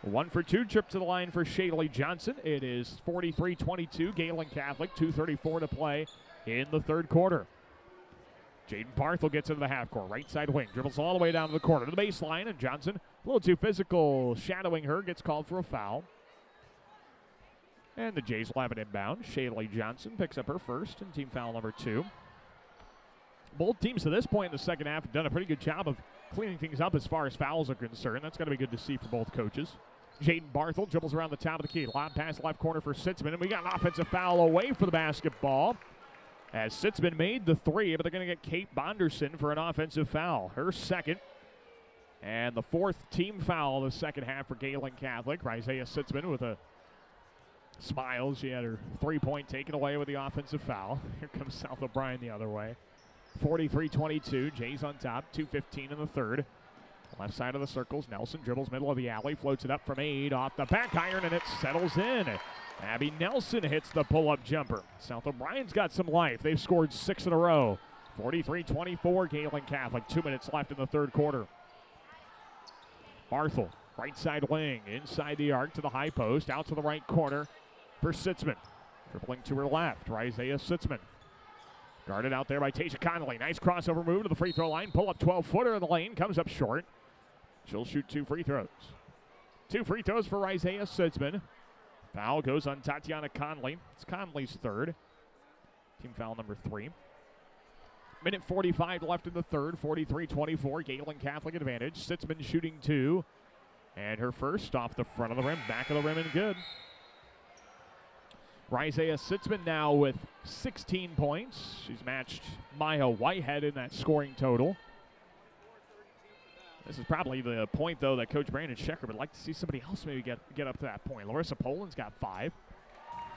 1 for 2 trip to the line for Shaylee Johnson. It is 43-22, Gehlen Catholic, 2:34 to play in the third quarter. Jaden Barthel gets into the half court, right side wing, dribbles all the way down to the corner to the baseline, and Johnson, a little too physical, shadowing her, gets called for a foul. And the Jays will have it inbound. Shaylee Johnson picks up her first and team foul number 2. Both teams to this point in the second half have done a pretty good job of cleaning things up as far as fouls are concerned. That's going to be good to see for both coaches. Jaden Barthel dribbles around the top of the key. Lob pass left corner for Sitzman, and we got an offensive foul away for the basketball. As Sitzman made the 3, but they're going to get Kate Bonderson for an offensive foul. Her second. And the 4th team foul of the second half for Gehlen Catholic. Isaiah Sitzman with a smile. She had her 3-point taken away with the offensive foul. Here comes South O'Brien the other way. 43-22. Jays on top. 2:15 in the third. Left side of the circles. Nelson dribbles middle of the alley. Floats it up from 8. Off the back iron, and it settles in. Abby Nelson hits the pull-up jumper. South O'Brien's got some life. They've scored 6 in a row. 43-24. Gehlen Catholic. 2 minutes left in the third quarter. Barthel, right side wing. Inside the arc to the high post. Out to the right corner for Sitzman. Dribbling to her left. Isaiah Sitzman. Guarded out there by Tasia Connolly. Nice crossover move to the free throw line. Pull up 12-footer in the lane. Comes up short. She'll shoot 2 free throws. 2 free throws for Isaiah Sitzman. Foul goes on Tatiana Conley. It's Conley's third. Team foul number 3. Minute 45 left in the third. 43-24. Gehlen Catholic advantage. Sitzman shooting 2. And her first off the front of the rim. Back of the rim and good. Isaiah Sitzman now with 16 points. She's matched Maya Whitehead in that scoring total. This is probably the point, though, that Coach Brandon Schecker would like to see somebody else maybe get up to that point. Larissa Poland's got 5.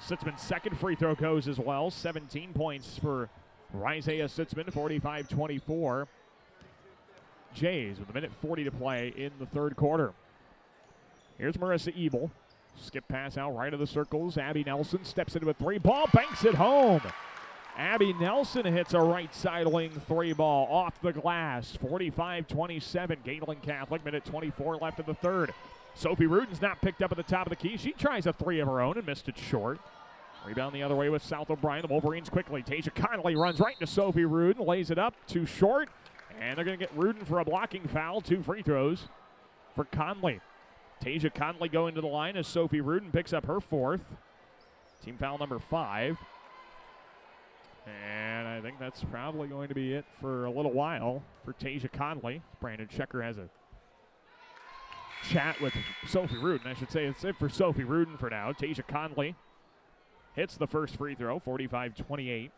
Sitzman's second free throw goes as well. 17 points for Isaiah Sitzman, 45-24. Jays with a minute 40 to play in the third quarter. Here's Marissa Ebel. Skip pass out right of the circles. Abby Nelson steps into a 3 ball, banks it home. Abby Nelson hits a right side wing 3 ball off the glass. 45-27. Gehlen Catholic, minute 24 left in the third. Sophie Ruden's not picked up at the top of the key. She tries a 3 of her own and missed it short. Rebound the other way with South O'Brien. The Wolverines quickly. Tasia Connolly runs right into Sophie Ruden, lays it up, too short. And they're going to get Ruden for a blocking foul. 2 free throws for Conley. Tasia Conley going to the line as Sophie Ruden picks up her 4th. Team foul number 5. And I think that's probably going to be it for a little while for Tasia Conley. Brandon Schecker has a chat with Sophie Ruden. I should say it's it for Sophie Ruden for now. Tasia Conley hits the first free throw, 45-28.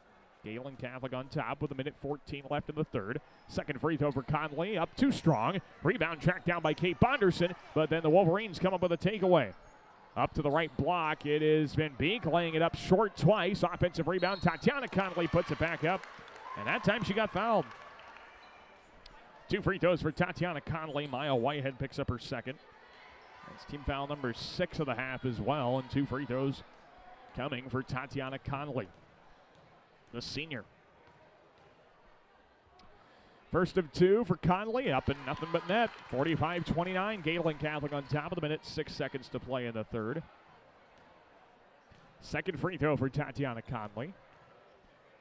Gehlen Catholic on top with a minute 14 left in the third. Second free throw for Conley, up too strong. Rebound tracked down by Kate Bonderson, but then the Wolverines come up with a takeaway. Up to the right block, it is Van Beek laying it up short twice. Offensive rebound, Tatiana Conley puts it back up, and that time she got fouled. 2 free throws for Tatiana Conley. Maya Whitehead picks up her second. That's team foul number 6 of the half as well, and 2 free throws coming for Tatiana Conley, the senior. First of 2 for Conley, up and nothing but net. 45-29, Gehlen Catholic on top of the minute. 6 seconds to play in the third. Second free throw for Tatiana Conley.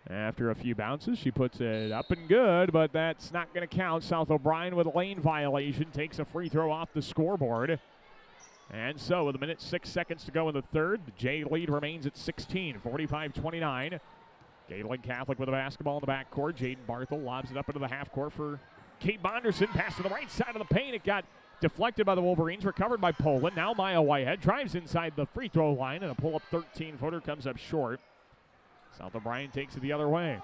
After a few bounces, she puts it up and good, but that's not going to count. South O'Brien with a lane violation takes a free throw off the scoreboard. And so with a minute 6 seconds to go in the third, the Jay lead remains at 16, 45-29. Gehlen Catholic with a basketball in the backcourt. Jaden Barthel lobs it up into the half court for Kate Bonderson. Pass to the right side of the paint. It got deflected by the Wolverines, recovered by Poland. Now Maya Whitehead drives inside the free throw line, and a pull-up 13-footer comes up short. South O'Brien takes it the other way.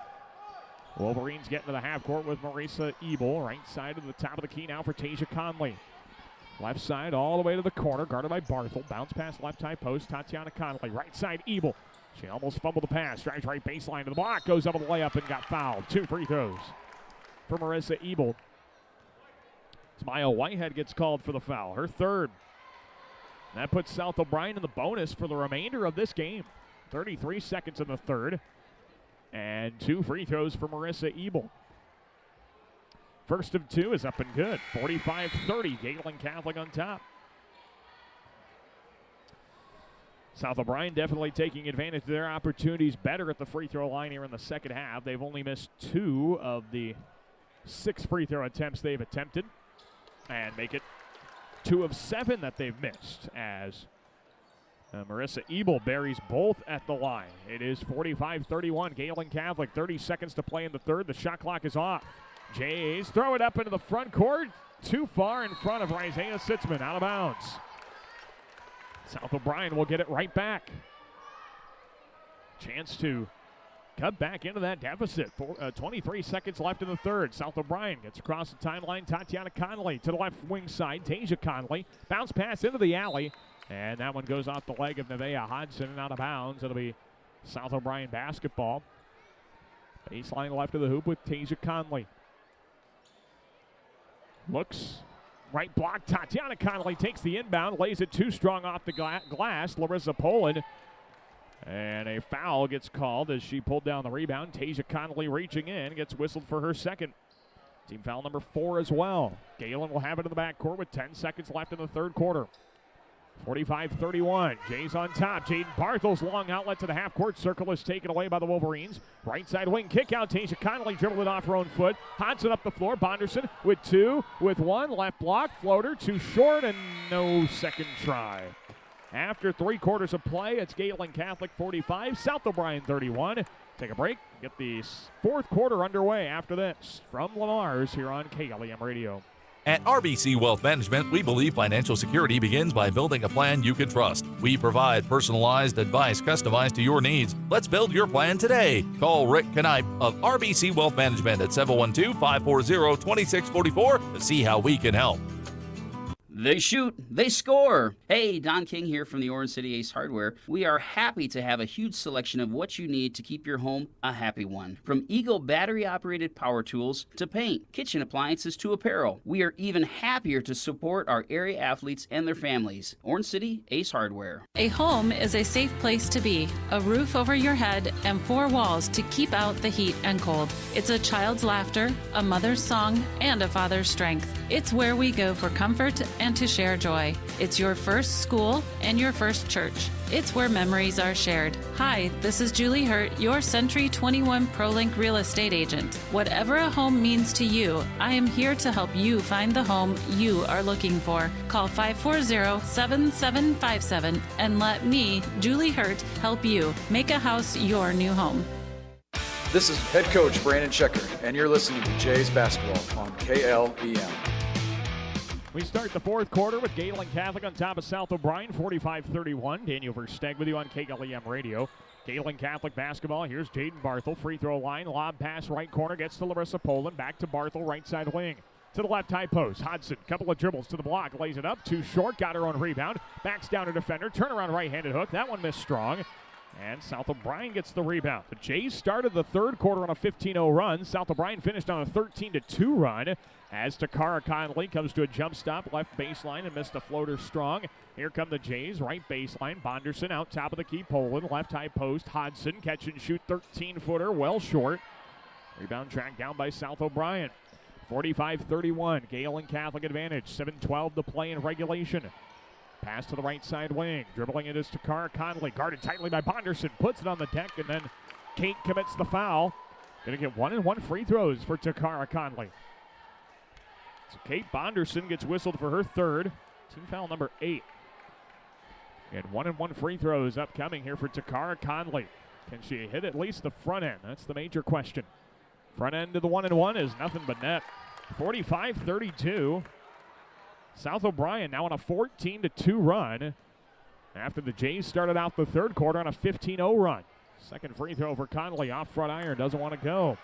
Wolverines get into the half court with Marissa Ebel. Right side of the top of the key now for Tasia Conley. Left side all the way to the corner, guarded by Barthel. Bounce pass left high post, Tatiana Conley. Right side, Ebel She almost fumbled the pass. Drives right baseline to the block. Goes up with the layup and got fouled. 2 free throws for Marissa Ebel. Smile Whitehead gets called for the foul. Her third. That puts South O'Brien in the bonus for the remainder of this game. 33 seconds in the third. And 2 free throws for Marissa Ebel. First of 2 is up and good. 45-30. Gehlen Catholic on top. South O'Brien definitely taking advantage of their opportunities better at the free throw line here in the second half. They've only missed 2 of the 6 free throw attempts they've attempted. And make it 2 of 7 that they've missed as Marissa Ebel buries both at the line. It is 45-31. Gehlen Catholic, 30 seconds to play in the third. The shot clock is off. Jays throw it up into the front court. Too far in front of Isaiah Sitzman, out of bounds. South O'Brien will get it right back. Chance to cut back into that deficit. 23 seconds left in the third. South O'Brien gets across the timeline. Tatiana Conley to the left wing side. Tasia Conley. Bounce pass into the alley. And that one goes off the leg of Nevaeh Hodson and out of bounds. It'll be South O'Brien basketball. Baseline left of the hoop with Tasia Conley. Looks. Right block. Tatiana Conley takes the inbound. Lays it too strong off the glass. Larissa Poland. And a foul gets called as she pulled down the rebound. Tasia Conley reaching in. Gets whistled for her second. Team foul number 4 as well. Gehlen will have it in the backcourt with 10 seconds left in the third quarter. 45-31. Jays on top. Jaden Barthel's long outlet to the half-court circle is taken away by the Wolverines. Right side wing kick out. Tasia Conley dribbled it off her own foot. Hodson up the floor. Bonderson with 2, with 1. Left block. Floater too short and no second try. After 3 quarters of play, it's Gehlen Catholic 45, South O'Brien 31. Take a break. Get the fourth quarter underway after this. From Lamar's here on KLEM Radio. At RBC Wealth Management, we believe financial security begins by building a plan you can trust. We provide personalized advice customized to your needs. Let's build your plan today. Call Rick Knipe of RBC Wealth Management at 712-540-2644 to see how we can help. They shoot, they score. Hey, Don King here from the Orange City Ace Hardware. We are happy to have a huge selection of what you need to keep your home a happy one. From Eagle battery-operated power tools to paint, kitchen appliances to apparel. We are even happier to support our area athletes and their families. Orange City Ace Hardware. A home is a safe place to be, a roof over your head, and 4 walls to keep out the heat and cold. It's a child's laughter, a mother's song, and a father's strength. It's where we go for comfort and to share joy. It's your first school and your first church. It's where memories are shared. Hi, this is Julie Hurt, your Century 21 ProLink real estate agent. Whatever a home means to you, I am here to help you find the home you are looking for. Call 540-7757 and let me, Julie Hurt, help you make a house your new home. This is head coach Brandon Checker, and you're listening to Jays Basketball on KLEM. We start the fourth quarter with Gehlen Catholic on top of South O'Brien, 45-31. Daniel Versteg with you on KLEM Radio. Gehlen Catholic basketball. Here's Jaden Barthel, free throw line, lob pass right corner, gets to Larissa Poland, back to Barthel, right side wing. To the left high post, Hodson, couple of dribbles to the block, lays it up, too short, got her own rebound, backs down to defender, turnaround right-handed hook, that one missed strong. And South O'Brien gets the rebound. The Jays started the third quarter on a 15-0 run. South O'Brien finished on a 13-2 run as Takara Conley comes to a jump stop, left baseline and missed a floater strong. Here come the Jays, right baseline. Bonderson out top of the key. Poland, left high post. Hodson, catch and shoot 13-footer, well short. Rebound tracked down by South O'Brien. 45-31, Gehlen Catholic advantage. 7:12 to play in regulation. Pass to the right side wing. Dribbling it is Takara Conley. Guarded tightly by Bonderson. Puts it on the deck, and then Kate commits the foul. Going to get 1-and-1 free throws for Takara Conley. So Kate Bonderson gets whistled for her third. Team foul number 8. And 1-and-1 free throws upcoming here for Takara Conley. Can she hit at least the front end? That's the major question. Front end of the 1-and-1 is nothing but net. 45-32. South O'Brien now on a 14-2 run after the Jays started out the third quarter on a 15-0 run. Second free throw for Conley, off front iron, doesn't want to go.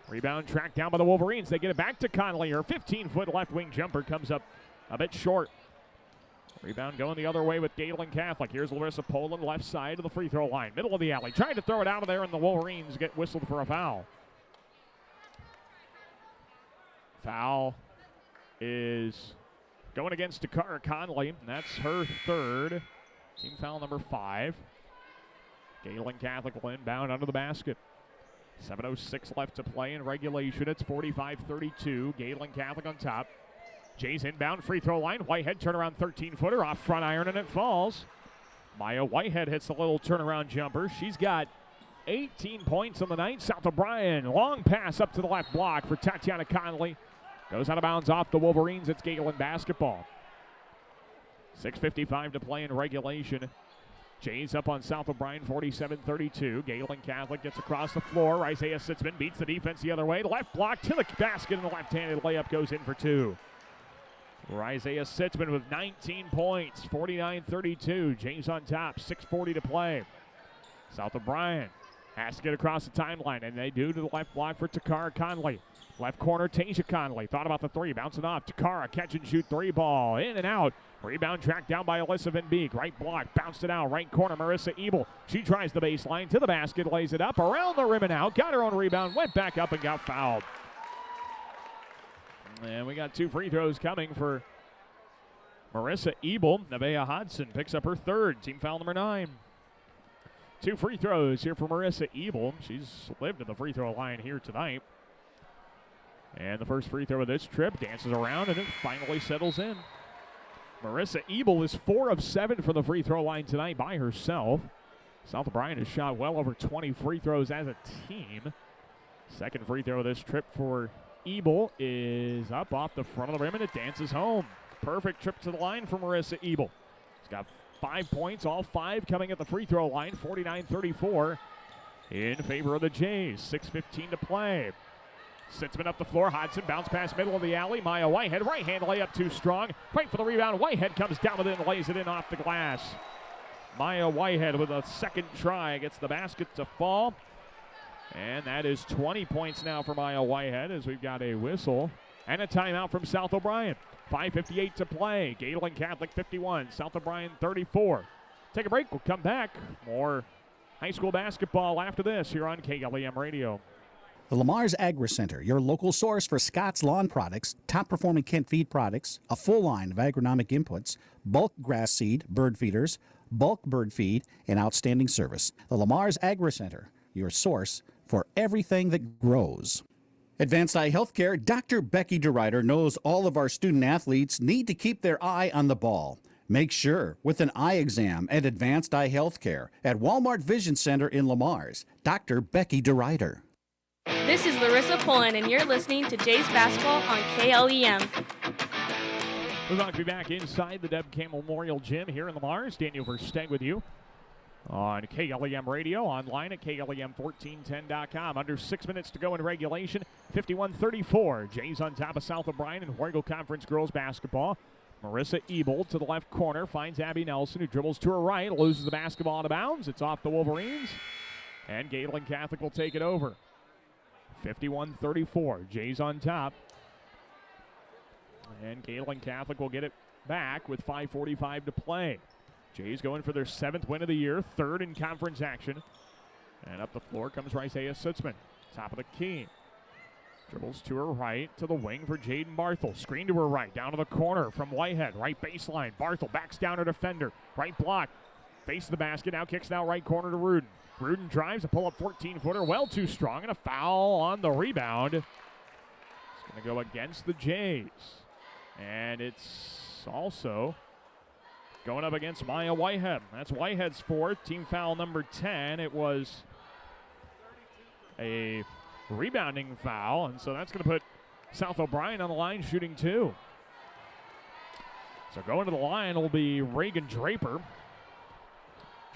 Rebound tracked down by the Wolverines. They get it back to Conley. Her 15-foot left wing jumper comes up a bit short. Rebound going the other way with Gehlen Catholic. Here's Larissa Poland, left side of the free throw line. Middle of the alley. Trying to throw it out of there, and the Wolverines get whistled for a foul. Foul is going against Takara Conley. That's her third. Team foul number 5. Gehlen Catholic will inbound under the basket. 7:06 left to play in regulation. It's 45-32. Gehlen Catholic on top. Jays inbound, free throw line. Whitehead turnaround 13-footer off front iron, and it falls. Maya Whitehead hits a little turnaround jumper. She's got 18 points on the night. South O'Brien, long pass up to the left block for Tatiana Conley. Goes out of bounds off the Wolverines. It's Gehlen basketball. 6:55 to play in regulation. Jays up on South O'Brien, 47-32. Gehlen Catholic gets across the floor. Isaiah Sitzman beats the defense the other way. Left block to the basket, and the left-handed layup goes in for 2. Isaiah Sitzman with 19 points, 49-32. Jays on top, 6:40 to play. South O'Brien has to get across the timeline, and they do to the left block for Takara Conley. Left corner, Tasia Conley. Thought about the three, bouncing off. Takara, catch and shoot three ball. In and out. Rebound tracked down by Alyssa Van Beek. Right block, bounced it out. Right corner, Marissa Ebel. She tries the baseline to the basket, lays it up. Around the rim and out. Got her own rebound, went back up and got fouled. And we got 2 free throws coming for Marissa Ebel. Nevaeh Hodson picks up her third. Team foul number 9. 2 free throws here for Marissa Ebel. She's lived at the free throw line here tonight. And the first free throw of this trip dances around and it finally settles in. Marissa Ebel is 4 of 7 from the free throw line tonight by herself. South O'Brien has shot well over 20 free throws as a team. Second free throw of this trip for Ebel is up off the front of the rim and it dances home. Perfect trip to the line for Marissa Ebel. She's got 5 points, all 5 coming at the free throw line, 49-34 in favor of the Jays. 6:15 to play. Sitzman up the floor. Hodson bounce pass middle of the alley. Maya Whitehead, right hand layup too strong. Fight for the rebound. Whitehead comes down with it and lays it in off the glass. Maya Whitehead with a second try gets the basket to fall. And that is 20 points now for Maya Whitehead as we've got a whistle and a timeout from South O'Brien. 5:58 to play. Gehlen Catholic 51, South O'Brien 34. Take a break. We'll come back. More high school basketball after this here on KLEM Radio. The Lamar's Agri Center, your local source for Scott's Lawn products, top-performing Kent feed products, a full line of agronomic inputs, bulk grass seed, bird feeders, bulk bird feed, and outstanding service. The Lamar's Agri Center, your source for everything that grows. Advanced Eye Healthcare, Dr. Becky DeRuyter knows all of our student athletes need to keep their eye on the ball. Make sure with an eye exam at Advanced Eye Healthcare at Walmart Vision Center in Lamar's. Dr. Becky DeRuyter. This is Larissa Pullen, and you're listening to Jays Basketball on KLEM. We're going to be back inside the Deb Campbell Memorial Gym here in Lamar's. Daniel Versteg with you on KLEM Radio, online at KLEM1410.com. Under 6 minutes to go in regulation, 51-34. Jays on top of South O'Brien in Warrego Conference girls basketball. Marissa Ebel to the left corner, finds Abby Nelson, who dribbles to her right, loses the basketball out of bounds. It's off the Wolverines, and Gehlen Catholic will take it over. 51-34, Jays on top. And Gehlen Catholic will get it back with 5:45 to play. Jays going for their 7th win of the year, 3rd in conference action. And up the floor comes Isaiah Sitzman, top of the key. Dribbles to her right, to the wing for Jaden Barthel. Screen to her right, down to the corner from Whitehead. Right baseline, Barthel backs down her defender. Right block, face the basket, now kicks out right corner to Rudin. Rudin drives a pull-up 14-footer, well too strong, and a foul on the rebound. It's going to go against the Jays. And it's also going up against Maya Whitehead. That's Whitehead's 4th, team foul number 10. It was a rebounding foul, and so that's going to put South O'Brien on the line shooting 2. So going to the line will be Reagan Draper.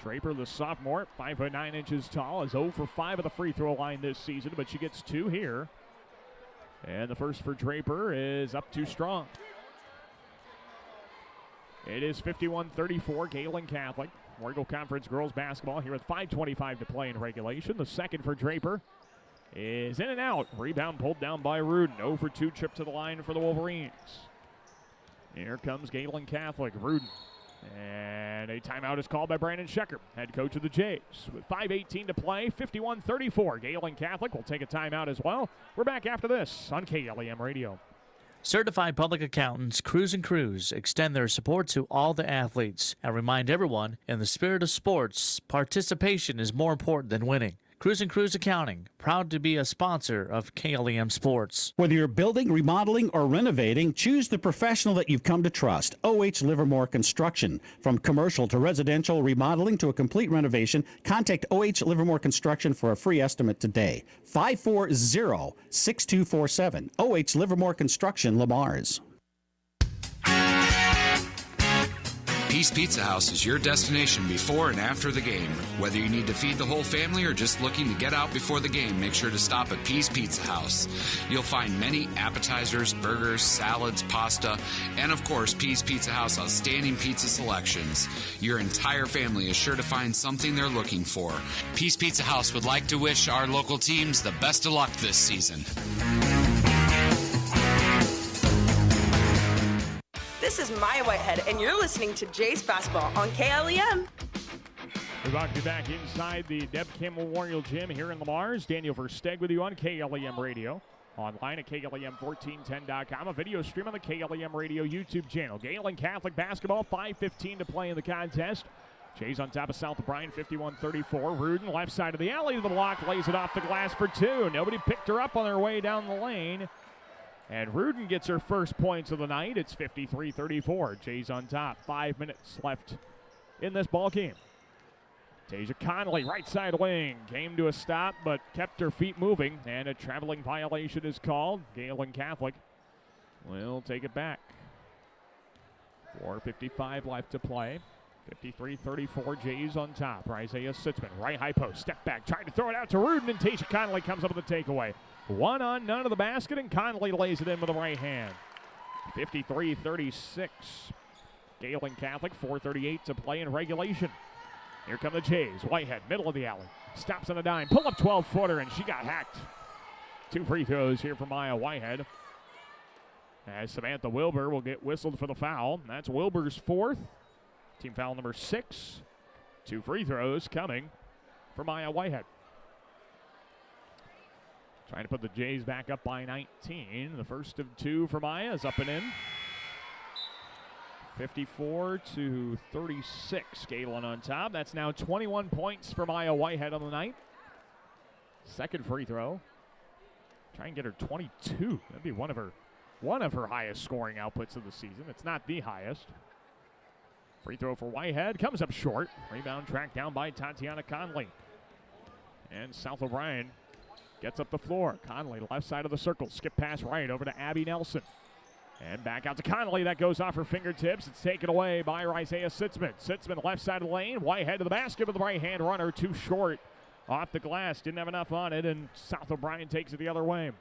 Draper, the sophomore, 5'9" tall, is 0 for 5 of the free throw line this season, but she gets 2 here. And the first for Draper is up too strong. It is 51-34, Gehlen Catholic. Warrego Conference girls basketball here with 5:25 to play in regulation. The second for Draper is in and out. Rebound pulled down by Rudin. 0 for 2 trip to the line for the Wolverines. Here comes Gehlen Catholic. Rudin And a timeout is called by Brandon Schecker, head coach of the Jays. With 5:18 to play, 51-34. Gehlen Catholic will take a timeout as well. We're back after this on KLEM Radio. Certified public accountants Cruz & Cruz extend their support to all the athletes and remind everyone, in the spirit of sports, participation is more important than winning. Cruz & Cruz Accounting, proud to be a sponsor of KLEM Sports. Whether you're building, remodeling, or renovating, choose the professional that you've come to trust. OH Livermore Construction. From commercial to residential remodeling to a complete renovation, contact OH Livermore Construction for a free estimate today. 540-6247. OH Livermore Construction, Lamar's. Peace Pizza House is your destination before and after the game. Whether you need to feed the whole family or just looking to get out before the game, make sure to stop at Peace Pizza House. You'll find many appetizers, burgers, salads, pasta, and of course, Peace Pizza House outstanding pizza selections. Your entire family is sure to find something they're looking for. Peace Pizza House would like to wish our local teams the best of luck this season. This is Maya Whitehead, and you're listening to Jays Basketball on KLEM. We're about to be back inside the Deb Campbell Memorial Gym here in Lamar's. Daniel Versteg with you on KLEM Radio. Online at KLEM1410.com. A video stream on the KLEM Radio YouTube channel. Gehlen Catholic basketball, 5:15 to play in the contest. Jays on top of South O'Brien, 51-34. Rudin, left side of the alley to the block, lays it off the glass for two. Nobody picked her up on their way down the lane. And Rudin gets her first points of the night. It's 53-34. Jays on top. 5 minutes left in this ball game. Tasia Conley, right side wing, came to a stop but kept her feet moving, and a traveling violation is called. Gehlen Catholic will take it back. 4:55 left to play. 53-34, Jays on top. Isaiah Sitzman, right high post, step back, trying to throw it out to Rudin, and Tasia Conley comes up with a takeaway. One on none of the basket, and Conley lays it in with the right hand. 53-36. Gehlen Catholic, 4:38 to play in regulation. Here come the Jays. Whitehead, middle of the alley. Stops on a dime. Pull up 12-footer, and she got hacked. 2 free throws here for Maya Whitehead. As Samantha Wilbur will get whistled for the foul. That's Wilbur's 4th. Team foul number 6. 2 free throws coming for Maya Whitehead. Trying to put the Jays back up by 19. The first of 2 for Maya is up and in. 54-36. Gehlen on top. That's now 21 points for Maya Whitehead on the night. Second free throw. Try and get her 22. That'd be one of her highest scoring outputs of the season. It's not the highest. Free throw for Whitehead. Comes up short. Rebound tracked down by Tatiana Conley. And South O'Brien gets up the floor. Conley, left side of the circle. Skip pass right over to Abby Nelson. And back out to Conley. That goes off her fingertips. It's taken away by Isaiah Sitzman. Sitzman, left side of the lane. Whitehead to the basket with the right-hand runner. Too short off the glass. Didn't have enough on it, and South O'Brien takes it the other way.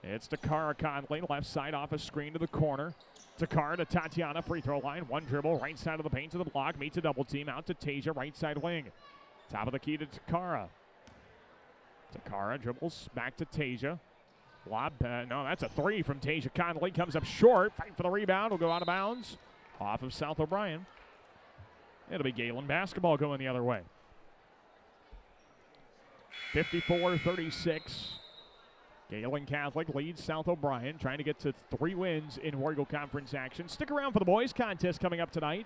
It's Takara Conley, left side off a screen to the corner. Takara to Tatiana, free throw line. One dribble, right side of the paint to the block. Meets a double team out to Tasia, right side wing. Top of the key to Takara. Takara dribbles back to Tasia. Lob, no, that's a 3 from Tasia Conley. Comes up short. Fight for the rebound. Will go out of bounds. Off of South O'Brien. It'll be Gehlen basketball going the other way. 54-36. Gehlen Catholic leads South O'Brien, trying to get to 3 wins in Warrigal Conference action. Stick around for the boys contest coming up tonight.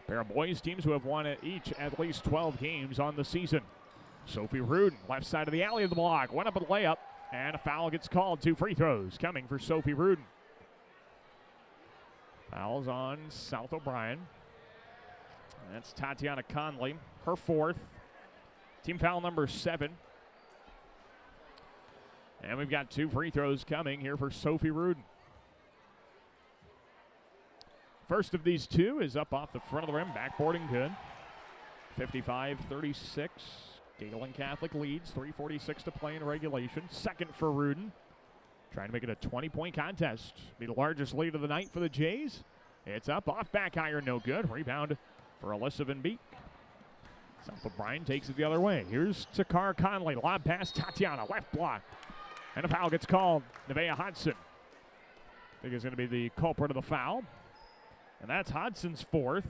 A pair of boys teams who have won each at least 12 games on the season. Sophie Rudin, left side of the alley of the block. Went up a layup, and a foul gets called. 2 free throws coming for Sophie Rudin. Fouls on South O'Brien. That's Tatiana Conley, her 4th. Team foul number 7. And we've got 2 free throws coming here for Sophie Rudin. First of these 2 is up off the front of the rim, backboarding good. 55-36. Gehlen Catholic leads, 3:46 to play in regulation. Second for Rudin. Trying to make it a 20-point contest. Be the largest lead of the night for the Jays. It's up, off back iron, no good. Rebound for Alyssa Van Beek. South O'Brien takes it the other way. Here's Takara Conley, lob pass, Tatiana, left block. And a foul gets called. Nevaeh Hodson, I think, is going to be the culprit of the foul. And that's Hodgson's fourth.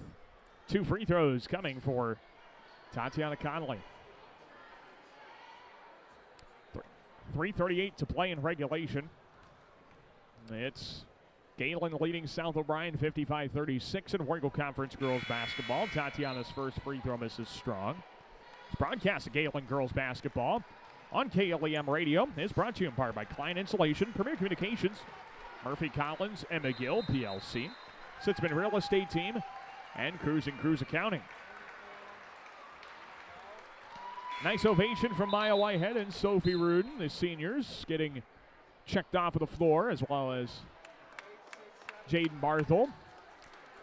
2 free throws coming for Tatiana Connolly. 3:38 to play in regulation. It's Gehlen leading South O'Brien 55-36 in Warrigal Conference girls basketball. Tatiana's first free throw misses strong. It's broadcast of Gehlen girls basketball on KLEM Radio. Is brought to you in part by Klein Insulation, Premier Communications, Murphy Collins and McGill PLC, Sitzman Real Estate Team, and Cruz Accounting. Nice ovation from Maya Whitehead and Sophie Rudin, the seniors, getting checked off of the floor, as well as Jaden Barthel,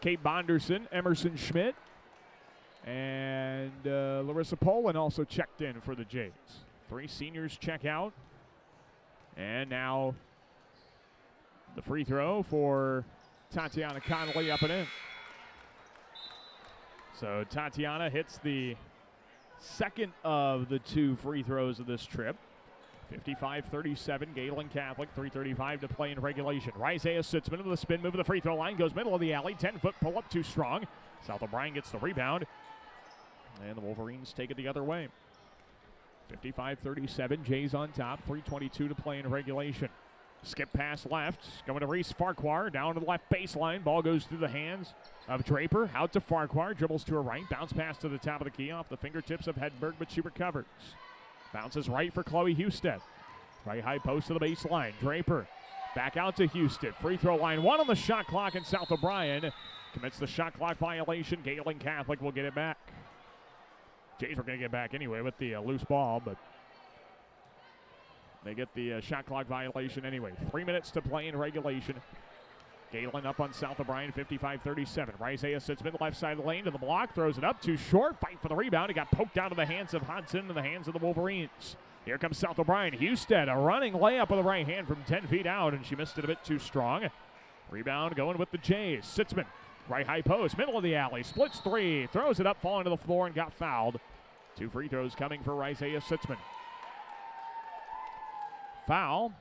Kate Bonderson, Emerson Schmidt, and Larissa Poland also checked in for the Jays. 3 seniors check out. And now the free throw for Tatiana Connolly up and in. So Tatiana hits the second of the 2 free throws of this trip. 55-37, Gehlen Catholic, 3:35 to play in regulation. Isaiah Sitzman with a spin move of the free throw line, goes middle of the alley, 10-foot pull-up too strong. South O'Brien gets the rebound, and the Wolverines take it the other way. 55-37, Jays on top, 3:22 to play in regulation. Skip pass left, going to Reese Farquhar, down to the left baseline. Ball goes through the hands of Draper, out to Farquhar, dribbles to her right, bounce pass to the top of the key off the fingertips of Hedberg, but she recovers. Bounces right for Chloe Husted. Right high post to the baseline. Draper back out to Husted. Free throw line 1 on the shot clock, and South O'Brien commits the shot clock violation. Gehlen Catholic will get it back. Jays were going to get back anyway with the loose ball, but they get the shot clock violation anyway. 3 minutes to play in regulation. Gehlen up on South O'Brien, 55-37. Isaiah Sitzman, left side of the lane to the block, throws it up too short. Fight for the rebound. It got poked out of the hands of Hodson and the hands of the Wolverines. Here comes South O'Brien. Husted, a running layup with the right hand from 10 feet out, and she missed it a bit too strong. Rebound going with the Jays. Sitzman, right high post, middle of the alley, splits 3, throws it up, falling to the floor, and got fouled. 2 free throws coming for Isaiah Sitzman. Foul.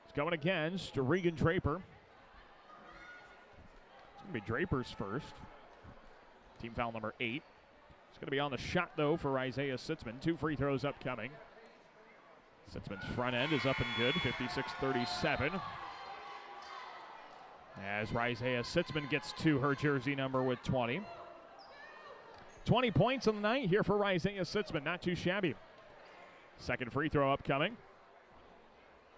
It's going against Regan Draper. It's going to be Draper's first. Team foul number 8. It's going to be on the shot, though, for Isaiah Sitzman. 2 free throws upcoming. Sitzman's front end is up and good, 56-37. As Isaiah Sitzman gets to her jersey number with 20. 20 points on the night here for Isaiah Sitzman. Not too shabby. Second free throw upcoming.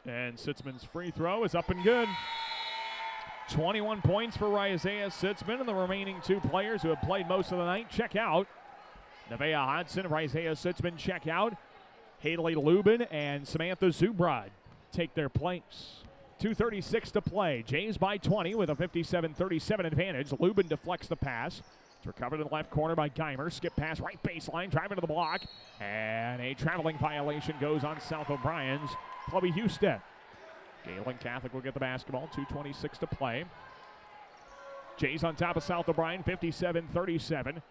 And Sitzman's free throw is up and good. 21 points for Isaiah Sitzman, and the remaining 2 players who have played most of the night check out. Nevaeh Hodson, Isaiah Sitzman check out. Haley Lubin and Samantha Zubrod take their place. 2:36 to play. Jays by 20 with a 57-37 advantage. Lubin deflects the pass. It's recovered in the left corner by Geimer. Skip pass right baseline, driving to the block. And a traveling violation goes on South O'Brien's Chloe Husted. Gehlen Catholic will get the basketball. 2:26 to play. Jays on top of South O'Brien, 57-37.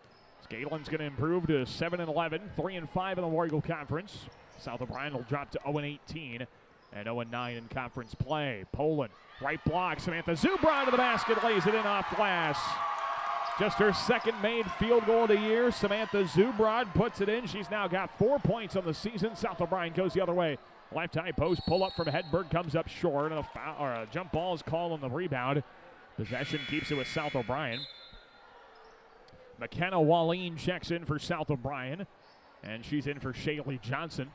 Gehlen's going to improve to 7-11, 3-5 in the Warrigal Conference. South O'Brien will drop to 0-18 and 0-9 in conference play. Poland, right block. Samantha Zubrod to the basket, lays it in off glass. Just her second made field goal of the year. Samantha Zubrod puts it in. She's now got 4 points on the season. South O'Brien goes the other way. Left high post, pull up from Hedberg, comes up short, and a jump ball is called on the rebound. Possession keeps it with South O'Brien. McKenna Walleen checks in for South O'Brien, and she's in for Shaylee Johnson.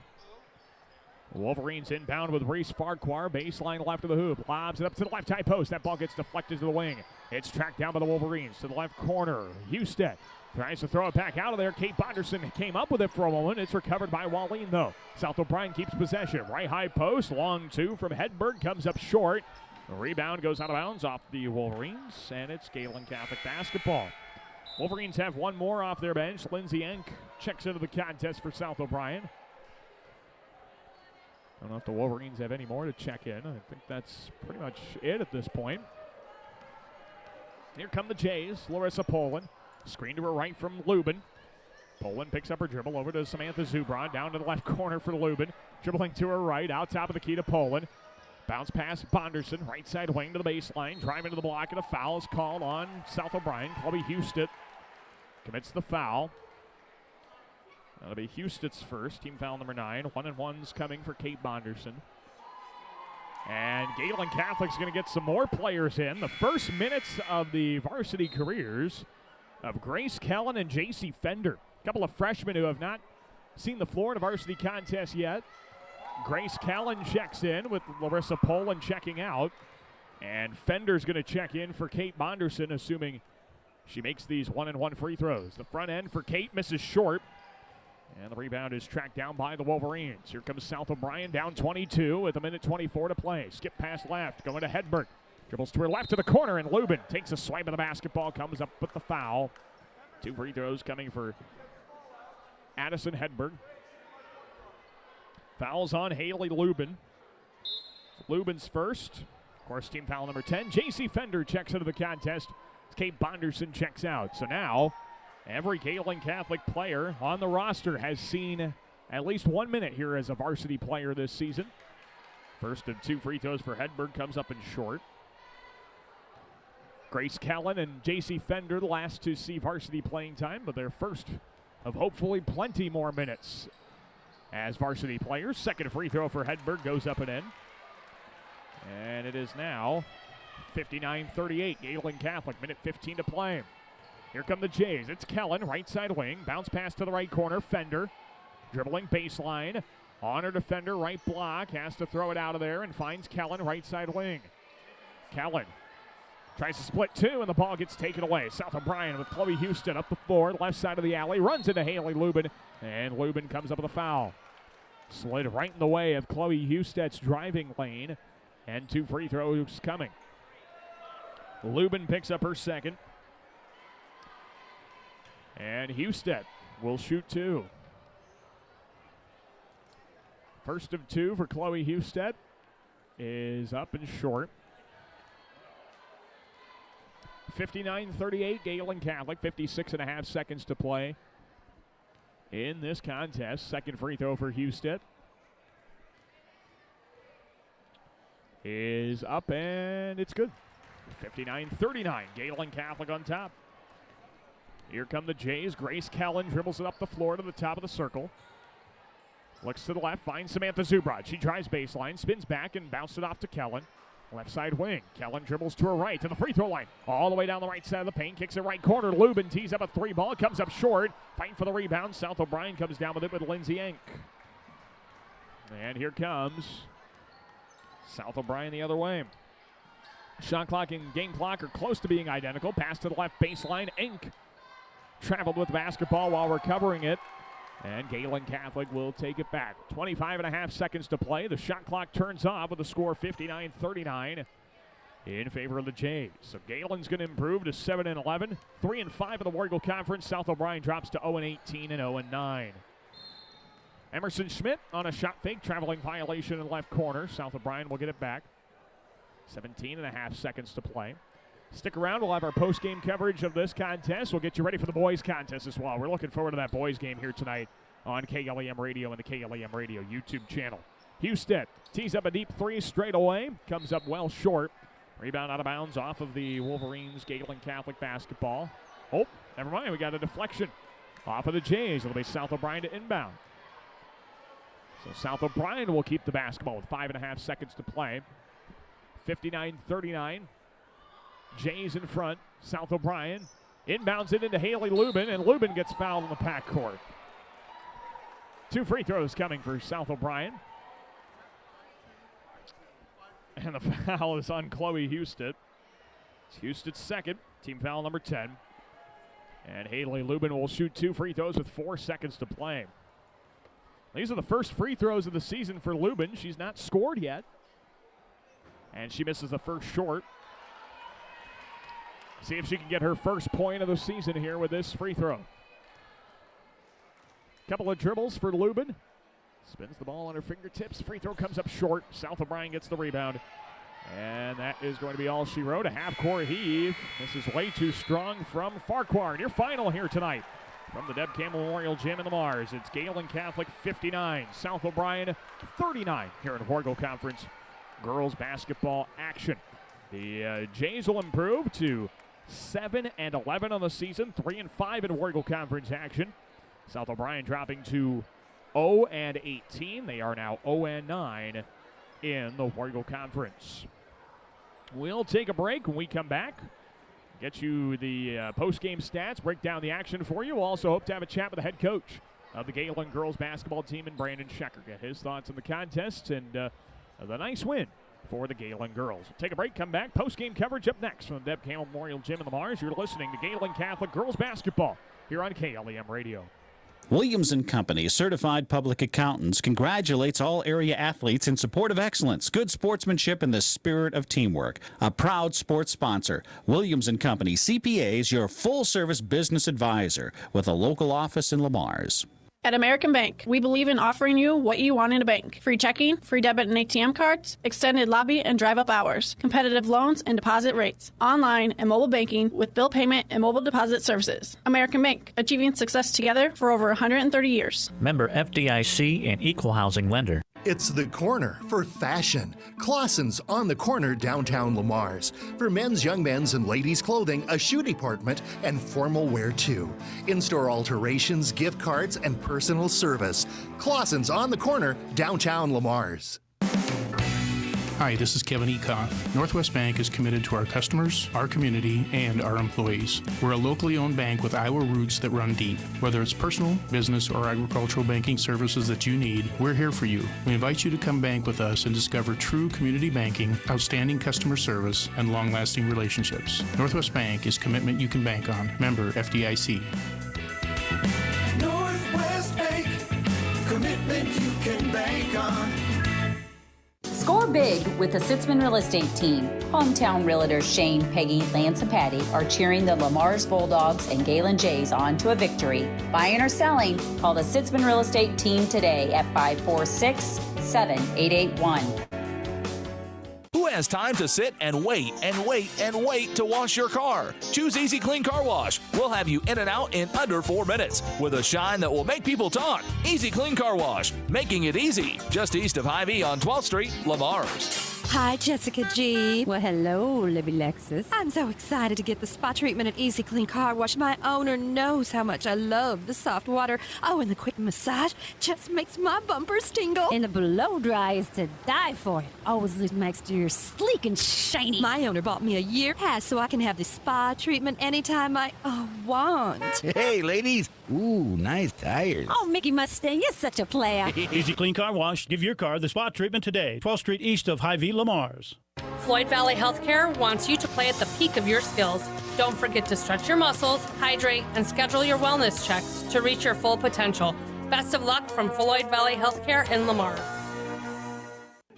Wolverines inbound with Reese Farquhar, baseline left of the hoop, lobs it up to the left high post. That ball gets deflected to the wing. It's tracked down by the Wolverines to the left corner. Husted tries to throw it back out of there. Kate Bonderson came up with it for a moment. It's recovered by Walleen, though. South O'Brien keeps possession. Right high post, long 2 from Hedberg, comes up short. The rebound goes out of bounds off the Wolverines, and it's Gehlen Catholic basketball. Wolverines have 1 more off their bench. Lindsay Enck checks into the contest for South O'Brien. I don't know if the Wolverines have any more to check in. I think that's pretty much it at this point. Here come the Jays. Larissa Poland. Screen to her right from Lubin. Poland picks up her dribble over to Samantha Zubrod. Down to the left corner for Lubin. Dribbling to her right. Out top of the key to Poland. Bounce pass, Bonderson, right side wing to the baseline, driving to the block, and a foul is called on South O'Brien. Chloe Houston commits the foul. That'll be Houston's first, team foul number 9. 1-and-1's coming for Kate Bonderson. And Gehlen Catholic's going to get some more players in. The first minutes of the varsity careers of Grace Gehlen and J.C. Fender. A couple of freshmen who have not seen the floor in a varsity contest yet. Grace Gehlen checks in with Larissa Poland checking out. And Fender's going to check in for Kate Bonderson, assuming she makes these 1-and-1 free throws. The front end for Kate misses short. And the rebound is tracked down by the Wolverines. Here comes South O'Brien down 22 with 1:24 to play. Skip pass left, going to Hedberg. Dribbles to her left to the corner, and Lubin takes a swipe of the basketball, comes up with the foul. 2 free throws coming for Addison Hedberg. Fouls on Haley Lubin. Lubin's first. Of course, team foul number 10. J.C. Fender checks into the contest. Kate Bonderson checks out. So now, every Gehlen Catholic player on the roster has seen at least 1 minute here as a varsity player this season. First of 2 free throws for Hedberg comes up in short. Grace Gehlen and J.C. Fender, the last to see varsity playing time, but their first of hopefully plenty more minutes as varsity players. Second free throw for Hedberg goes up and in. And it is now 59-38, Gehlen Catholic, minute 15 to play. Here come the Jays. It's Gehlen, right side wing. Bounce pass to the right corner. Fender dribbling baseline. On her defender, right block. Has to throw it out of there and finds Gehlen, right side wing. Gehlen tries to split 2, and the ball gets taken away. South O'Brien with Chloe Houston up the floor, left side of the alley. Runs into Haley Lubin, and Lubin comes up with a foul. Slid right in the way of Chloe Houston's driving lane, and 2 free throws coming. Lubin picks up her second. And Houston will shoot 2. First of 2 for Chloe Houston is up and short. 59-38, Gehlen Catholic, 56.5 seconds to play in this contest. Second free throw for Houston is up, and it's good. 59-39, Gehlen Catholic on top. Here come the Jays. Grace Gehlen dribbles it up the floor to the top of the circle. Looks to the left, finds Samantha Zubrod. She drives baseline, spins back, and bounces it off to Gehlen. Left side wing. Gehlen dribbles to her right, to the free throw line. All the way down the right side of the paint, kicks it right corner. Lubin tees up a 3 ball, comes up short. Fighting for the rebound. South O'Brien comes down with it with Lindsay Enck. And here comes South O'Brien the other way. Shot clock and game clock are close to being identical. Pass to the left baseline. Enck traveled with basketball while recovering it. And Gehlen Catholic will take it back. 25.5 seconds to play. The shot clock turns off with a score 59-39 in favor of the Jays. So Galen's going to improve to 7-11. 3-5 in the War Eagle Conference. South O'Brien drops to 0-18 and 0-9. Emerson Schmidt on a shot fake. Traveling violation in the left corner. South O'Brien will get it back. 17.5 seconds to play. Stick around. We'll have our post-game coverage of this contest. We'll get you ready for the boys' contest as well. We're looking forward to that boys' game here tonight on KLEM Radio and the KLEM Radio YouTube channel. Houston tees up a deep 3 straight away. Comes up well short. Rebound out of bounds off of the Wolverines Gehlen Catholic basketball. Oh, never mind. We got a deflection off of the Jays. It'll be South O'Brien to inbound. So South O'Brien will keep the basketball with 5.5 seconds to play. 59-39. Jays in front. South O'Brien inbounds it into Haley Lubin, and Lubin gets fouled in the backcourt. 2 free throws coming for South O'Brien. And the foul is on Chloe Houston. It's Houston's second, team foul number 10. And Haley Lubin will shoot 2 free throws with 4 seconds to play. These are the first free throws of the season for Lubin. She's not scored yet. And she misses the first short. See if she can get her first point of the season here with this free throw. Couple of dribbles for Lubin. Spins the ball on her fingertips. Free throw comes up short. South O'Brien gets the rebound. And that is going to be all she wrote. A half-court heave. This is way too strong from Farquhar. Your final here tonight from the Deb Campbell Memorial Gym in the Mars. It's Gehlen Catholic 59, South O'Brien 39 here in War Eagle Conference girls basketball action. The Jays will improve to 7-11 on the season, 3-5 in Wargle Conference action. South O'Brien dropping to 0-18. They are now 0-9 in the Wargle Conference. We'll take a break. When we come back, get you the post-game stats, break down the action for you. We'll also hope to have a chat with the head coach of the Gehlen girls basketball team, and Brandon Schecker, get his thoughts on the contest and the nice win for the Gehlen girls. Take a break, come back. Post-game coverage up next from the Deb Campbell Memorial Gym in Lamars. You're listening to Gehlen Catholic girls basketball here on KLEM Radio. Williams & Company, certified public accountants, congratulates all area athletes in support of excellence, good sportsmanship, and the spirit of teamwork. A proud sports sponsor, Williams & Company CPAs, your full-service business advisor with a local office in Lamars. At American Bank, we believe in offering you what you want in a bank. Free checking, free debit and ATM cards, extended lobby and drive-up hours, competitive loans and deposit rates, online and mobile banking with bill payment and mobile deposit services. American Bank, achieving success together for over 130 years. Member FDIC and equal housing lender. It's the corner for fashion. Clausen's on the corner downtown Lamars. For men's, young men's, and ladies' clothing, a shoe department, and formal wear too. In-store alterations, gift cards, and personal service. Clausen's on the corner downtown Lamars. Hi, this is Kevin Ecoff. Northwest Bank is committed to our customers, our community, and our employees. We're a locally owned bank with Iowa roots that run deep. Whether it's personal, business, or agricultural banking services that you need, we're here for you. We invite you to come bank with us and discover true community banking, outstanding customer service, and long-lasting relationships. Northwest Bank is commitment you can bank on. Member FDIC. Northwest Bank, commitment you can bank on. Score big with the Sitzman Real Estate Team. Hometown realtors Shane, Peggy, Lance, and Patty are cheering the Lamar's Bulldogs and Gehlen Jays on to a victory. Buying or selling, call the Sitzman Real Estate Team today at 546-7881. Who has time to sit and wait to wash your car? Choose Easy Clean Car Wash. We'll have you in and out in under 4 minutes with a shine that will make people talk. Easy Clean Car Wash, making it easy. Just east of Hy-Vee on 12th Street, Lamars. Hi, Jessica G. Well, hello, Libby Lexus. I'm so excited to get the spa treatment at Easy Clean Car Wash. My owner knows how much I love the soft water. Oh, and the quick massage just makes my bumpers tingle. And the blow dry is to die for. It always leaves my exterior sleek and shiny. My owner bought me a year pass so I can have the spa treatment anytime I want. Hey, ladies. Ooh, nice tires. Oh, Mickey Mustang, you're such a player. Easy Clean Car Wash. Give your car the spa treatment today. 12th Street east of Hy-Vee, Lamars. Floyd Valley Healthcare wants you to play at the peak of your skills. Don't forget to stretch your muscles, hydrate, and schedule your wellness checks to reach your full potential. Best of luck from Floyd Valley Healthcare in Lamar.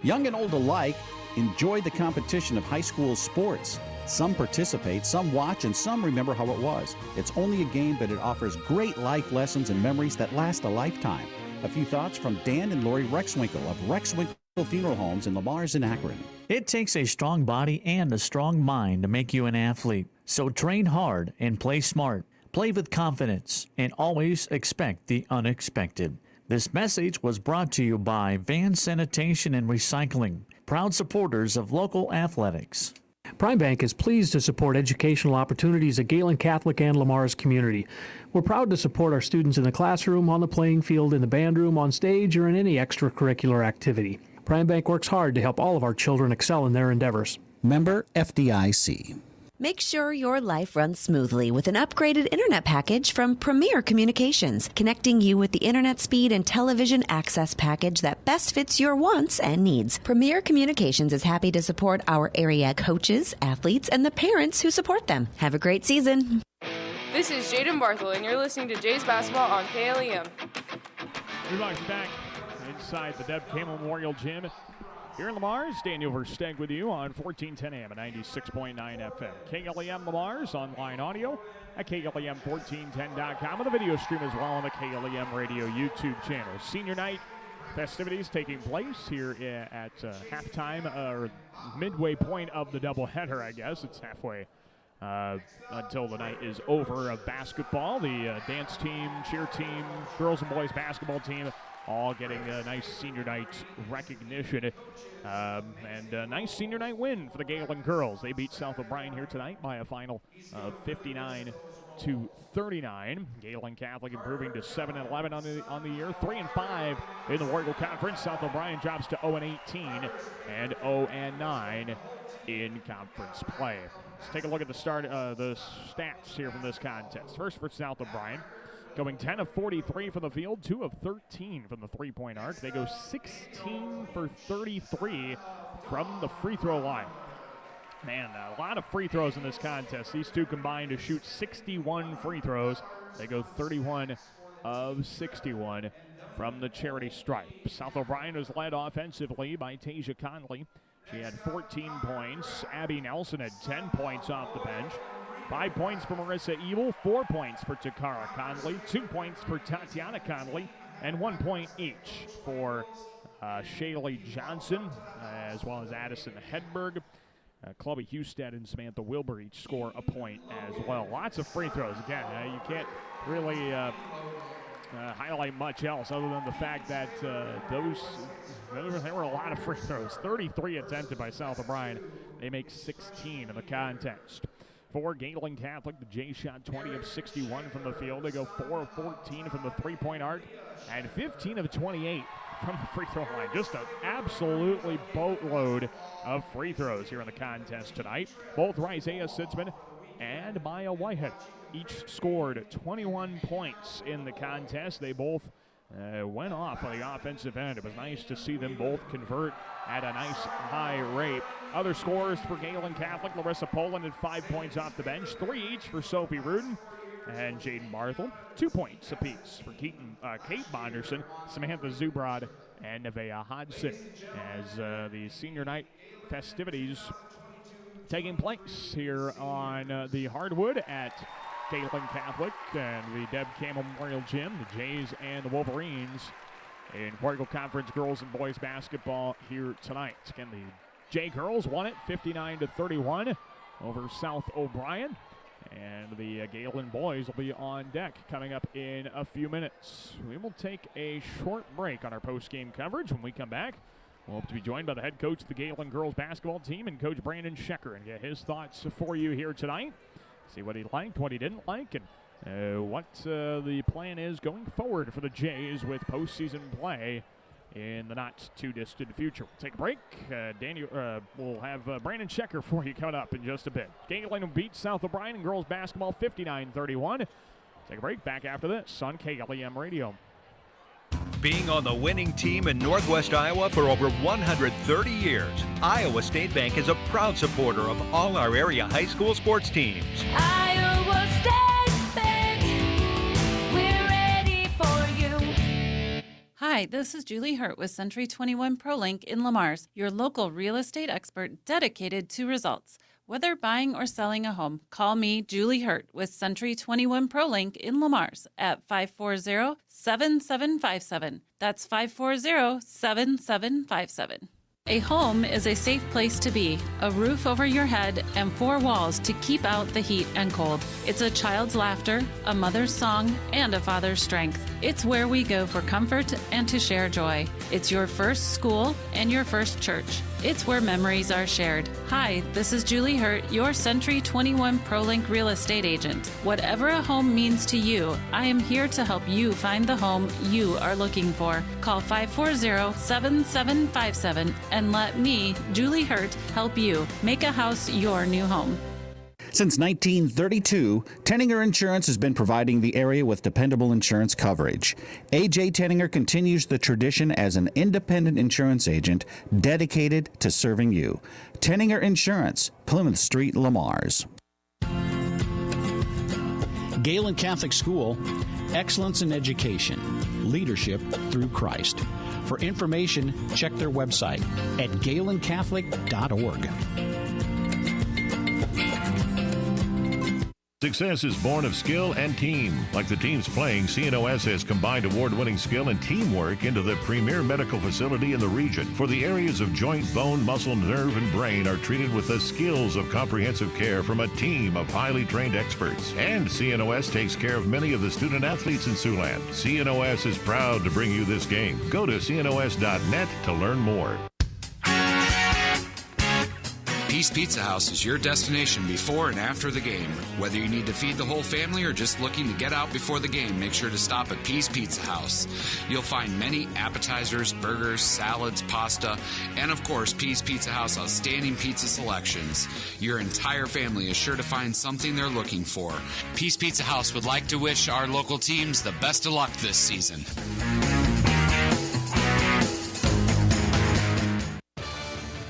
Young and old alike enjoy the competition of high school sports. Some participate, some watch, and some remember how it was. It's only a game, but it offers great life lessons and memories that last a lifetime. A few thoughts from Dan and Lori Rexwinkle of Rexwinkle Funeral Homes in Lamars and Akron. It takes a strong body and a strong mind to make you an athlete. So train hard and play smart. Play with confidence and always expect the unexpected. This message was brought to you by Van Sanitation and Recycling, proud supporters of local athletics. Prime Bank is pleased to support educational opportunities at Gehlen Catholic and Lamar's community. We're proud to support our students in the classroom, on the playing field, in the band room, on stage, or in any extracurricular activity. Prime Bank works hard to help all of our children excel in their endeavors. Member FDIC. Make sure your life runs smoothly with an upgraded internet package from Premier Communications, connecting you with the internet speed and television access package that best fits your wants and needs. Premier Communications is happy to support our area coaches, athletes, and the parents who support them. Have a great season. This is Jaden Barthel, and you're listening to Jays Basketball on KLEM. We're back inside the Deb Campbell Memorial Gym here in Lamars. Daniel Versteg with you on 1410 AM and 96.9 FM. KLEM Lamars online audio at KLEM1410.com, and the video stream as well on the KLEM Radio YouTube channel. Senior night festivities taking place here at halftime, or midway point of the doubleheader, I guess. It's halfway until the night is over of basketball. The dance team, cheer team, girls and boys basketball team all getting a nice senior night recognition. And a nice senior night win for the Gehlen girls. They beat South O'Brien here tonight by a final of 59-39. Gehlen Catholic improving to 7-11 on the year, 3-5 in the Warrigal Conference. South O'Brien drops to 0-18 and 0-9 in conference play. Let's take a look at the stats here from this contest. First for South O'Brien, going 10 of 43 from the field, 2 of 13 from the three-point arc. They go 16 for 33 from the free throw line. Man, a lot of free throws in this contest. These two combined to shoot 61 free throws. They go 31 of 61 from the charity stripe. South O'Brien was led offensively by Tasia Conley. She had 14 points. Abby Nelson had 10 points off the bench. 5 points for Marissa Ebel, 4 points for Takara Conley, 2 points for Tatiana Conley, and 1 point each for Shaylee Johnson, as well as Addison Hedberg. Chloe Husted and Samantha Wilbur each score a point as well. Lots of free throws. Again, you can't really highlight much else other than the fact that there were a lot of free throws. 33 attempted by South O'Brien. They make 16 in the contest. For Gehlen Catholic, the Jays shot 20 of 61 from the field. They go 4 of 14 from the three-point arc and 15 of 28 from the free throw line. Just an absolutely boatload of free throws here in the contest tonight. Both Isaiah Sitzman and Maya Whitehead each scored 21 points in the contest. They both went off on the offensive end. It was nice to see them both convert at a nice high rate. Other scorers for Gehlen Catholic, Larissa Poland had 5 points off the bench, 3 each for Sophie Rudin and Jaden Barthel, 2 points apiece for Kate Bonderson, Samantha Zubrod, and Nevaeh Hodson. As the senior night festivities taking place here on the hardwood at Gehlen Catholic and the Deb Campbell Memorial Gym, the Jays and the Wolverines in Warrigal Conference girls and boys basketball here tonight. Again, the Jay girls won it 59-31 over South O'Brien, and the Gehlen boys will be on deck coming up in a few minutes. We will take a short break on our post-game coverage. When we come back, we'll have to be joined by the head coach of the Gehlen girls basketball team and Coach Brandon Schecker and get his thoughts for you here tonight. See what he liked, what he didn't like, and what the plan is going forward for the Jays with postseason play in the not-too-distant future. We'll take a break. We'll have Brandon Schecker for you coming up in just a bit. Gehlen will beat South O'Brien in girls basketball 59-31. Take a break. Back after this on KLEM Radio. Being on the winning team in Northwest Iowa for over 130 years, Iowa State Bank is a proud supporter of all our area high school sports teams. Iowa State Bank, we're ready for you. Hi, this is Julie Hurt with Century 21 ProLink in Lamars, your local real estate expert dedicated to results. Whether buying or selling a home, call me, Julie Hurt, with Century 21 ProLink in Lamars at 540-7757. That's 540-7757. A home is a safe place to be, a roof over your head, and 4 walls to keep out the heat and cold. It's a child's laughter, a mother's song, and a father's strength. It's where we go for comfort and to share joy. It's your first school and your first church. It's where memories are shared. Hi, this is Julie Hurt, your Century 21 ProLink real estate agent. Whatever a home means to you, I am here to help you find the home you are looking for. Call 540-7757 and let me, Julie Hurt, help you make a house your new home. Since 1932, Tenninger Insurance has been providing the area with dependable insurance coverage. A.J. Tenninger continues the tradition as an independent insurance agent dedicated to serving you. Tenninger Insurance, Plymouth Street, Lamars. Gehlen Catholic School, excellence in education, leadership through Christ. For information, check their website at gehlencatholic.org. success is born of skill and team. Like the teams playing, CNOS has combined award-winning skill and teamwork into the premier medical facility in the region. For the areas of joint, bone, muscle, nerve, and brain are treated with the skills of comprehensive care from a team of highly trained experts. And CNOS takes care of many of the student athletes in Siouxland. CNOS is proud to bring you this game. Go to cnos.net to learn more. Peace Pizza House is your destination before and after the game. Whether you need to feed the whole family or just looking to get out before the game, make sure to stop at Peace Pizza House. You'll find many appetizers, burgers, salads, pasta, and of course, Peace Pizza House outstanding pizza selections. Your entire family is sure to find something they're looking for. Peace Pizza House would like to wish our local teams the best of luck this season.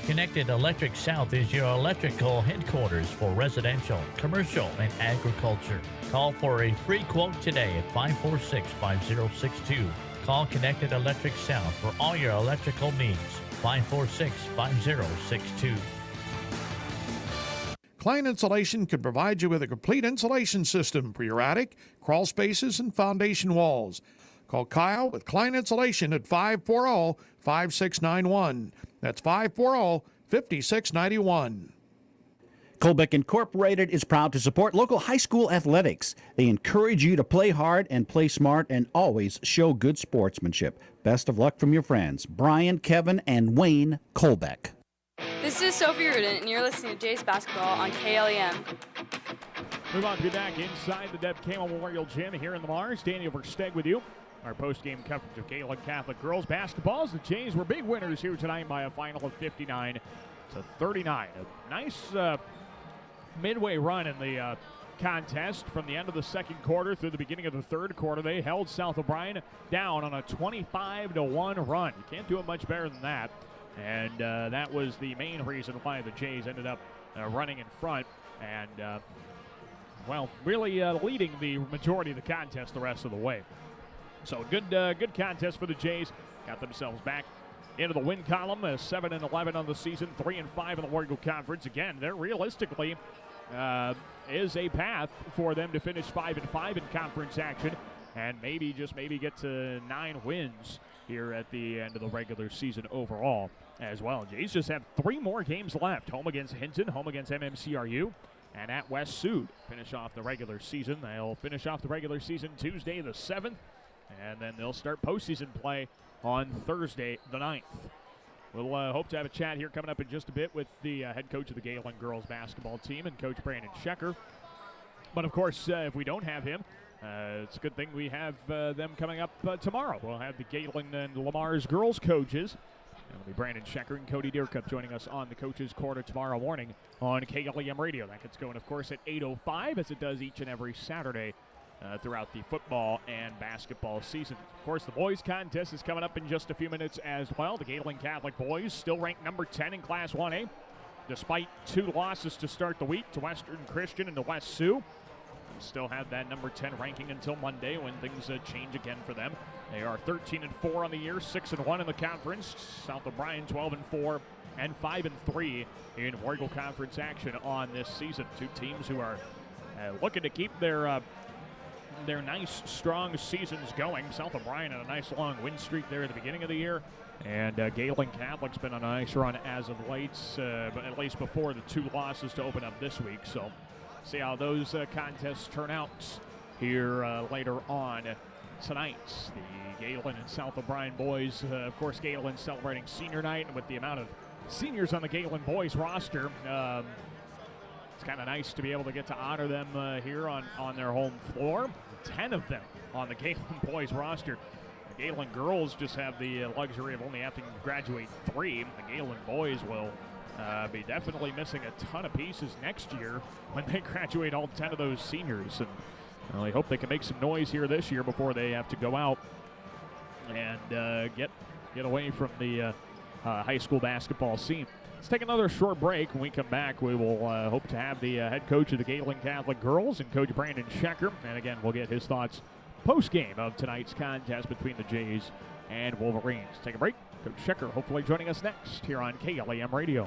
Connected Electric South is your electrical headquarters for residential, commercial, and agriculture. Call for a free quote today at 546-5062. Call Connected Electric South for all your electrical needs. 546-5062. Klein Insulation can provide you with a complete insulation system for your attic, crawl spaces, and foundation walls. Call Kyle with Klein Insulation at 540-5691. That's 540-5691. Colbeck Incorporated is proud to support local high school athletics. They encourage you to play hard and play smart and always show good sportsmanship. Best of luck from your friends, Brian, Kevin, and Wayne Colbeck. This is Sophie Rudin, and you're listening to Jays Basketball on KLEM. Move on to be back inside the Deb Camel Memorial Gym here in Lamars. Daniel Versteg with you. Our post-game coverage of Gehlen Catholic girls basketball. The Jays were big winners here tonight by a final of 59-39. A nice midway run in the contest from the end of the second quarter through the beginning of the third quarter. They held South O'Brien down on a 25-1 run. You can't do it much better than that. And that was the main reason why the Jays ended up running in front and, really leading the majority of the contest the rest of the way. So good contest for the Jays. Got themselves back into the win column, 7-11 on the season, 3-5 in the Warrigal Conference. Again, there realistically is a path for them to finish 5-5 in conference action, and maybe get to 9 wins here at the end of the regular season overall as well. Jays just have 3 more games left: home against Hinton, home against MMCRU, and at West Sood. Finish off the regular season. They'll finish off the regular season Tuesday the 7th. And then they'll start postseason play on Thursday the 9th. We'll hope to have a chat here coming up in just a bit with the head coach of the Gehlen girls basketball team and Coach Brandon Schecker. But, of course, if we don't have him, it's a good thing we have them coming up tomorrow. We'll have the Gehlen and Lamar's girls coaches. It'll be Brandon Schecker and Cody Deercup joining us on the Coaches Corner tomorrow morning on KLEM Radio. That gets going, of course, at 8:05, as it does each and every Saturday throughout the football and basketball season. Of course, the boys contest is coming up in just a few minutes as well. The Gehlen Catholic boys still ranked number 10 in Class 1A, despite 2 losses to start the week to Western Christian and to West Sioux. They still have that number 10 ranking until Monday when things change again for them. They are 13-4 on the year, 6-1 in the conference. South O'Brien 12-4 and 5-3 in Warrigal Conference action on this season. 2 teams who are looking to keep their nice, strong seasons going. South O'Brien had a nice long win streak there at the beginning of the year, and Gehlen Catholic's been on a nice run as of late, but at least before the 2 losses to open up this week. So see how those contests turn out here later on tonight. The Gehlen and South O'Brien boys, of course, Gehlen celebrating senior night, and with the amount of seniors on the Gehlen boys roster, it's kind of nice to be able to get to honor them here on their home floor. 10 of them on the Gehlen boys roster. The Gehlen girls just have the luxury of only having to graduate 3. The Gehlen boys will be definitely missing a ton of pieces next year when they graduate all 10 of those seniors. And I hope they can make some noise here this year before they have to go out and get away from the high school basketball scene. Let's take another short break. When we come back, we will hope to have the head coach of the Gehlen Catholic girls and Coach Brandon Schecker. And again, we'll get his thoughts post-game of tonight's contest between the Jays and Wolverines. Take a break. Coach Schecker hopefully joining us next here on KLEM Radio.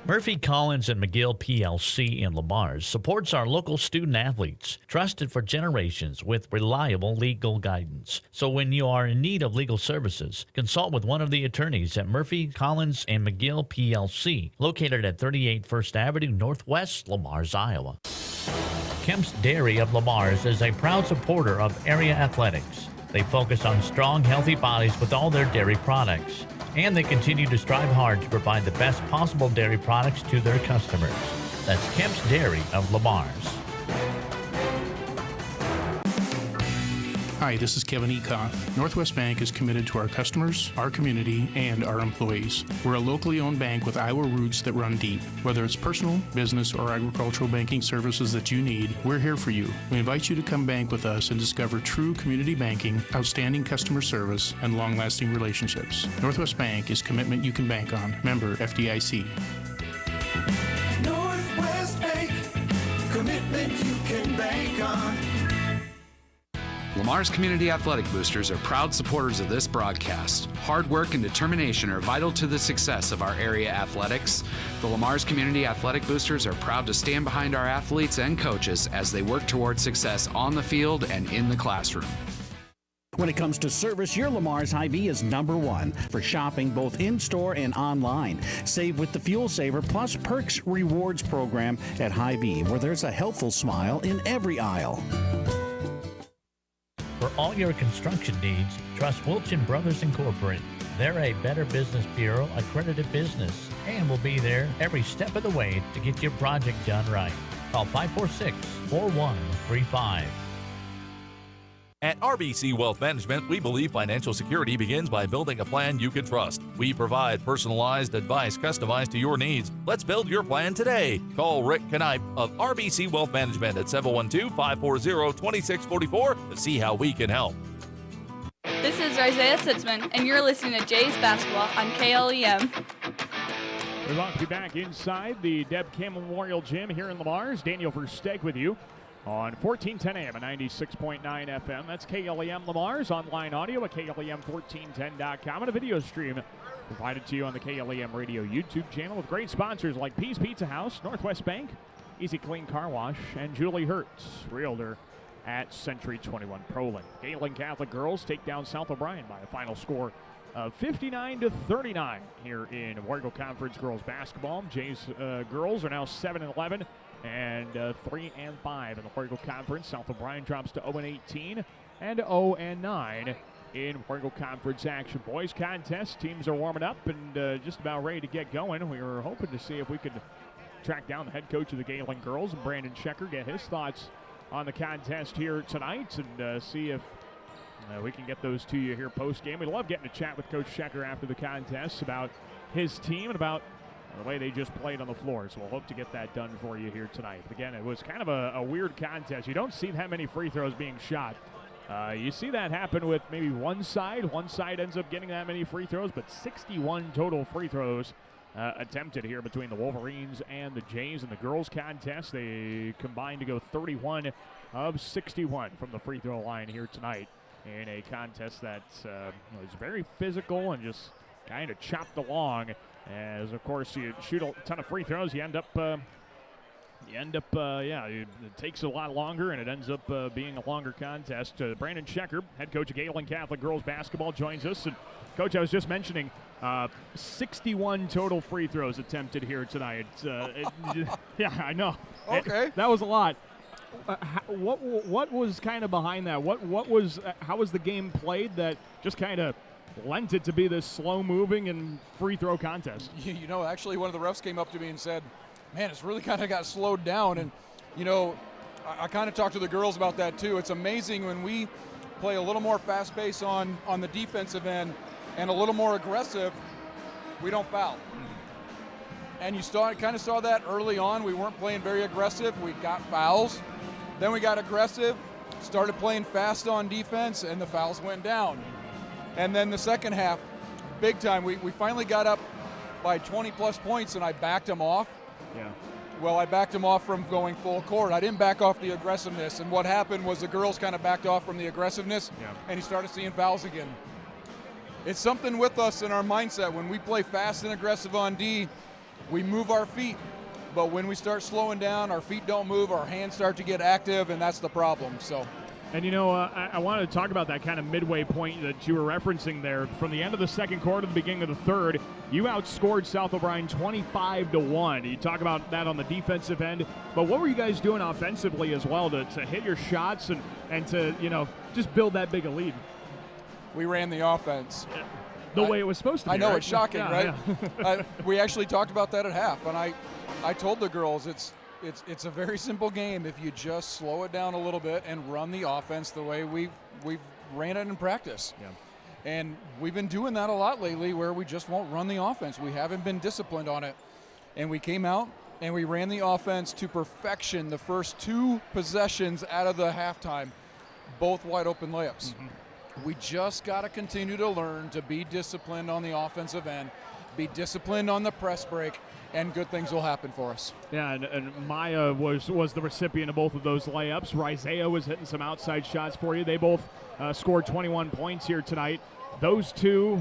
Murphy Collins and McGill PLC in Lamar's supports our local student athletes, trusted for generations with reliable legal guidance. So when you are in need of legal services, consult with one of the attorneys at Murphy Collins and McGill PLC, located at 38 First Avenue Northwest, Lamar's, Iowa. Kemp's Dairy of Lamar's is a proud supporter of area athletics. They focus on strong, healthy bodies with all their dairy products. And they continue to strive hard to provide the best possible dairy products to their customers. That's Kemp's Dairy of Lamar's. Hi, this is Kevin Ekoff. Northwest Bank is committed to our customers, our community, and our employees. We're a locally owned bank with Iowa roots that run deep. Whether it's personal, business, or agricultural banking services that you need, we're here for you. We invite you to come bank with us and discover true community banking, outstanding customer service, and long-lasting relationships. Northwest Bank is commitment you can bank on. Member FDIC. Northwest Bank, commitment you can bank on. Lamar's Community Athletic Boosters are proud supporters of this broadcast. Hard work and determination are vital to the success of our area athletics. The Lamar's Community Athletic Boosters are proud to stand behind our athletes and coaches as they work towards success on the field and in the classroom. When it comes to service, your Lamar's Hy-Vee is number one for shopping both in-store and online. Save with the Fuel Saver Plus Perks Rewards program at Hy-Vee, where there's a helpful smile in every aisle. For all your construction needs, trust Wilchin Brothers Incorporated. They're a Better Business Bureau accredited business and will be there every step of the way to get your project done right. Call 546-4135. At RBC Wealth Management, we believe financial security begins by building a plan you can trust. We provide personalized advice customized to your needs. Let's build your plan today. Call Rick Knipe of RBC Wealth Management at 712-540-2644 to see how we can help. This is Isaiah Sitzman, and you're listening to Jays Basketball on KLEM. We want to be back inside the Deb Campbell Memorial Gym here in Lamar's. Daniel Versteeg with you on 1410 AM and 96.9 FM. That's KLEM Lamar's online audio at KLEM1410.com and a video stream provided to you on the KLEM Radio YouTube channel with great sponsors like Pease Pizza House, Northwest Bank, Easy Clean Car Wash, and Julie Hertz, Realtor at Century 21 Proland. Gehlen Catholic girls take down South O'Brien by a final score of 59-39 here in Warrego Conference girls basketball. Jays girls are now 7-11. And 3-5 in the Warrego Conference. South O'Brien drops to 0-18 and 0-9 in Warrego Conference action. Boys contest, teams are warming up and just about ready to get going. We were hoping to see if we could track down the head coach of the Gehlen girls, Brandon Schecker, get his thoughts on the contest here tonight and see if we can get those to you here post-game. We love getting to chat with Coach Schecker after the contest about his team and about the way they just played on the floor. So we'll hope to get that done for you here tonight. But again, it was kind of a weird contest. You don't see that many free throws being shot. You see that happen with maybe one side. One side ends up getting that many free throws, but 61 total free throws attempted here between the Wolverines and the Jays. In the girls contest, they combined to go 31 of 61 from the free throw line here tonight in a contest that was very physical and just kind of chopped along. As of course you shoot a ton of free throws, it takes a lot longer and it ends up being a longer contest. Brandon Schecker, head coach of Gehlen Catholic girls basketball, joins us. And Coach, I was just mentioning 61 total free throws attempted here tonight. Yeah, I know. Okay, that was a lot. What was kind of behind that? How was the game played that just kind of lent it to be this slow-moving and free throw contest? You know, actually, one of the refs came up to me and said, man, it's really kind of got slowed down. And, you know, I kind of talked to the girls about that, too. It's amazing when we play a little more fast-paced on the defensive end and a little more aggressive, we don't foul. And you kind of saw that early on. We weren't playing very aggressive. We got fouls. Then we got aggressive, started playing fast on defense, and the fouls went down. And then the second half, big time, we finally got up by 20-plus points, and I backed them off. Yeah. Well, I backed them off from going full court. I didn't back off the aggressiveness, and what happened was the girls kind of backed off from the aggressiveness, and you started seeing fouls again. It's something with us in our mindset. When we play fast and aggressive on D, we move our feet, but when we start slowing down, our feet don't move, our hands start to get active, and that's the problem. So. And, I wanted to talk about that kind of midway point that you were referencing there. From the end of the second quarter to the beginning of the third, you outscored South O'Brien 25-1. You talk about that on the defensive end. But what were you guys doing offensively as well to hit your shots and to, just build that big a lead? We ran the offense. The way it was supposed to be. I know, right? it's shocking, yeah, right? Yeah. We actually talked about that at half, and I told the girls it's a very simple game if you just slow it down a little bit and run the offense the way we've ran it in practice. Yeah. And we've been doing that a lot lately where we just won't run the offense. We haven't been disciplined on it. And we came out and we ran the offense to perfection the first 2 possessions out of the halftime, both wide open layups. Mm-hmm. We just got to continue to learn to be disciplined on the offensive end, be disciplined on the press break, and good things will happen for us. Yeah, and Maya was the recipient of both of those layups. Isaiah was hitting some outside shots for you. They both scored 21 points here tonight. Those two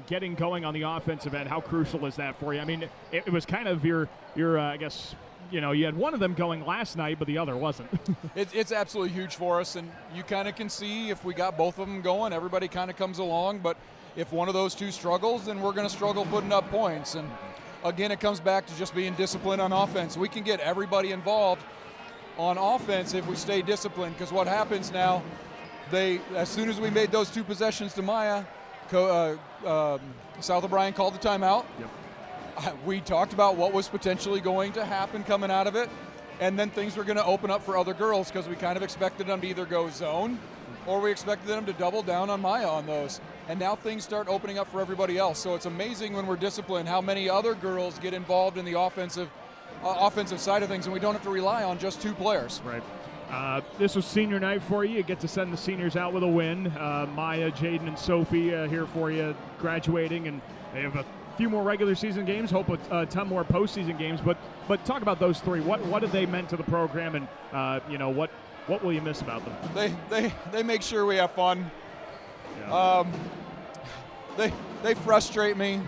getting going on the offensive end, how crucial is that for you? I mean, it was kind of your I guess, you had one of them going last night, but the other wasn't. It's absolutely huge for us, and you kind of can see if we got both of them going, everybody kind of comes along, but if one of those two struggles, then we're going to struggle putting up points. And again, it comes back to just being disciplined on offense. We can get everybody involved on offense if we stay disciplined, because what happens now, as soon as we made those 2 possessions to Maya, South O'Brien called the timeout. Yep. We talked about what was potentially going to happen coming out of it, and then things were going to open up for other girls because we kind of expected them to either go zone or we expected them to double down on Maya on those. And now things start opening up for everybody else. So it's amazing when we're disciplined how many other girls get involved in the offensive side of things, and we don't have to rely on just 2 players. Right. This was senior night for you. You get to send the seniors out with a win. Maya, Jaden, and Sophie here for you graduating, and they have a few more regular season games, hope a ton more postseason games. But talk about those 3. What have they meant to the program, and what will you miss about them? They make sure we have fun. Yeah. They frustrate me.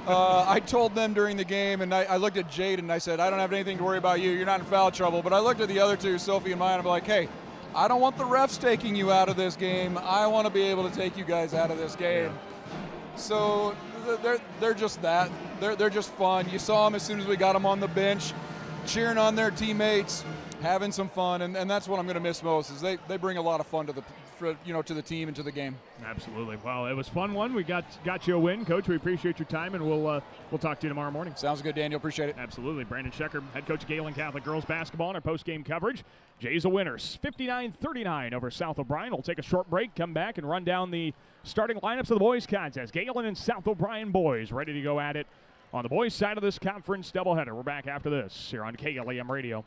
I told them during the game, and I looked at Jade and I said, I don't have anything to worry about you. You're not in foul trouble. But I looked at the other 2, Sophie and Maya, and I'm like, hey, I don't want the refs taking you out of this game. I want to be able to take you guys out of this game. Yeah. So they're just that. They're just fun. You saw them as soon as we got them on the bench, cheering on their teammates, having some fun, and that's what I'm going to miss most. Is they bring a lot of fun to the team and to the game. Absolutely. Well, it was a fun one. We got you a win, Coach. We appreciate your time, and we'll talk to you tomorrow morning. Sounds good, Daniel. Appreciate it. Absolutely. Brandon Schecker, head coach of Gehlen Catholic girls basketball, in our post-game coverage. Jays are winners, 59-39 over South O'Brien. We'll take a short break, come back, and run down the starting lineups of the boys contest. Gehlen and South O'Brien boys ready to go at it on the boys' side of this conference doubleheader. We're back after this here on KLEM Radio.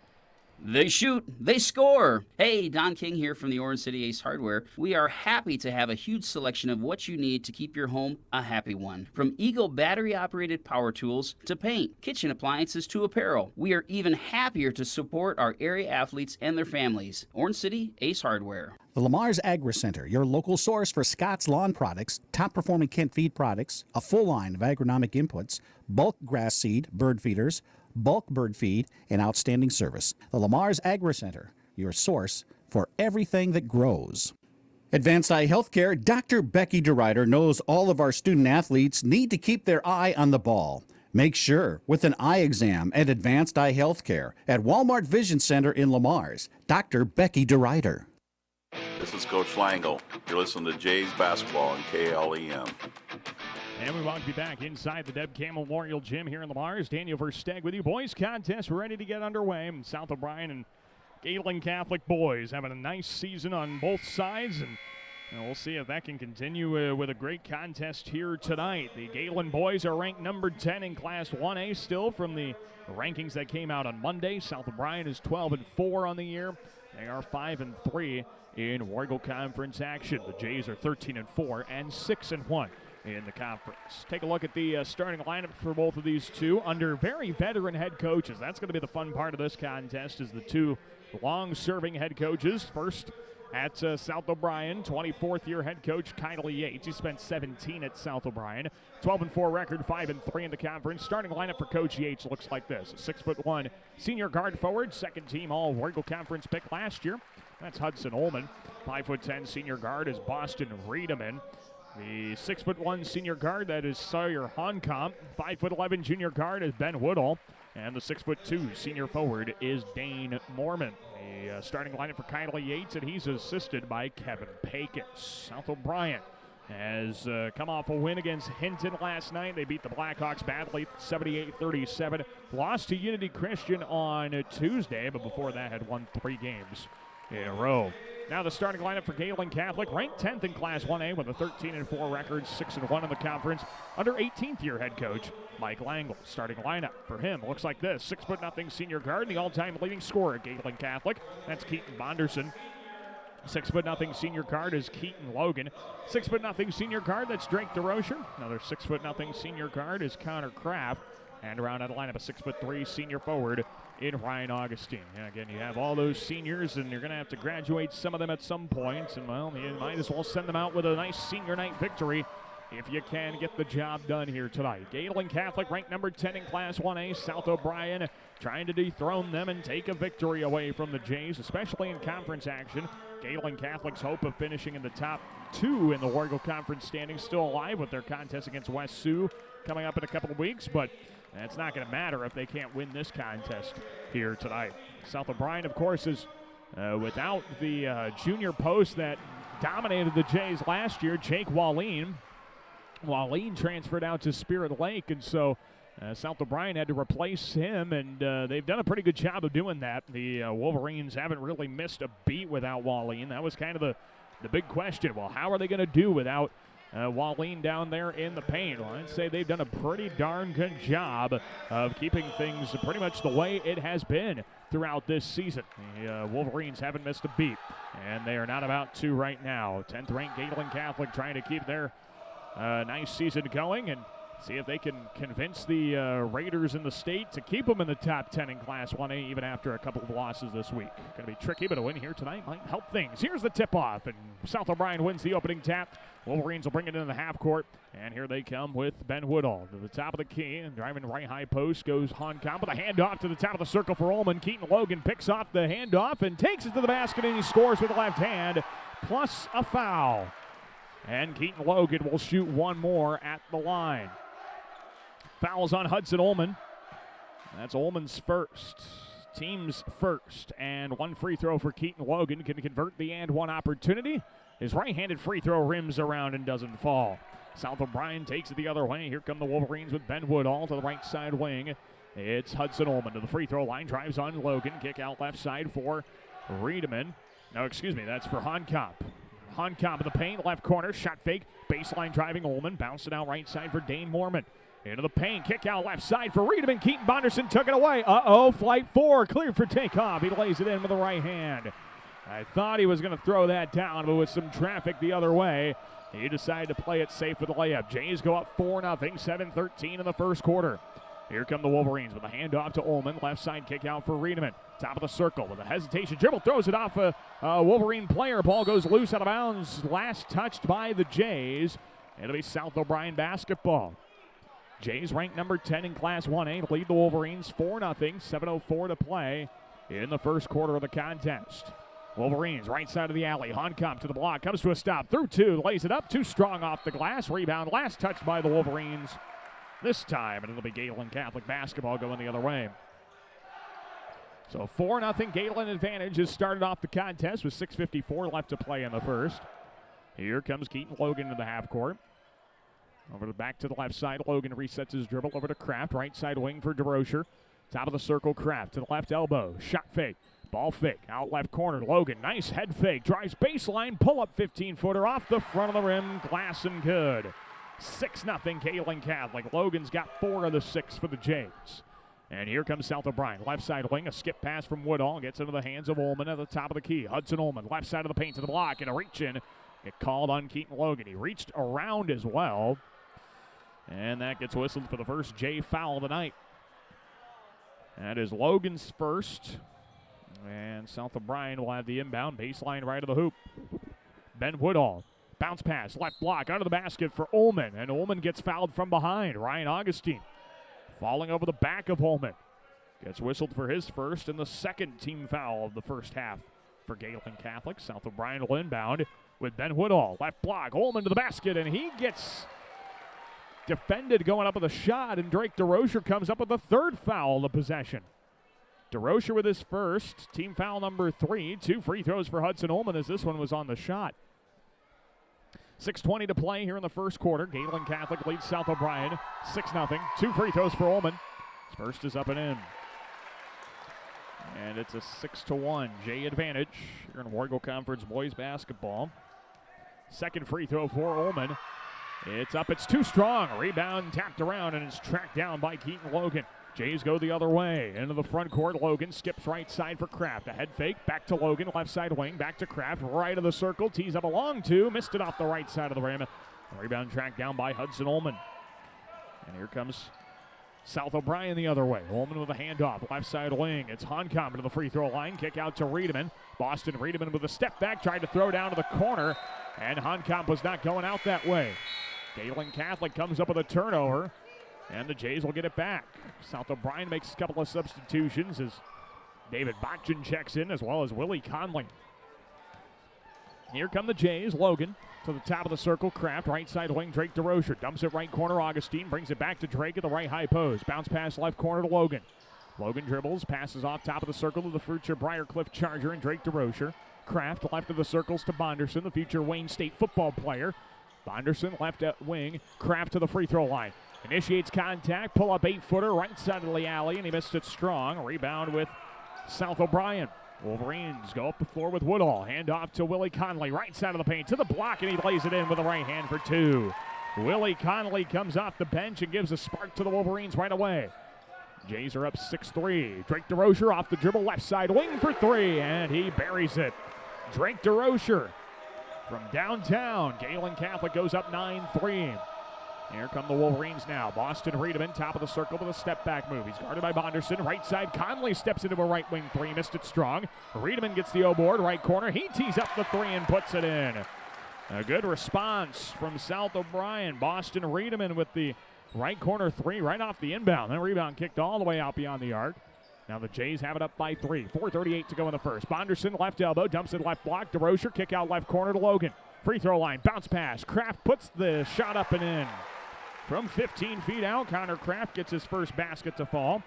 They shoot, they score. Hey, Don King here from the Orange City Ace Hardware. We are happy to have a huge selection of what you need to keep your home a happy one. From Eagle battery-operated power tools to paint, kitchen appliances to apparel. We are even happier to support our area athletes and their families. Orange City Ace Hardware. The Lamar's Agri Center, your local source for Scott's Lawn Products, top-performing Kent feed products, a full line of agronomic inputs, bulk grass seed, bird feeders, bulk bird feed, and outstanding service. The Lamar's Agri Center, your source for everything that grows. Advanced Eye Healthcare, Dr. Becky DeRuyter knows all of our student athletes need to keep their eye on the ball. Make sure with an eye exam at Advanced Eye Healthcare at Walmart Vision Center in Lamar's. Dr. Becky DeRuyter. This is Coach Langle. You're listening to Jays Basketball on KLEM. And we welcome you back inside the Deb Campbell Memorial Gym here in Lamar's. Daniel Versteg with you. Boys contest ready to get underway. South O'Brien and Gehlen Catholic boys having a nice season on both sides. And we'll see if that can continue with a great contest here tonight. The Gehlen boys are ranked number 10 in Class 1A still from the rankings that came out on Monday. South O'Brien is 12-4 on the year. They are 5-3 in Wargle Conference action. The Jays are 13-4 and 6-1. In the conference. Take a look at the starting lineup for both of these two under very veteran head coaches. That's going to be the fun part of this contest is the two long-serving head coaches. First At South O'Brien, 24th year head coach Kyle Yates. He spent 17 at South O'Brien. 12-4 record, 5-3 in the conference. Starting lineup for Coach Yates looks like this. 6'1" senior guard forward, second team All-Wargle Conference pick last year. That's Hudson Ullman. 5'10" senior guard is Boston Riedemann. The 6'1" senior guard, that is Sawyer Honkamp. 5'11" junior guard is Ben Woodall. And the 6'2" senior forward is Dane Mormon. The starting lineup for Kyle Yates, and he's assisted by Kevin Pecos. South O'Brien has come off a win against Hinton last night. They beat the Blackhawks badly, 78-37. Lost to Unity Christian on Tuesday, but before that had won 3 games in a row. Now the starting lineup for Gehlen Catholic, ranked 10th in Class 1A with a 13-4 record, 6-1 in the conference. Under 18th year head coach Mike Langle. Starting lineup for him looks like this: 6'0" senior guard, the all-time leading scorer at Gehlen Catholic. That's Keaton Bonderson. 6'0" senior guard is Keaton Logan. 6'0" senior guard, that's Drake DeRocher. Another 6'0" senior guard is Connor Kraft. And around that lineup, a 6'3" senior forward in Ryan Augustine. Yeah, again, you have all those seniors, and you're going to have to graduate some of them at some point. And, well, you might as well send them out with a nice senior night victory if you can get the job done here tonight. Gehlen Catholic ranked number 10 in Class 1A. South O'Brien trying to dethrone them and take a victory away from the Jays, especially in conference action. Gehlen Catholic's hope of finishing in the top 2 in the Wargle Conference standings still alive with their contest against West Sioux coming up in a couple of weeks, but it's not going to matter if they can't win this contest here tonight. South O'Brien, of course, is without the junior post that dominated the Jays last year, Jake Wallin. Wallin transferred out to Spirit Lake, and so South O'Brien had to replace him, and they've done a pretty good job of doing that. The Wolverines haven't really missed a beat without Wallin. That was kind of the big question. Well, how are they going to do without Wallin down there in the paint? Well, I'd say they've done a pretty darn good job of keeping things pretty much the way it has been throughout this season. The Wolverines haven't missed a beat, and they are not about to right now. 10th ranked Gehlen Catholic trying to keep their nice season going and see if they can convince the Raiders in the state to keep them in the top 10 in Class 1A even after a couple of losses this week. Going to be tricky, but a win here tonight might help things. Here's the tip-off, and South O'Brien wins the opening tap. Wolverines will bring it into the half court, and here they come with Ben Woodall to the top of the key, and driving right high post goes Honkamp with a handoff to the top of the circle for Ullman. Keaton Logan picks off the handoff and takes it to the basket, and he scores with the left hand, plus a foul. And Keaton Logan will shoot one more at the line. Fouls on Hudson Ullman. That's Ullman's first. Team's first. And one free throw for Keaton Logan. Can convert the and one opportunity. His right-handed free throw rims around and doesn't fall. South O'Brien takes it the other way. Here come the Wolverines with Ben Woodall to the right side wing. It's Hudson Ullman to the free throw line. Drives on Logan. Kick out left side for Riedemann. No, excuse me. That's for Honkamp. Honkamp in the paint. Left corner. Shot fake. Baseline driving Ullman. Bounced it out right side for Dane Mormon. Into the paint, kick out left side for Riedemann. Keaton Bonderson took it away. Flight 4, cleared for takeoff. He lays it in with the right hand. I thought he was going to throw that down, but with some traffic the other way, he decided to play it safe with the layup. Jays go up 4-0, 7-13 in the first quarter. Here come the Wolverines with a handoff to Ullman. Left side kick out for Riedemann. Top of the circle with a hesitation. Dribble throws it off a Wolverine player. Ball goes loose out of bounds. Last touched by the Jays. It'll be South O'Brien basketball. Jays ranked number 10 in Class 1A to lead the Wolverines 4-0, 7:04 to play in the first quarter of the contest. Wolverines right side of the alley. Honkamp to the block, comes to a stop, through 2, lays it up, too strong off the glass. Rebound, last touched by the Wolverines this time, and it'll be Gehlen Catholic basketball going the other way. So 4-0 Gehlen advantage has started off the contest with 6:54 left to play in the first. Here comes Keaton Logan to the half court. Over the back to the left side, Logan resets his dribble over to Kraft. Right side wing for DeRocher. Top of the circle, Kraft to the left elbow. Shot fake. Ball fake. Out left corner, Logan. Nice head fake. Drives baseline. Pull up 15-footer off the front of the rim. Glass and good. 6-0 Gehlen Catholic. Logan's got 4 of the 6 for the Jays. And here comes South O'Brien. Left side wing. A skip pass from Woodall. Gets into the hands of Ullman at the top of the key. Hudson Ullman. Left side of the paint to the block. And a reach in. Get called on Keaton Logan. He reached around as well. And that gets whistled for the first Jay foul of the night. That is Logan's first. And South O'Brien will have the inbound, baseline right of the hoop. Ben Woodall, bounce pass, left block, under the basket for Ullman, and Ullman gets fouled from behind. Ryan Augustine falling over the back of Ullman. Gets whistled for his first and the second team foul of the first half for Gehlen Catholic. South O'Brien will inbound with Ben Woodall, left block, Ullman to the basket, and he gets defended going up with a shot, and Drake DeRocher comes up with the third foul of the possession. DeRocher with his first, team foul number 3. 2 free throws for Hudson Ullman as this one was on the shot. 6:20 to play here in the first quarter. Gehlen Catholic leads South O'Brien 6-0. 2 free throws for Ullman. His first is up and in. And it's a 6-1 Jay advantage here in Wargo Conference boys basketball. Second free throw for Ullman. It's up, it's too strong. Rebound tapped around and it's tracked down by Keaton Logan. Jays go the other way. Into the front court. Logan skips right side for Kraft. A head fake. Back to Logan. Left side wing. Back to Kraft. Right of the circle. Tees up a long two. Missed it off the right side of the rim. Rebound tracked down by Hudson Ullman. And here comes South O'Brien the other way. Ullman with a handoff. Left side wing. It's Honkamp to the free throw line. Kick out to Riedemann. Boston Riedemann with a step back. Tried to throw down to the corner. And Honkamp was not going out that way. Gehlen Catholic comes up with a turnover. And the Jays will get it back. South O'Brien makes a couple of substitutions as David Botchin checks in, as well as Willie Conley. Here come the Jays. Logan to the top of the circle. Kraft, right side wing. Drake DeRocher dumps it right corner. Augustine brings it back to Drake at the right high post. Bounce pass left corner to Logan. Logan dribbles, passes off top of the circle to the future Briarcliff Charger and Drake DeRocher. Kraft left of the circles to Bonderson, the future Wayne State football player. Bonderson left at wing. Kraft to the free throw line. Initiates contact, pull up 8-footer, right side of the alley, and he missed it strong. Rebound with South O'Brien. Wolverines go up the floor with Woodall. Hand off to Willie Conley, right side of the paint, to the block, and he lays it in with the right hand for 2. Willie Conley comes off the bench and gives a spark to the Wolverines right away. Jays are up 6-3. Drake DeRocher off the dribble, left side wing for 3, and he buries it. Drake DeRocher from downtown. Gehlen Catholic goes up 9-3. Here come the Wolverines now. Boston Riedemann, top of the circle with a step-back move. He's guarded by Bonderson. Right side, Conley steps into a right wing 3. Missed it strong. Riedemann gets the O-board. Right corner. He tees up the 3 and puts it in. A good response from South O'Brien. Boston Riedemann with the right corner 3 right off the inbound. Then rebound kicked all the way out beyond the arc. Now the Jays have it up by 3. 4:38 to go in the first. Bonderson, left elbow, dumps it left block. DeRocher, kick out left corner to Logan. Free throw line, bounce pass. Kraft puts the shot up and in. From 15 feet out, Connor Kraft gets his first basket to fall.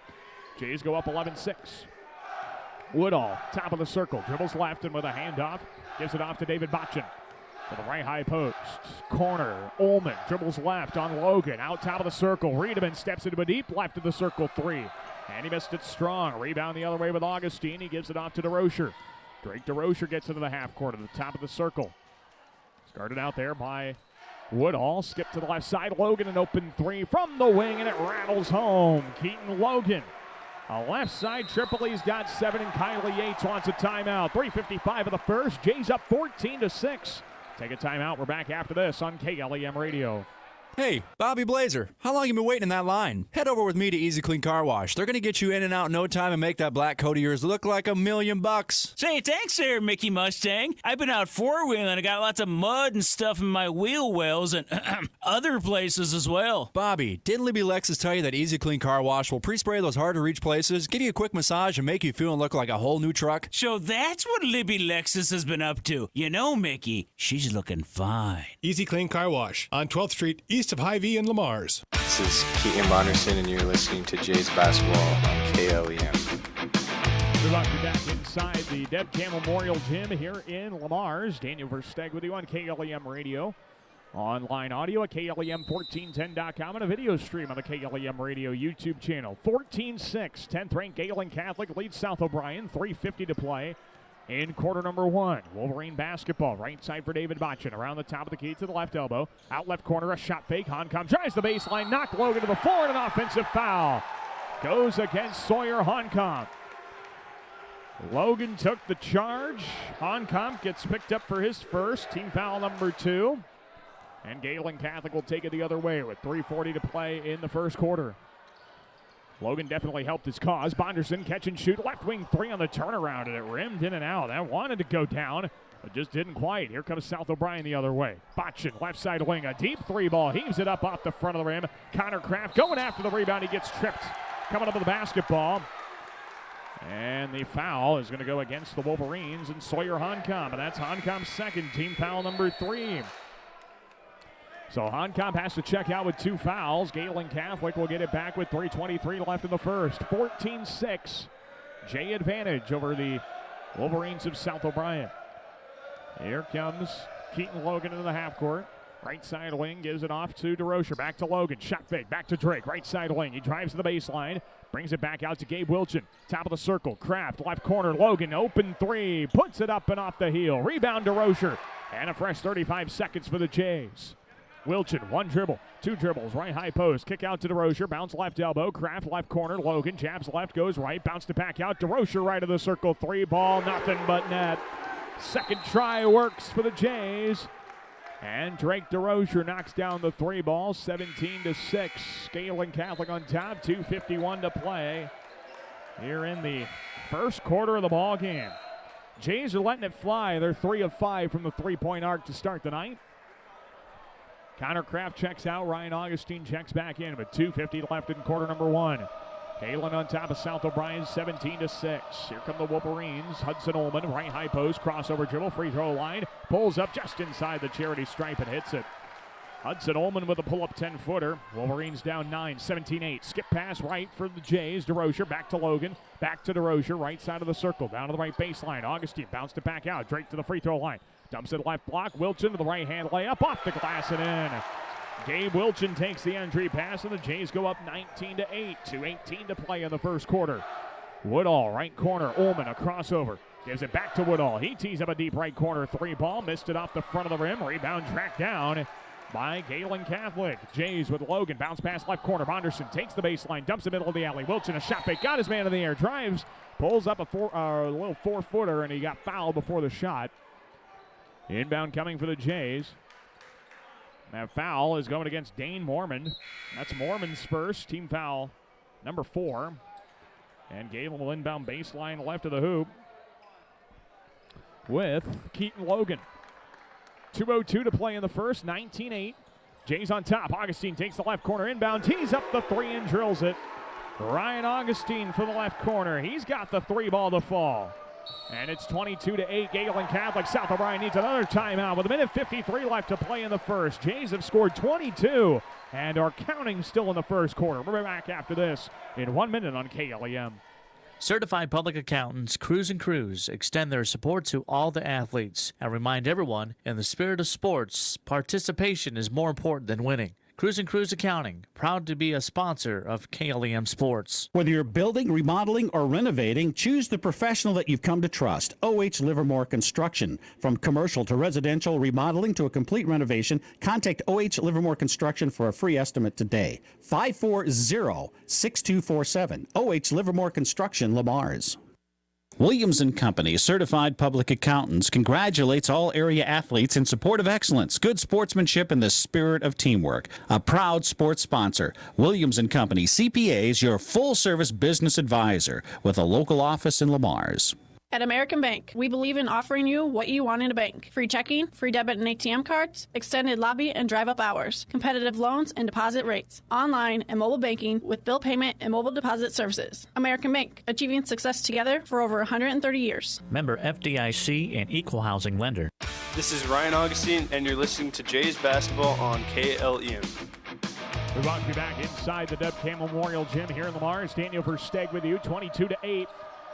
Jays go up 11-6. Woodall, top of the circle, dribbles left and with a handoff, gives it off to David Botchin. To the right high post, corner, Ullman dribbles left on Logan, out top of the circle. Riedemann steps into a deep left of the circle 3. And he missed it strong. Rebound the other way with Augustine. He gives it off to DeRocher. Drake DeRocher gets into the half court at the top of the circle. Started out there by Woodall, skip to the left side. Logan, an open 3 from the wing, and it rattles home. Keaton Logan, a left side triple. He's got 7, and Kylie Yates wants a timeout. 3:55 of the first. Jays up 14-6. Take a timeout. We're back after this on KLEM Radio. Hey, Bobby Blazer, how long you been waiting in that line? Head over with me to Easy Clean Car Wash. They're going to get you in and out in no time and make that black coat of yours look like $1,000,000. Say, thanks there, Mickey Mustang. I've been out four-wheeling and I got lots of mud and stuff in my wheel wells and other places as well. Bobby, didn't Libby Lexus tell you that Easy Clean Car Wash will pre-spray those hard-to-reach places, give you a quick massage, and make you feel and look like a whole new truck? So that's what Libby Lexus has been up to. You know, Mickey, she's looking fine. Easy Clean Car Wash on 12th Street, east of Hy-Vee and Lamar's. This is Keaton Bonderson, and you're listening to Jays Basketball on KLEM. Good luck, you're back inside the Deb Cam Memorial Gym here in Lamar's. Daniel Versteg with you on KLEM Radio. Online audio at KLEM1410.com and a video stream on the KLEM Radio YouTube channel. 14-6, 10th ranked Gehlen Catholic leads South O'Brien, 3:50 to play in quarter number 1. Wolverine basketball, right side for David Botchin. Around the top of the key to the left elbow. Out left corner, a shot fake. Honkamp drives the baseline, knocked Logan to the floor, and an offensive foul goes against Sawyer Honkamp. Logan took the charge. Honkamp gets picked up for his first, team foul number 2. And Gehlen Catholic will take it the other way with 3:40 to play in the first quarter. Logan definitely helped his cause. Bonderson catch and shoot. Left wing three on the turnaround, and it rimmed in and out. That wanted to go down, but just didn't quite. Here comes South O'Brien the other way. Botchin, left side wing. A deep three ball. Heaves it up off the front of the rim. Connor Kraft going after the rebound. He gets tripped coming up with the basketball. And the foul is going to go against the Wolverines and Sawyer Honkamp. And that's Honkamp's second, team foul number 3. So Honkamp has to check out with 2 fouls. Gehlen Catholic will get it back with 3:23 left in the first. 14-6. Jay advantage over the Wolverines of South O'Brien. Here comes Keaton Logan into the half court. Right side wing gives it off to DeRocher. Back to Logan. Shot fake. Back to Drake. Right side wing. He drives to the baseline. Brings it back out to Gabe Wilchin. Top of the circle. Kraft. Left corner. Logan. Open 3. Puts it up and off the heel. Rebound DeRocher. And a fresh 35 seconds for the Jays. Wilchin. 1 dribble. 2 dribbles. Right high post. Kick out to DeRocher. Bounce left elbow. Kraft left corner. Logan. Jabs left. Goes right. Bounced it back out. DeRocher right of the circle. 3 ball. Nothing but net. Second try works for the Jays. And Drake DeRocher knocks down the 3 ball, 17-6. Gehlen Catholic on top, 2:51 to play here in the first quarter of the ball game. Jays are letting it fly. They're 3 of 5 from the 3-point arc to start the night. Connor Kraft checks out. Ryan Augustine checks back in with 2:50 left in quarter number 1. Gehlen on top of South O'Brien, 17-6. Here come the Wolverines. Hudson Ullman, right high post, crossover dribble, free throw line. Pulls up just inside the charity stripe and hits it. Hudson Ullman with a pull-up 10-footer. Wolverines down 9, 17-8. Skip pass right for the Jays. DeRocher back to Logan. Back to DeRocher, right side of the circle. Down to the right baseline. Augustine bounced it back out. Drake to the free throw line. Dumps it left block. Wilchin to the right-hand layup. Off the glass and in. Gabe Wilchin takes the entry pass, and the Jays go up 19-8. 2:18 to play in the first quarter. Woodall, right corner. Ullman, a crossover. Gives it back to Woodall. He tees up a deep right corner 3 ball. Missed it off the front of the rim. Rebound tracked down by Gehlen Catholic. Jays with Logan. Bounce pass left corner. Bonderson takes the baseline. Dumps the middle of the alley. Wilchin, a shot fake. Got his man in the air. Drives. Pulls up a little 4-footer, and he got fouled before the shot. Inbound coming for the Jays. That foul is going against Dane Mormon. That's Mormon's first, team foul number 4. And Gehlen will inbound baseline left of the hoop with Keaton Logan. 2:02 to play in the first, 19-8. Jays on top. Augustine takes the left corner inbound, tees up the 3 and drills it. Ryan Augustine for the left corner. He's got the 3 ball to fall. And it's 22-8. Gehlen Catholic. South O'Brien needs another timeout with 1:53 left to play in the first. Jays have scored 22 and are counting still in the first quarter. We'll be back after this in 1 minute on KLEM. Certified public accountants Cruz & Cruz extend their support to all the athletes and remind everyone, in the spirit of sports, participation is more important than winning. Cruz & Cruz Accounting, proud to be a sponsor of KLEM Sports. Whether you're building, remodeling, or renovating, choose the professional that you've come to trust. OH Livermore Construction. From commercial to residential remodeling to a complete renovation, contact OH Livermore Construction for a free estimate today. 540-6247. OH Livermore Construction, Lamar's. Williams & Company, certified public accountants, congratulates all area athletes in support of excellence, good sportsmanship, and the spirit of teamwork. A proud sports sponsor. Williams & Company, CPAs, your full-service business advisor with a local office in Lamar's. At American Bank, we believe in offering you what you want in a bank. Free checking, free debit and ATM cards, extended lobby and drive-up hours, competitive loans and deposit rates, online and mobile banking with bill payment and mobile deposit services. American Bank, achieving success together for over 130 years. Member FDIC and equal housing lender. This is Ryan Augustine, and you're listening to Jays Basketball on KLEM. We welcome you back inside the Deb Campbell Memorial Gym here in Lamar's. Daniel Versteg with you, 22-8.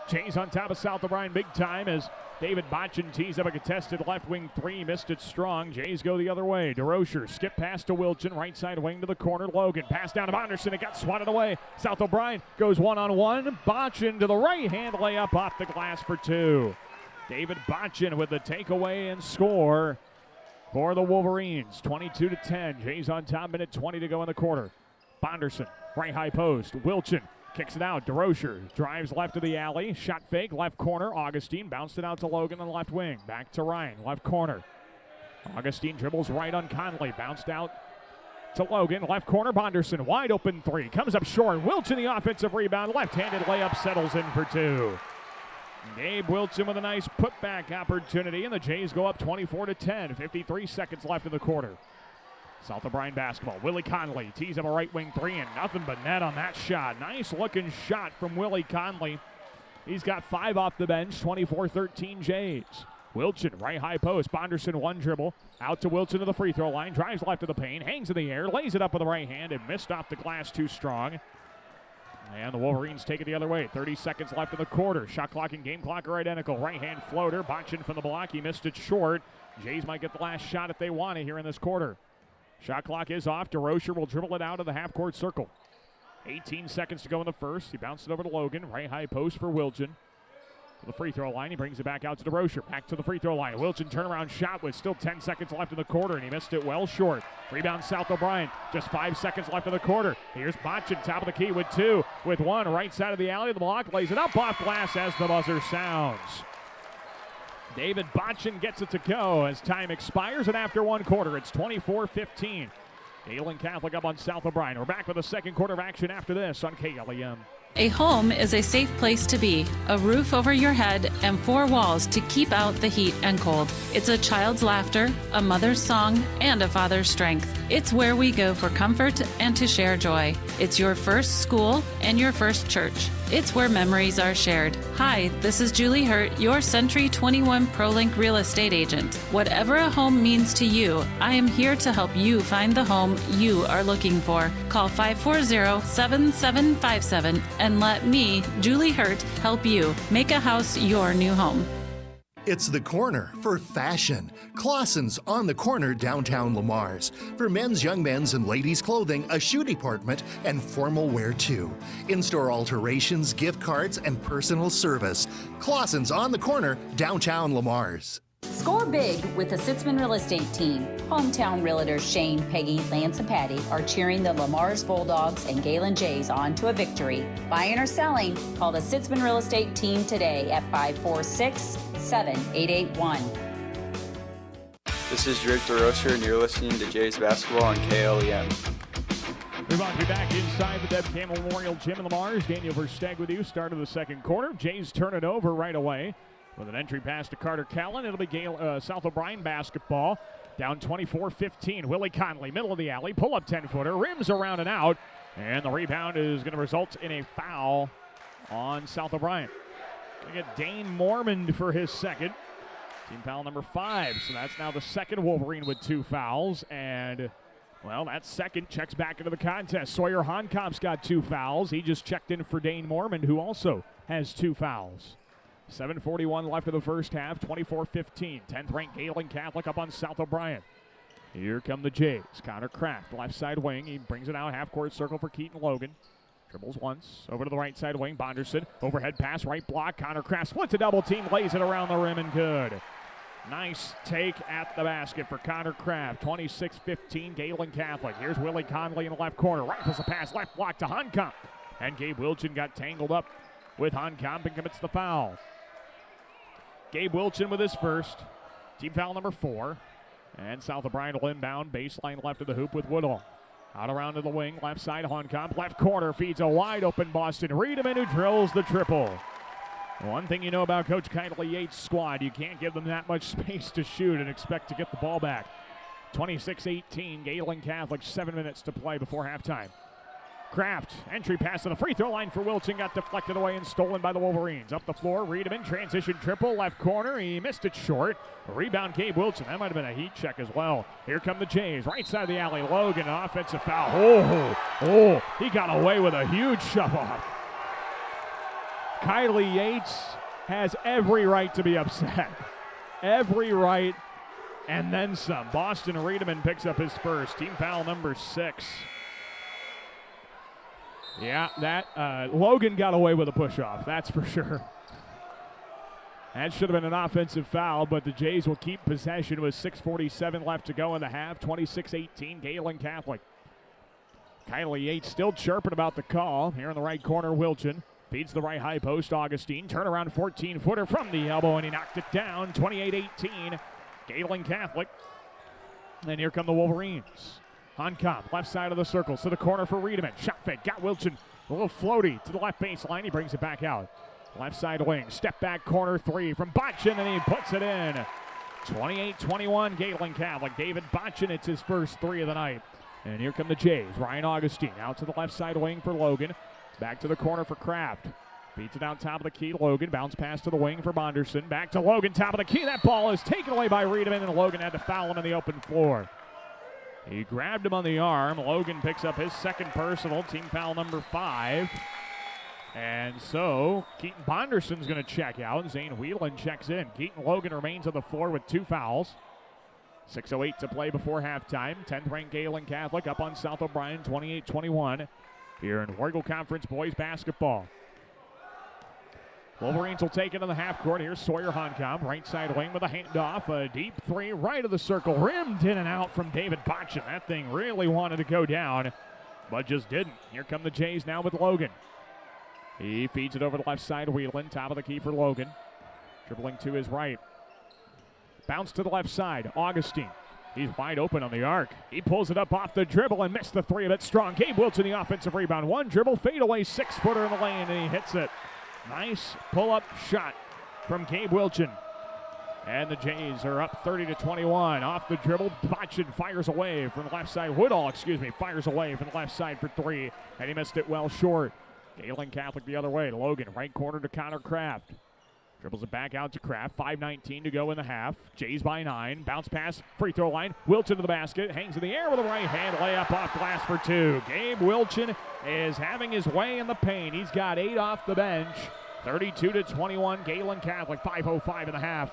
Jays on top of South O'Brien big time as David Botchin tees up a contested left wing 3. Missed it strong. Jays go the other way. DeRocher skip pass to Wilchin. Right side wing to the corner. Logan pass down to Bonderson. It got swatted away. South O'Brien goes one-on-one. Botchin to the right hand layup off the glass for 2. David Botchin with the takeaway and score for the Wolverines. 22-10. Jays on top. Minute 20 to go in the quarter. Bonderson right high post. Wilchin kicks it out. DeRocher drives left of the alley. Shot fake, left corner. Augustine bounced it out to Logan on the left wing. Back to Ryan, left corner. Augustine dribbles right on Conley. Bounced out to Logan. Left corner, Bonderson. Wide open three. Comes up short. Wilchin the offensive rebound. Left-handed layup settles in for two. Gabe Wilchin with a nice putback opportunity, and the Jays go up 24-10. 53 seconds left in the quarter. South O'Brien basketball. Willie Conley tees up a right wing three, and nothing but net on that shot. Nice looking shot from Willie Conley. He's got 5 off the bench. 24-13 Jays. Wilchin, right high post. Bonderson, one dribble. Out to Wilchin to the free throw line. Drives left of the paint. Hangs in the air. Lays it up with the right hand and missed off the glass too strong. And the Wolverines take it the other way. 30 seconds left in the quarter. Shot clock and game clock are identical. Right hand floater. Botchin from the block. He missed it short. Jays might get the last shot if they want it here in this quarter. Shot clock is off. DeRocher will dribble it out of the half-court circle. 18 seconds to go in the first. He bounced it over to Logan. Right high post for Wilchin. To the free throw line. He brings it back out to DeRocher. Back to the free throw line. Wilchin turnaround shot with still 10 seconds left in the quarter, and he missed it well short. Rebound South O'Brien. Just 5 seconds left in the quarter. Here's Botchin, top of the key with 2. With 1, right side of the alley. The block lays it up off glass as the buzzer sounds. David Botchin gets it to go as time expires, and after 1 quarter, it's 24-15. Gehlen Catholic up on South O'Brien. We're back with the second quarter of action after this on KLEM. A home is a safe place to be, a roof over your head, and 4 walls to keep out the heat and cold. It's a child's laughter, a mother's song, and a father's strength. It's where we go for comfort and to share joy. It's your first school and your first church. It's where memories are shared. Hi, this is Julie Hurt, your Century 21 ProLink real estate agent. Whatever a home means to you, I am here to help you find the home you are looking for. Call 540-7757 and let me, Julie Hurt, help you make a house your new home. It's the corner for fashion. Clausen's on the corner downtown Lamar's. For men's, young men's, and ladies' clothing, a shoe department, and formal wear too. In-store alterations, gift cards, and personal service. Clausen's on the corner downtown Lamar's. Score big with the Sitzman Real Estate Team. Hometown realtors Shane, Peggy, Lance, and Patty are cheering the Lamar's Bulldogs and Gehlen Jays on to a victory. Buying or selling, call the Sitzman Real Estate Team today at 546-7881. This is Drake DeRocher, and you're listening to Jays Basketball on KLEM. We're about to be back inside the Deb Campbell Memorial Gym in Lamar's. Daniel Versteg with you. Start of the second quarter. Jays turn it over right away. With an entry pass to Carter Callan, it'll be South O'Brien basketball. Down 24-15. Willie Conley, middle of the alley, pull-up 10-footer, rims around and out. And the rebound is going to result in a foul on South O'Brien. Going to get Dane Mormond for his second. Team foul number 5. So that's now the second Wolverine with 2 fouls. And, well, that second checks back into the contest. Sawyer Honkamp's got 2 fouls. He just checked in for Dane Mormond, who also has 2 fouls. 7:41 left of the first half, 24-15. 10th-ranked Gehlen Catholic up on South O'Brien. Here come the Jays. Connor Kraft, left side wing. He brings it out, half-court circle for Keaton Logan. Dribbles once, over to the right side wing. Bonderson, overhead pass, right block. Connor Kraft splits a double team, lays it around the rim and good. Nice take at the basket for Connor Kraft. 26-15, Gehlen Catholic. Here's Willie Conley in the left corner. Rifles a pass, left block to Honkamp. And Gabe Wilchin got tangled up with Honkamp and commits the foul. Gabe Wilchin with his first. Team foul number 4. And South O'Brien will inbound. Baseline left of the hoop with Woodall. Out around to the wing. Left side, Honkamp. Left corner feeds a wide open Boston Riedemann, who drills the triple. One thing you know about Coach Kindly Yates' squad, you can't give them that much space to shoot and expect to get the ball back. 26-18, Gehlen Catholic, 7 minutes to play before halftime. Kraft, entry pass to the free throw line for Wilchin, got deflected away and stolen by the Wolverines. Up the floor, Riedemann, transition triple, left corner, he missed it short. Rebound, Gabe Wilchin, that might have been a heat check as well. Here come the Jays, right side of the alley, Logan, offensive foul. He got away with a huge shove-off. Kylie Yates has every right to be upset. Every right, and then some. Boston Riedemann picks up his first. Team foul number 6. Yeah, that Logan got away with a push-off, that's for sure. That should have been an offensive foul, but the Jays will keep possession with 6:47 left to go in the half. 26-18, Gehlen Catholic. Kylie Yates still chirping about the call. Here in the right corner, Wilchin feeds the right high post. Augustine, turnaround 14-footer from the elbow, and he knocked it down. 28-18, Gehlen Catholic. And here come the Wolverines. Hankam, left side of the circle, to the corner for Riedemann. Shot fake, got Wilchin. A little floaty to the left baseline. He brings it back out. Left side wing, step back corner three from Botchin, and he puts it in. 28-21, Gehlen Catholic. David Botchin, it's his first three of the night. And here come the Jays. Ryan Augustine out to the left side wing for Logan. Back to the corner for Kraft. Beats it down top of the key. Logan bounce pass to the wing for Bonderson. Back to Logan, top of the key. That ball is taken away by Riedemann, and Logan had to foul him in the open floor. He grabbed him on the arm. Logan picks up his second personal, team foul number 5. And so Keaton Bonderson's going to check out. Zane Whelan checks in. Keaton Logan remains on the floor with 2 fouls. 6:08 to play before halftime. 10th ranked Gehlen Catholic up on South O'Brien, 28-21 here in Wargle Conference boys basketball. Wolverines will take it to the half court. Here's Sawyer Hankam, right side wing with a handoff. A deep three right of the circle. Rimmed in and out from David Botchin. That thing really wanted to go down, but just didn't. Here come the Jays now with Logan. He feeds it over the left side. Whelan, top of the key for Logan. Dribbling to his right. Bounce to the left side. Augustine. He's wide open on the arc. He pulls it up off the dribble and missed the three of it strong. Gabe Wilchin, the offensive rebound. One dribble, fadeaway 6-footer in the lane, and he hits it. Nice pull-up shot from Gabe Wilchin. And the Jays are up 30-21. Off the dribble, Botchin fires away from the left side. Woodall, fires away from the left side for three, and he missed it well short. Gehlen Catholic the other way. Logan, right corner to Connor Kraft. Dribbles it back out to Kraft. 5:19 to go in the half. Jays by 9. Bounce pass, free throw line. Wilchin to the basket. Hangs in the air with a right hand layup off glass for 2. Gabe Wilchin is having his way in the paint. He's got 8 off the bench. 32-21, Gehlen Catholic. 5:05 in the half.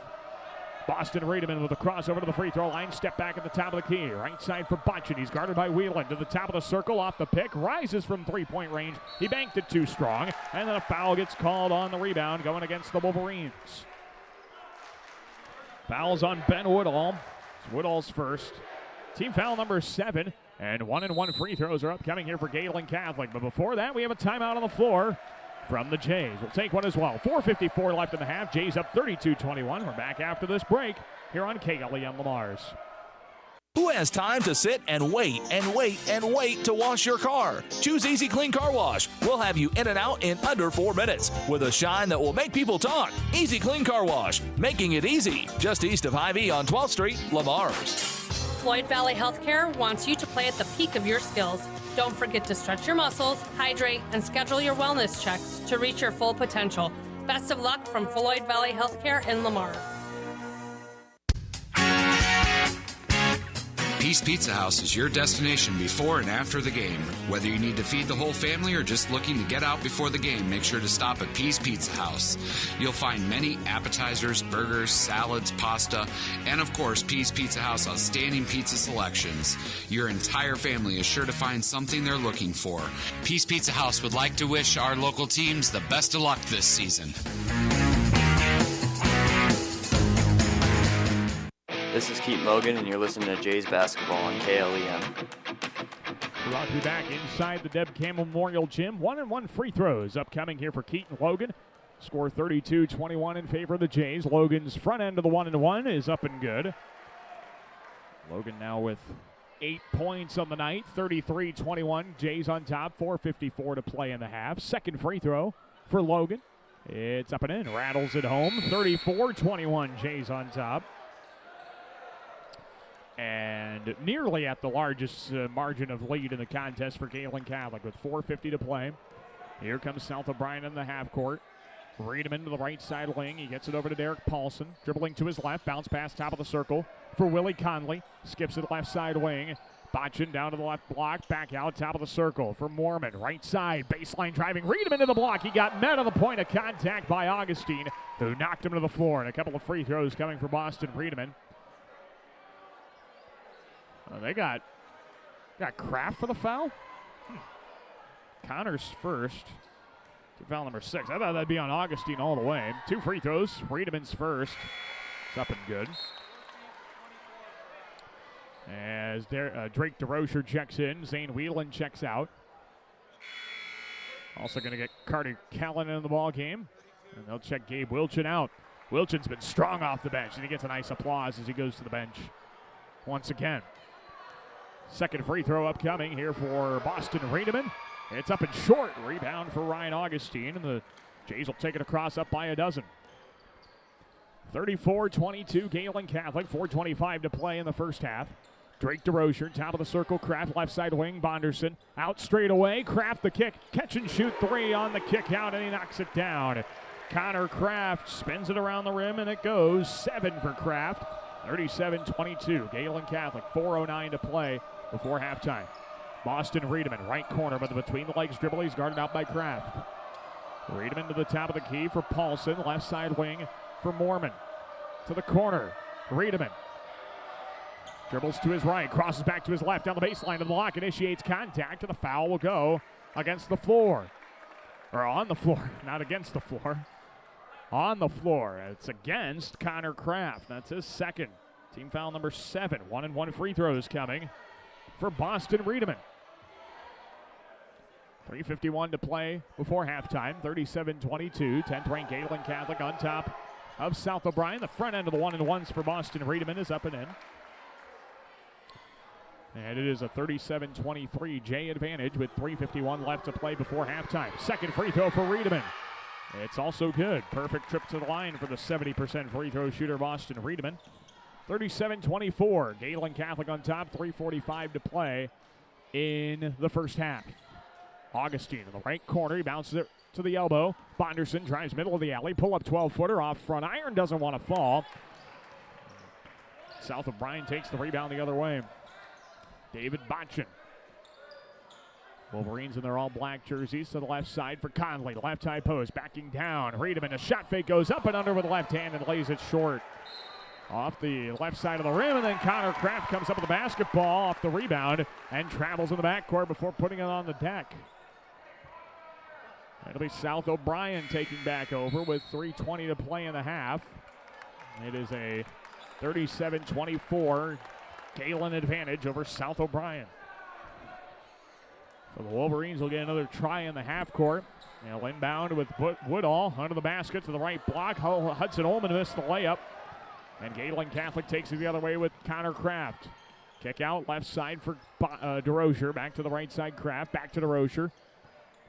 Boston Riedemann with a crossover to the free throw line. Step back at the top of the key. Right side for Botchin. He's guarded by Whelan. To the top of the circle, off the pick. Rises from three-point range. He banked it too strong. And then a foul gets called on the rebound going against the Wolverines. Fouls on Ben Woodall. It's Woodall's first. Team foul number 7. And 1-and-1 free throws are upcoming here for Gehlen Catholic. But before that, we have a timeout on the floor from the Jays. We'll take one as well. 4:54 left in the half. Jays up 32-21. We're back after this break here on KLEM Lamar's. Who has time to sit and wait and wait and wait to wash your car? Choose Easy Clean Car Wash. We'll have you in and out in under 4 minutes with a shine that will make people talk. Easy Clean Car Wash, making it easy. Just east of Hy-Vee on 12th Street, Lamar's. Floyd Valley Healthcare wants you to play at the peak of your skills. Don't forget to stretch your muscles, hydrate, and schedule your wellness checks to reach your full potential. Best of luck from Floyd Valley Healthcare in Lamar. Peace Pizza House is your destination before and after the game. Whether you need to feed the whole family or just looking to get out before the game, make sure to stop at Peace Pizza House. You'll find many appetizers, burgers, salads, pasta, and of course, Peace Pizza House outstanding pizza selections. Your entire family is sure to find something they're looking for. Peace Pizza House would like to wish our local teams the best of luck this season. This is Keaton Logan, and you're listening to Jays Basketball on KLEM. We're about to be back inside the Deb Campbell Memorial Gym. 1-and-1 free throws upcoming here for Keaton Logan. Score 32-21 in favor of the Jays. Logan's front end of the 1-and-1 is up and good. Logan now with 8 points on the night. 33-21. Jays on top. 4:54 to play in the half. Second free throw for Logan. It's up and in. Rattles it home. 34-21. Jays on top. And nearly at the largest margin of lead in the contest for Gehlen Catholic with 4:50 to play. Here comes South O'Brien in the half court. Riedemann to the right side wing. He gets it over to Derek Paulson. Dribbling to his left. Bounce pass top of the circle for Willie Conley. Skips it left side wing. Botchin down to the left block. Back out top of the circle for Mormon. Right side. Baseline driving. Riedemann to the block. He got met on the point of contact by Augustine, who knocked him to the floor. And a couple of free throws coming for Boston Riedemann. They got Kraft for the foul. Connors first. Foul number 6. I thought that'd be on Augustine all the way. 2 free throws. Riedemann's first. It's up and good. As Drake DeRocher checks in, Zane Whelan checks out. Also going to get Carter Callan in the ball game. And they'll check Gabe Wilchin out. Wilchin's been strong off the bench, and he gets a nice applause as he goes to the bench once again. Second free throw upcoming here for Boston Riedemann. It's up and short. Rebound for Ryan Augustine, and the Jays will take it across up by a dozen. 34-22, Gehlen Catholic. 4:25 to play in the first half. Drake DeRozier, top of the circle. Kraft, left side wing. Bonderson out straight away. Kraft the kick. Catch and shoot three on the kick out, and he knocks it down. Connor Kraft spins it around the rim, and it goes. 7 for Kraft. 37-22, Gehlen Catholic. 4:09 to play before halftime. Boston Riedemann, right corner, but the between the legs dribble. He's guarded out by Kraft. Riedemann to the top of the key for Paulson. Left side wing for Mormon. To the corner. Riedemann dribbles to his right, crosses back to his left, down the baseline to the block, initiates contact, and the foul will go against the floor. Or on the floor, not against the floor. On the floor. It's against Connor Kraft. That's his second. Team foul number 7. 1-and-1 free throws coming for Boston Riedemann. 3:51 to play before halftime. 37-22. 10th ranked Gehlen Catholic on top of South O'Brien. The front end of the 1-and-1s for Boston Riedemann is up and in. And it is a 37-23 Jay advantage with 3:51 left to play before halftime. Second free throw for Riedemann. It's also good. Perfect trip to the line for the 70% free throw shooter Boston Riedemann. 37-24. Gehlen Catholic on top. 3:45 to play in the first half. Augustine in the right corner. He bounces it to the elbow. Bonderson drives middle of the alley. Pull up 12-footer off front iron. Doesn't want to fall. South O'Brien takes the rebound the other way. David Botchin. Wolverines in their all-black jerseys to the left side for Conley. Left high post, backing down. Riedemann, a shot fake goes up and under with the left hand and lays it short. Off the left side of the rim, and then Connor Kraft comes up with the basketball off the rebound and travels in the backcourt before putting it on the deck. It'll be South O'Brien taking back over with 3:20 to play in the half. It is a 37-24 Gehlen advantage over South O'Brien. So the Wolverines will get another try in the half court. They'll inbound with Woodall under the basket to the right block. Hudson Ullman missed the layup. And Gehlen Catholic takes it the other way with Connor Kraft. Kick out left side for DeRozier. Back to the right side, Kraft. Back to DeRozier.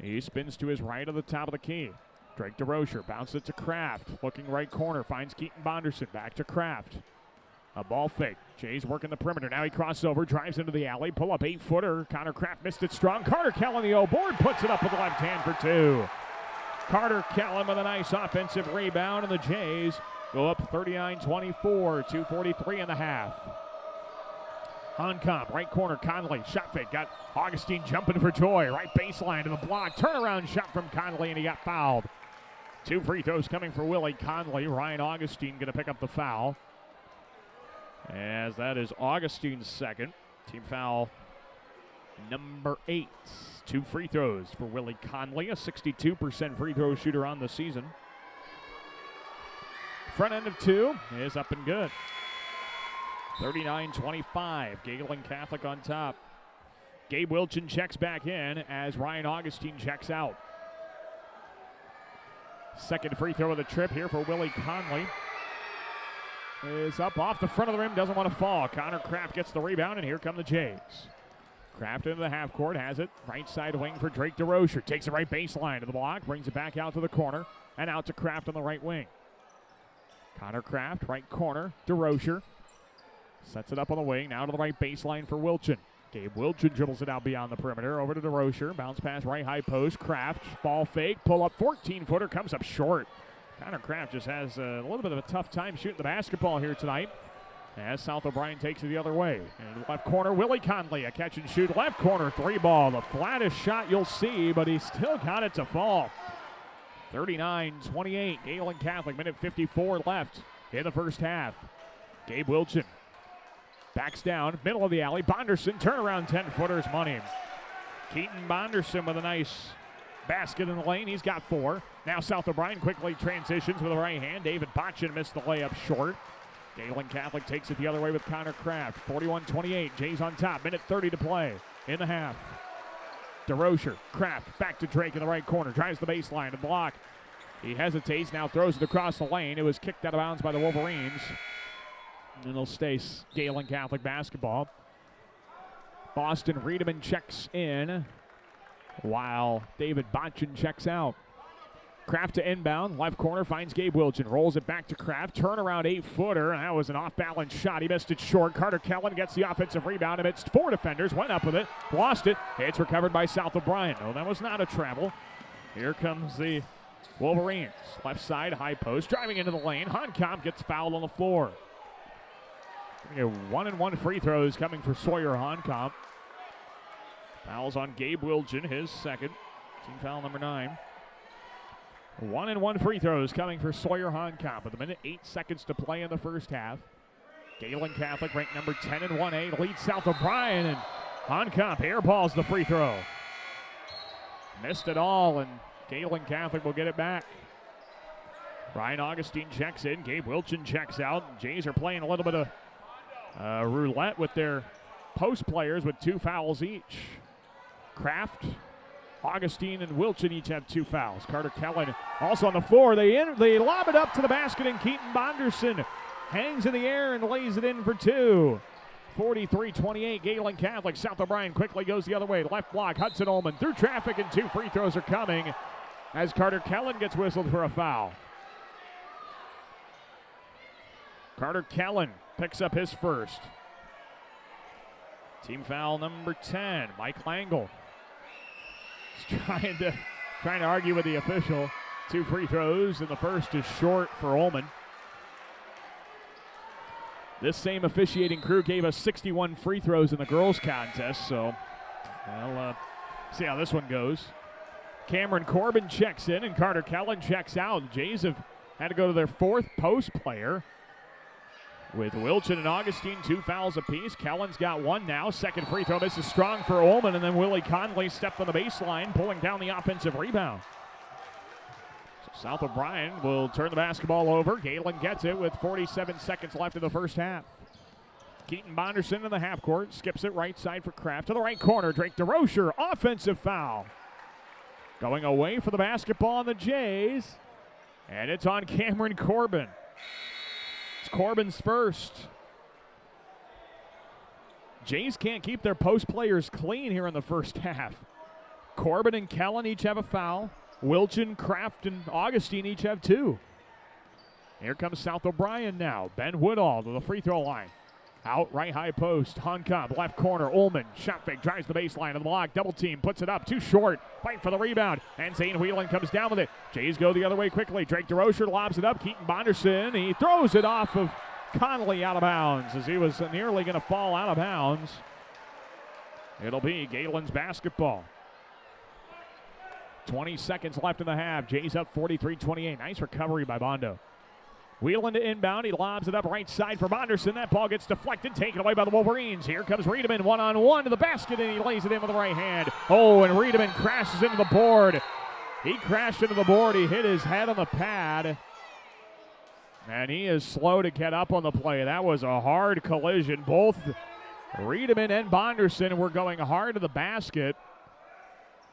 He spins to his right at the top of the key. Drake DeRozier bounces it to Kraft. Looking right corner. Finds Keaton Bonderson. Back to Kraft. A ball fake. Jay's working the perimeter. Now he crosses over, drives into the alley. Pull up 8-footer. Connor Kraft missed it strong. Carter Kellen, the O-board, puts it up with the left hand for 2. Carter Kellen with a nice offensive rebound, and the Jays go up 39-24. 2:43 in the half. Honkamp, right corner, Conley. Shot fake. Got Augustine jumping for joy. Right baseline to the block. Turnaround shot from Conley, and he got fouled. 2 free throws coming for Willie Conley. Ryan Augustine going to pick up the foul, as that is Augustine's second. Team foul number 8. 2 free throws for Willie Conley, a 62% free throw shooter on the season. Front end of 2 is up and good. 39-25, Gehlen Catholic on top. Gabe Wilchin checks back in as Ryan Augustine checks out. Second free throw of the trip here for Willie Conley is up off the front of the rim, doesn't want to fall. Connor Kraft gets the rebound, and here come the Jays. Kraft into the half court, has it. Right side wing for Drake DeRozier. Takes the right baseline to the block, brings it back out to the corner, and out to Kraft on the right wing. Connor Kraft, right corner, DeRozier. Sets it up on the wing, now to the right baseline for Wilchin. Gabe Wilchin dribbles it out beyond the perimeter, over to DeRozier. Bounce pass right high post, Kraft, ball fake, pull up 14-footer, comes up short. Connor Kraft just has a little bit of a tough time shooting the basketball here tonight, as South O'Brien takes it the other way. In the left corner, Willie Conley, a catch and shoot, left corner 3-ball. The flattest shot you'll see, but he still got it to fall. 39-28, Gehlen Catholic, minute 54 left in the first half. Gabe Wilchin backs down, middle of the alley. Bonderson, turnaround 10-footer's money. Keaton Bonderson with a nice basket in the lane. He's got 4. Now South O'Brien quickly transitions with a right hand. David Botchin missed the layup short. Gehlen Catholic takes it the other way with Connor Kraft. 41-28. Jays on top. Minute 30 to play in the half. DeRozier, Kraft, back to Drake in the right corner. Drives the baseline to block. He hesitates, now throws it across the lane. It was kicked out of bounds by the Wolverines. And it'll stay Gehlen Catholic basketball. Boston Riedemann checks in while David Botchin checks out. Kraft to inbound, left corner, finds Gabe Wilchin, rolls it back to Kraft, turnaround 8-footer, and that was an off-balance shot. He missed it short. Carter Kellen gets the offensive rebound amidst 4 defenders, went up with it, lost it. It's recovered by South O'Brien. No, that was not a travel. Here comes the Wolverines. Left side, high post, driving into the lane. Honkamp gets fouled on the floor. 1-and-1 free throws coming for Sawyer Honkamp. Fouls on Gabe Wilchin, his second. Team foul number 9. 1-and-1 free throws coming for Sawyer Honkamp. With a minute, 8 seconds to play in the first half. Gehlen Catholic ranked number 10 in 1A, leads South O'Brien, and Honkamp airballs the free throw. Missed it all, and Gehlen Catholic will get it back. Ryan Augustine checks in, Gabe Wilchin checks out. Jays are playing a little bit of roulette with their post players with 2 fouls each. Kraft, Augustine, and Wilchin each have 2 fouls. Carter Kellen also on the floor. They lob it up to the basket, and Keaton Bonderson hangs in the air and lays it in for 2. 43-28, Gehlen Catholic. South O'Brien quickly goes the other way. Left block, Hudson Ullman through traffic, and 2 free throws are coming as Carter Kellen gets whistled for a foul. Carter Kellen picks up his first. Team foul number 10, Mike Langle. He's trying to argue with the official. 2 free throws, and the first is short for Ullman. This same officiating crew gave us 61 free throws in the girls' contest, so we'll see how this one goes. Cameron Corbin checks in, and Carter Kellen checks out. The Jays have had to go to their 4th post player. With Wilchin and Augustine, 2 fouls apiece. Kellen's got 1 now. Second free throw. This is strong for Ullman, and then Willie Conley stepped on the baseline, pulling down the offensive rebound. So South O'Brien will turn the basketball over. Gehlen gets it with 47 seconds left in the first half. Keaton Bonderson in the half court. Skips it right side for Kraft. To the right corner, Drake DeRocher. Offensive foul. Going away for the basketball on the Jays. And it's on Cameron Corbin. It's Corbin's first. Jays can't keep their post players clean here in the first half. Corbin and Kellen each have a foul. Wilchin, Kraft, and Augustine each have 2. Here comes South O'Brien now. Ben Woodall to the free throw line. Out right high post. Honkamp, left corner. Ullman, shot fake, drives the baseline of the block. Double team, puts it up. Too short. Fight for the rebound. And Zane Whelan comes down with it. Jays go the other way quickly. Drake DeRocher lobs it up. Keaton Bonderson, he throws it off of Conley out of bounds as he was nearly going to fall out of bounds. It'll be Galen's basketball. 20 seconds left in the half. Jays up 43-28. Nice recovery by Bondo. Wheeling to inbound. He lobs it up right side for Bonderson. That ball gets deflected, taken away by the Wolverines. Here comes Riedemann, one-on-one to the basket, and he lays it in with the right hand. Oh, and Riedemann crashes into the board. He crashed into the board. He hit his head on the pad. And he is slow to get up on the play. That was a hard collision. Both Riedemann and Bonderson were going hard to the basket.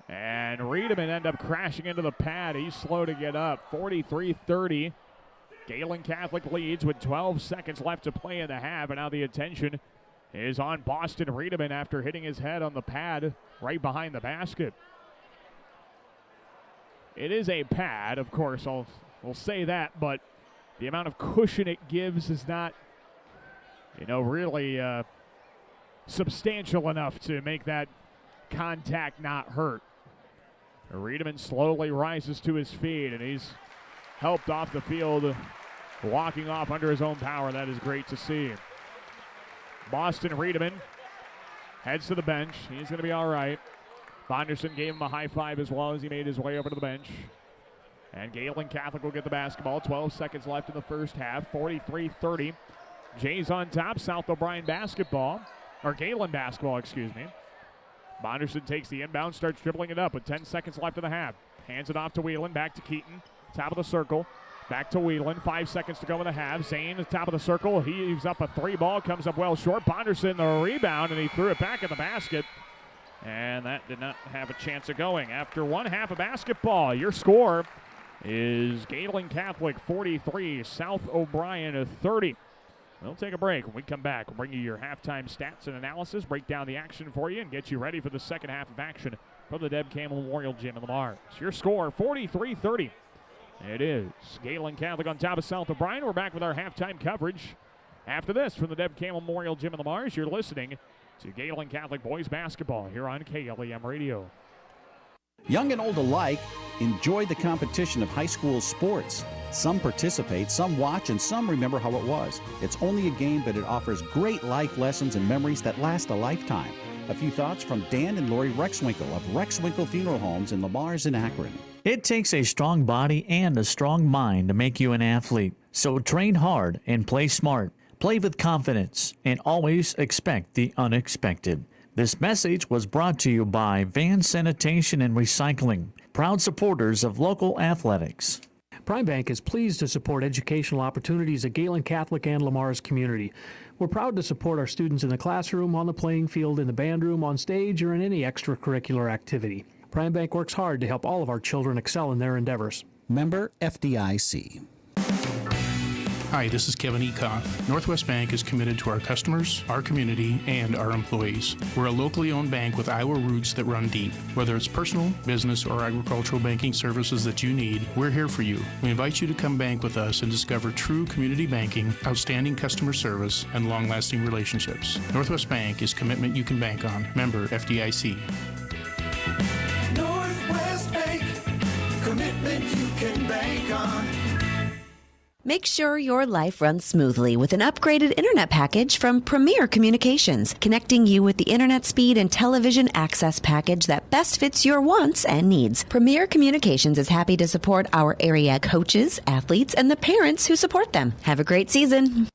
And Riedemann ended up crashing into the pad. He's slow to get up. 43-30. Gehlen Catholic leads with 12 seconds left to play in the half, and now the attention is on Boston Riedemann after hitting his head on the pad right behind the basket. It is a pad, of course, we'll say that, but the amount of cushion it gives is not, really substantial enough to make that contact not hurt. Riedemann slowly rises to his feet, and he's helped off the field, walking off under his own power. That is great to see. Boston Riedemann heads to the bench. He's going to be all right. Bonderson gave him a high five as well as he made his way over to the bench. And Gehlen Catholic will get the basketball. 12 seconds left in the first half. 43-30. Jays on top. South O'Brien basketball. Or Gehlen basketball, excuse me. Bonderson takes the inbound, starts dribbling it up with 10 seconds left in the half. Hands it off to Whelan, back to Keaton. Top of the circle. Back to Whelan. 5 seconds to go in the half. Zane at the top of the circle. He heaves up a 3 ball. Comes up well short. Bonderson the rebound, and he threw it back in the basket. And that did not have a chance of going. After one half of basketball, your score is Gehlen Catholic 43, South O'Brien 30. We'll take a break. When we come back, we'll bring you your halftime stats and analysis, break down the action for you, and get you ready for the second half of action from the Deb Campbell Memorial Gym in Lamar. Your score, 43-30. It is Gehlen Catholic on top of South O'Brien. We're back with our halftime coverage after this from the Deb Campbell Memorial Gym in Lamar. You're listening to Gehlen Catholic boys basketball here on KLEM Radio. Young and old alike enjoy the competition of high school sports. Some participate, some watch, and some remember how it was. It's only a game, but it offers great life lessons and memories that last a lifetime. A few thoughts from Dan and Lori Rexwinkle of Rexwinkle Funeral Homes in Lamars and Akron. It takes a strong body and a strong mind to make you an athlete. So train hard and play smart. Play with confidence and always expect the unexpected. This message was brought to you by Van Sanitation and Recycling, proud supporters of local athletics. Prime Bank is pleased to support educational opportunities at Gehlen Catholic and Lamar's community. We're proud to support our students in the classroom, on the playing field, in the band room, on stage, or in any extracurricular activity. Prime Bank works hard to help all of our children excel in their endeavors. Member FDIC. Hi, this is Kevin Ekoff. Northwest Bank is committed to our customers, our community, and our employees. We're a locally owned bank with Iowa roots that run deep. Whether it's personal, business, or agricultural banking services that you need, we're here for you. We invite you to come bank with us and discover true community banking, outstanding customer service, and long-lasting relationships. Northwest Bank is commitment you can bank on. Member FDIC. Northwest Bank, commitment you can bank on. Make sure your life runs smoothly with an upgraded internet package from Premier Communications, connecting you with the internet speed and television access package that best fits your wants and needs. Premier Communications is happy to support our area coaches, athletes, and the parents who support them. Have a great season.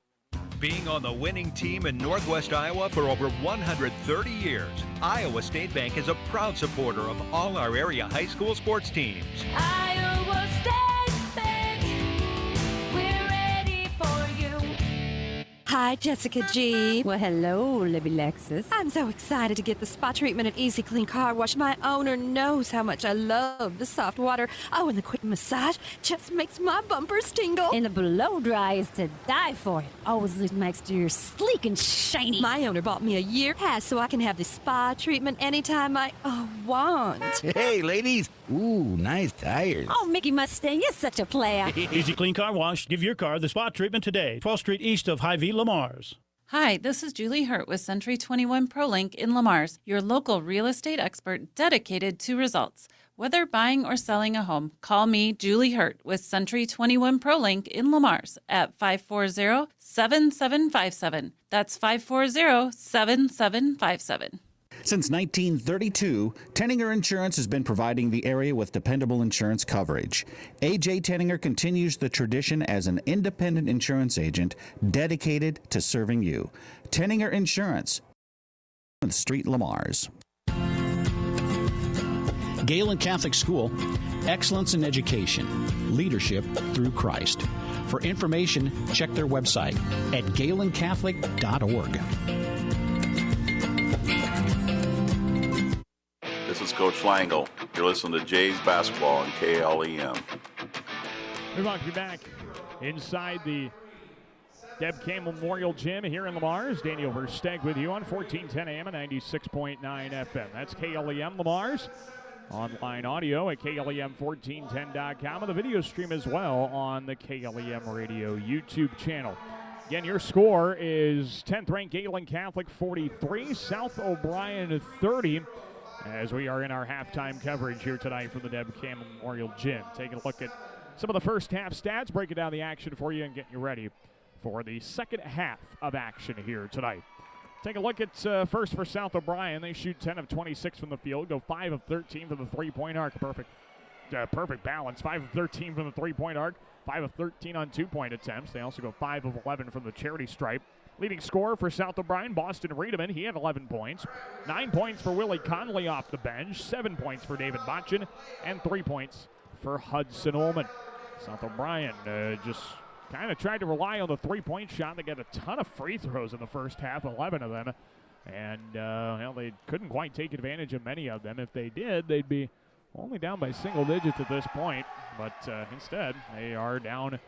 Being on the winning team in Northwest Iowa for over 130 years, Iowa State Bank is a proud supporter of all our area high school sports teams. Iowa State Bank, we're ready for you. Hi, Jessica G. Well, hello, Libby Lexus. I'm so excited to get the spa treatment at Easy Clean Car Wash. My owner knows how much I love the soft water. Oh, and the quick massage just makes my bumpers tingle. And the blow dry is to die for. It always leaves my exterior sleek and shiny. My owner bought me a year pass so I can have the spa treatment anytime I want. Hey, ladies. Ooh, nice tires. Oh, Mickey Mustang, you're such a player. Easy Clean Car Wash. Give your car the spa treatment today. 12th Street east of Hy-Vee, Lamar's. Hi, this is Julie Hurt with Century 21 ProLink in Lamar's, your local real estate expert dedicated to results. Whether buying or selling a home, call me, Julie Hurt, with Century 21 ProLink in Lamar's at 540-7757. That's 540-7757. Since 1932, Tenninger Insurance has been providing the area with dependable insurance coverage. A.J. Tenninger continues the tradition as an independent insurance agent dedicated to serving you. Tenninger Insurance, Street Lamar's. Gehlen Catholic School, excellence in education, leadership through Christ. For information, check their website at GehlenCatholic.org. This is Coach Langle. You're listening to Jays Basketball on KLEM. We're about to be back inside the Deb Campbell Memorial Gym here in Lamar's. Daniel Versteg with you on 1410 AM and 96.9 FM. That's KLEM Lamar's. Online audio at KLEM1410.com and the video stream as well on the KLEM Radio YouTube channel. Again, your score is 10th ranked Gehlen Catholic 43, South O'Brien 30. As we are in our halftime coverage here tonight from the Deb Campbell Memorial Gym. Taking a look at some of the first half stats, breaking down the action for you and getting you ready for the second half of action here tonight. Take a look at first for South O'Brien. They shoot 10 of 26 from the field, go 5 of 13 from the three-point arc. Perfect balance. 5 of 13 from the three-point arc, 5 of 13 on two-point attempts. They also go 5 of 11 from the charity stripe. Leading scorer for South O'Brien, Boston Riedemann. He had 11 points. 9 points for Willie Conley off the bench. 7 points for David Botchin. And 3 points for Hudson Ullman. South O'Brien just kind of tried to rely on the three-point shot. They got a ton of free throws in the first half, 11 of them. And, they couldn't quite take advantage of many of them. If they did, they'd be only down by single digits at this point. But instead, they are down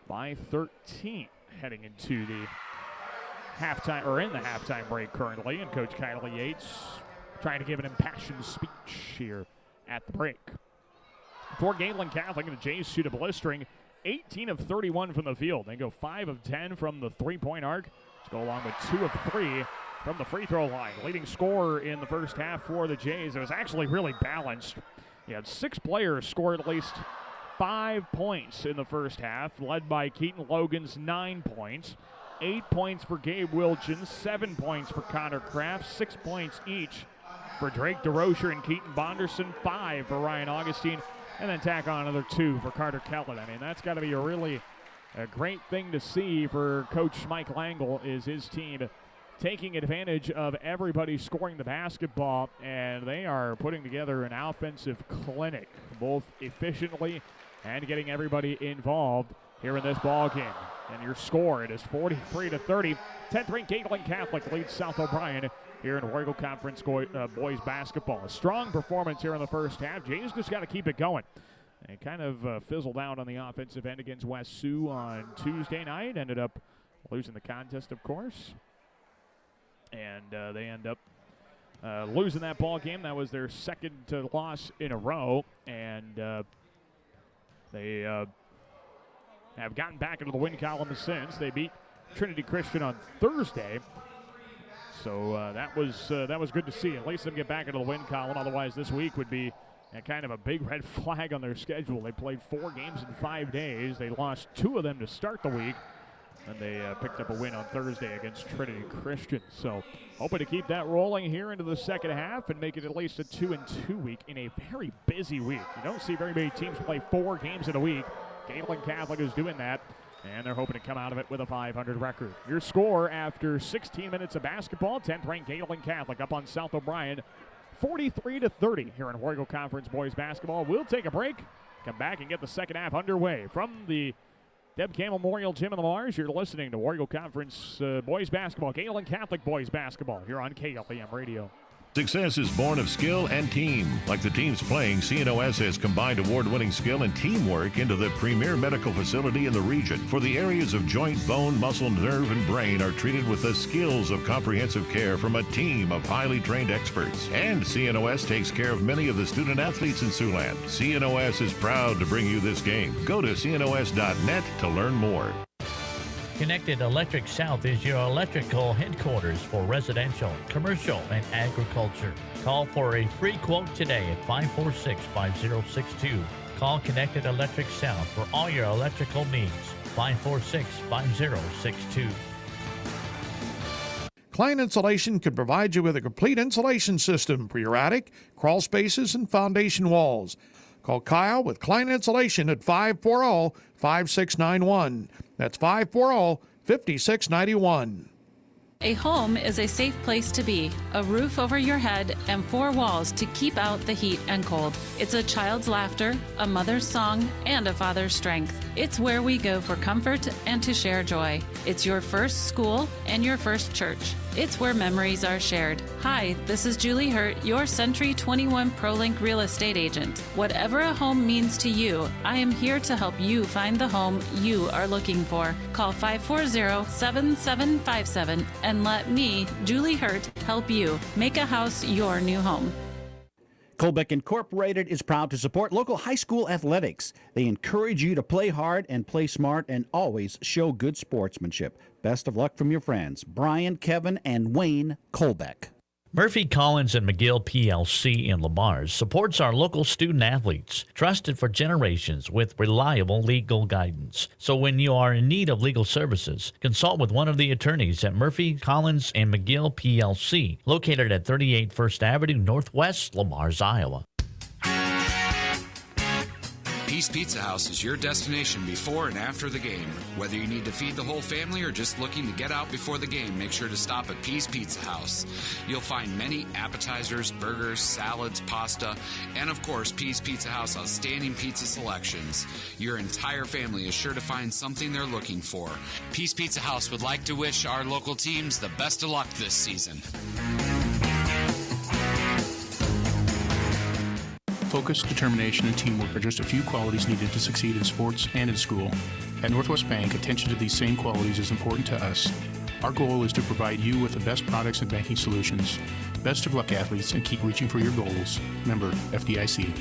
by 13 heading into the halftime, or in the halftime break currently, and Coach Kylie Yates trying to give an impassioned speech here at the break. For Gehlen Catholic, the Jays shoot a blistering 18 of 31 from the field. They go 5 of 10 from the three-point arc. Let's go along with 2 of 3 from the free throw line. Leading scorer in the first half for the Jays. It was actually really balanced. You had 6 players score at least 5 points in the first half, led by Keaton Logan's 9 points. 8 points for Gabe Wilchin, 7 points for Connor Kraft, 6 points each for Drake DeRocher and Keaton Bonderson, 5 for Ryan Augustine, and then tack on another 2 for Carter Kellen. I mean, that's got to be a great thing to see for Coach Mike Langle, is his team taking advantage of everybody scoring the basketball, and they are putting together an offensive clinic, both efficiently and getting everybody involved here in this ball game. And your score, it is 43-30. 10th ranked Gehlen Catholic leads South O'Brien here in Warrego Conference boys basketball. A strong performance here in the first half. Jays just got to keep it going. They kind of fizzled out on the offensive end against West Sioux on Tuesday night. Ended up losing the contest, of course. And they end up losing that ball game. That was their second loss in a row. And they have gotten back into the win column since. They beat Trinity Christian on Thursday. So that was good to see. At least them get back into the win column. Otherwise, this week would be kind of a big red flag on their schedule. They played 4 games in 5 days. They lost 2 of them to start the week. And they picked up a win on Thursday against Trinity Christian. So hoping to keep that rolling here into the second half and make it at least a 2-2 week in a very busy week. You don't see very many teams play 4 games in a week. Gehlen Catholic is doing that, and they're hoping to come out of it with a 500 record. Your score after 16 minutes of basketball, 10th ranked Gehlen Catholic up on South O'Brien, 43-30 here in Warrego Conference boys basketball. We'll take a break, come back and get the second half underway. From the Deb Campbell Memorial Gym in Lamars, you're listening to Warrego Conference boys basketball, Gehlen Catholic boys basketball here on KLEM Radio. Success is born of skill and team. Like the teams playing, CNOS has combined award-winning skill and teamwork into the premier medical facility in the region. For the areas of joint, bone, muscle, nerve, and brain are treated with the skills of comprehensive care from a team of highly trained experts. And CNOS takes care of many of the student athletes in Siouxland. CNOS is proud to bring you this game. Go to cnos.net to learn more. Connected Electric South is your electrical headquarters for residential, commercial, and agriculture. Call for a free quote today at 546-5062. Call Connected Electric South for all your electrical needs. 546-5062. Klein Insulation can provide you with a complete insulation system for your attic, crawl spaces, and foundation walls. Call Kyle with Klein Insulation at 540-5691. That's 540-5691. A home is a safe place to be, a roof over your head, and 4 walls to keep out the heat and cold. It's a child's laughter, a mother's song, and a father's strength. It's where we go for comfort and to share joy. It's your first school and your first church. It's where memories are shared. Hi, this is Julie Hurt, your Century 21 ProLink real estate agent. Whatever a home means to you, I am here to help you find the home you are looking for. Call 540-7757 and let me, Julie Hurt, help you make a house your new home. Colbeck Incorporated is proud to support local high school athletics. They encourage you to play hard and play smart and always show good sportsmanship. Best of luck from your friends, Brian, Kevin, and Wayne Colbeck. Murphy, Collins, and McGill PLC in Lamars supports our local student athletes, trusted for generations with reliable legal guidance. So when you are in need of legal services, consult with one of the attorneys at Murphy, Collins, and McGill PLC, located at 38 First Avenue Northwest, Lamars, Iowa. Peace Pizza House is your destination before and after the game. Whether you need to feed the whole family or just looking to get out before the game, make sure to stop at Peace Pizza House. You'll find many appetizers, burgers, salads, pasta, and of course, Peace Pizza House outstanding pizza selections. Your entire family is sure to find something they're looking for. Peace Pizza House would like to wish our local teams the best of luck this season. Focus, determination, and teamwork are just a few qualities needed to succeed in sports and in school. At Northwest Bank, attention to these same qualities is important to us. Our goal is to provide you with the best products and banking solutions. Best of luck, athletes, and keep reaching for your goals. Member FDIC.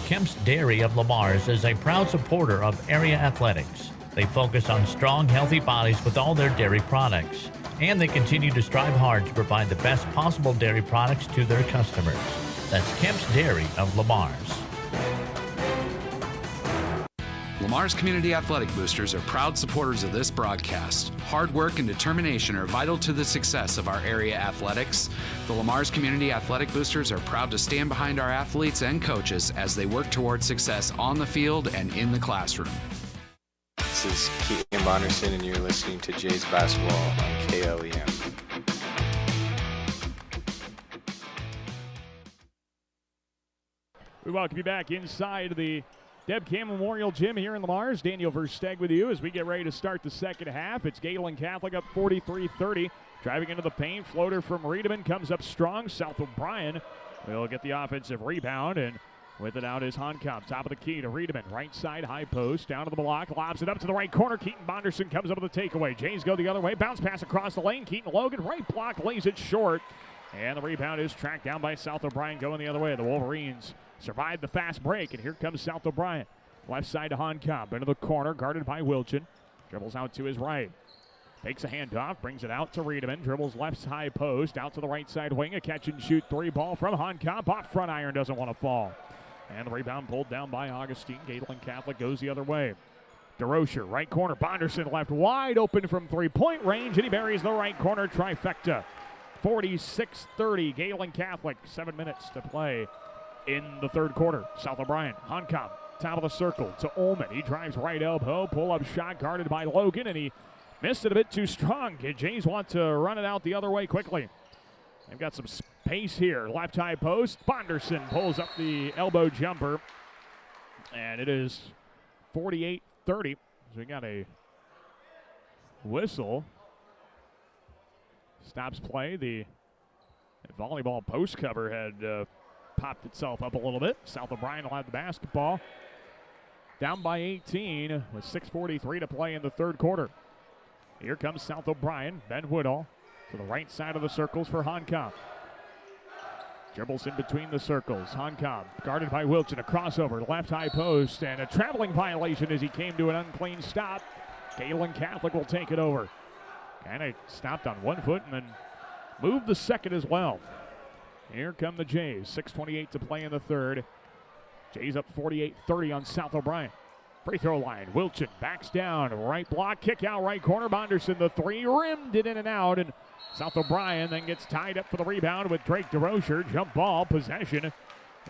Kemp's Dairy of Lamar's is a proud supporter of area athletics. They focus on strong, healthy bodies with all their dairy products. And they continue to strive hard to provide the best possible dairy products to their customers. That's Kemp's Dairy of Lamar's. Lamar's Community Athletic Boosters are proud supporters of this broadcast. Hard work and determination are vital to the success of our area athletics. The Lamar's Community Athletic Boosters are proud to stand behind our athletes and coaches as they work towards success on the field and in the classroom. This is Keaton Bonderson, and you're listening to Jays Basketball on KLEM. We welcome you back inside the Deb Campbell Memorial Gym here in Lamar's. Daniel Versteg with you as we get ready to start the second half. It's Gehlen Catholic up 43-30. Driving into the paint, floater from Riedemann comes up strong. South O'Brien will get the offensive rebound, and with it out is Honkamp. Top of the key to Riedemann. Right side, high post, down to the block, lobs it up to the right corner. Keaton Bonderson comes up with a takeaway. Jays go the other way. Bounce pass across the lane. Keaton Logan, right block, lays it short. And the rebound is tracked down by South O'Brien going the other way. The Wolverines survived the fast break, and here comes South O'Brien. Left side to Honkamp, into the corner, guarded by Wilchin. Dribbles out to his right. Takes a handoff, brings it out to Riedemann. Dribbles left high post, out to the right side wing. A catch and shoot three ball from Honkamp. Off front iron, doesn't want to fall. And the rebound pulled down by Augustine. Gehlen Catholic goes the other way. DeRocher, right corner. Bonderson left wide open from three-point range, and he buries the right corner trifecta. 46-30, Gehlen Catholic. 7 minutes to play in the third quarter. South O'Brien, Honkamp, top of the circle to Ullman. He drives right elbow, pull-up shot guarded by Logan, and he missed it a bit too strong. Jays want to run it out the other way quickly. They've got some space here. Left high post. Bonderson pulls up the elbow jumper, and it is 48-30. So we got a whistle. Stops play. The volleyball post cover had popped itself up a little bit. South O'Brien will have the basketball. Down by 18 with 6:43 to play in the third quarter. Here comes South O'Brien. Ben Woodall to the right side of the circles for Honkamp. Dribbles in between the circles. Honkamp guarded by Wilchin. A crossover, left high post, and a traveling violation as he came to an unclean stop. Gehlen Catholic will take it over. Kind of stopped on 1 foot and then moved the second as well. Here come the Jays. 6:28 to play in the third. Jays up 48-30 on South O'Brien. Free throw line. Wilchin backs down. Right block. Kick out right corner. Bonderson the three. Rimmed it in and out. And South O'Brien then gets tied up for the rebound with Drake DeRocher. Jump ball. Possession.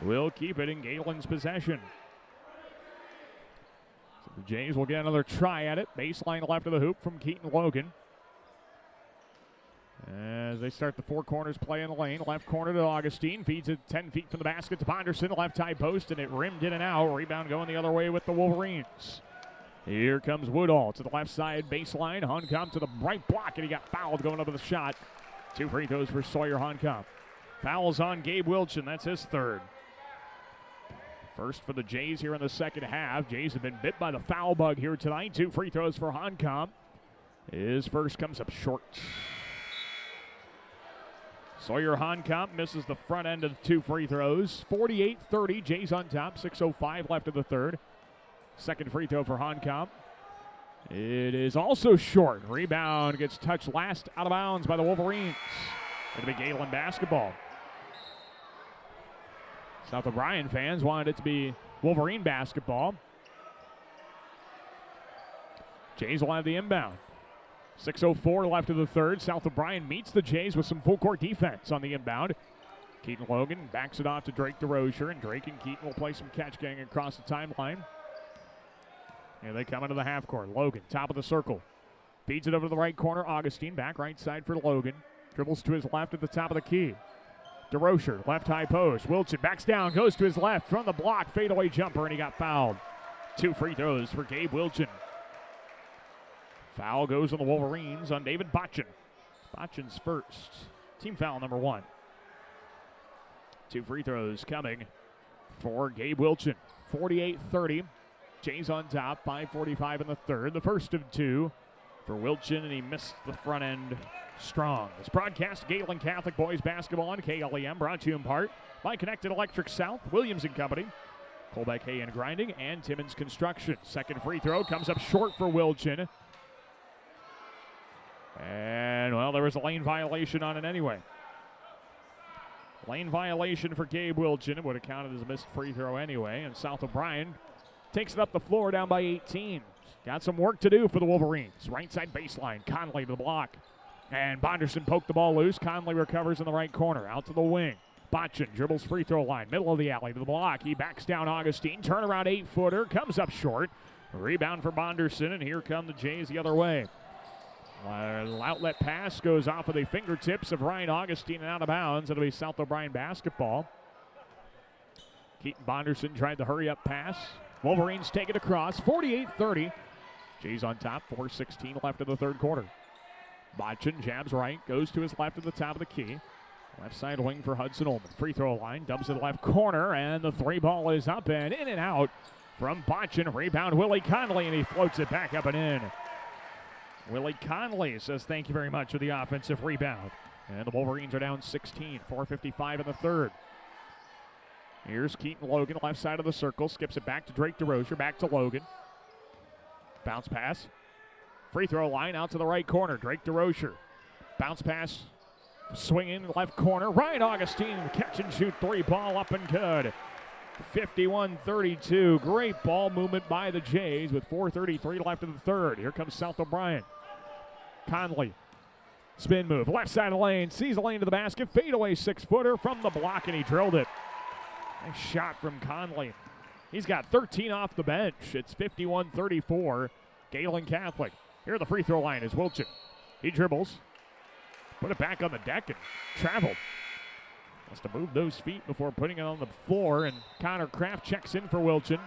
Will keep it in Gehlen's possession. So the Jays will get another try at it. Baseline left of the hoop from Keaton Logan. As they start the four corners play in the lane. Left corner to Augustine. Feeds it 10 feet from the basket to Bonderson. Left high post, and it rimmed in and out. Rebound going the other way with the Wolverines. Here comes Woodall to the left side baseline. Honkamp to the right block, and he got fouled going up with the shot. 2 free throws for Sawyer Honkamp. Fouls on Gabe Wilchin. That's his third. First for the Jays here in the second half. Jays have been bit by the foul bug here tonight. 2 free throws for Honkamp. His first comes up short. Sawyer Honkamp misses the front end of 2 free throws. 48-30, Jays on top. 6:05 left of the third. Second free throw for Honkamp. It is also short. Rebound gets touched last out of bounds by the Wolverines. It'll be Gehlen basketball. South O'Brien fans wanted it to be Wolverine basketball. Jays will have the inbound. 6:04 left of the third. South O'Brien meets the Jays with some full court defense on the inbound. Keaton Logan backs it off to Drake DeRocher, and Drake and Keaton will play some catch gang across the timeline. Here they come into the half court. Logan, top of the circle. Feeds it over to the right corner. Augustine back right side for Logan. Dribbles to his left at the top of the key. DeRocher, left high post. Wilchin backs down, goes to his left from the block. Fadeaway jumper, and he got fouled. 2 free throws for Gabe Wilchin. Foul goes on the Wolverines on David Botchin. Botchin's first. Team foul number 1. 2 free throws coming for Gabe Wilchin. 48-30. Jays on top. 5:45 in the third. The first of 2 for Wilchin, and he missed the front end strong. This broadcast, Gehlen Catholic Boys Basketball on KLEM, brought to you in part by Connected Electric South, Williams & Company, Colbeck Hay and Grinding, and Timmons Construction. Second free throw comes up short for Wilchin. And, well, there was a lane violation on it anyway. Lane violation for Gabe Wilchin. It would have counted as a missed free throw anyway. And South O'Brien takes it up the floor, down by 18. Got some work to do for the Wolverines. Right side baseline. Conley to the block. And Bonderson poked the ball loose. Conley recovers in the right corner. Out to the wing. Botchin dribbles free throw line. Middle of the alley to the block. He backs down Augustine. Turnaround 8-footer. Comes up short. Rebound for Bonderson. And here come the Jays the other way. Outlet pass goes off of the fingertips of Ryan Augustine and out of bounds. It'll be South O'Brien basketball. Keaton Bonderson tried the hurry-up pass. Wolverines take it across. 48-30. Jays on top. 4:16 left in the third quarter. Botchin jabs right. Goes to his left at the top of the key. Left side wing for Hudson Ullman. Free throw line. Dumps to the left corner. And the three ball is up and in and out from Botchin. Rebound Willie Conley, and he floats it back up and in. Willie Conley says thank you very much for the offensive rebound. And the Wolverines are down 16, 4:55 in the third. Here's Keaton Logan, left side of the circle. Skips it back to Drake DeRozier, back to Logan. Bounce pass. Free throw line out to the right corner. Drake DeRozier. Bounce pass. Swinging left corner. Ryan Augustine, catch and shoot three ball up and good. 51-32. Great ball movement by the Jays with 4:33 left in the third. Here comes South O'Brien. Conley. Spin move. Left side of the lane. Sees the lane to the basket. Fadeaway 6-footer from the block, and he drilled it. Nice shot from Conley. He's got 13 off the bench. It's 51-34. Gehlen Catholic. Here the free throw line is Wilchin. He dribbles. Put it back on the deck and traveled. Has to move those feet before putting it on the floor, and Connor Kraft checks in for Wilchin.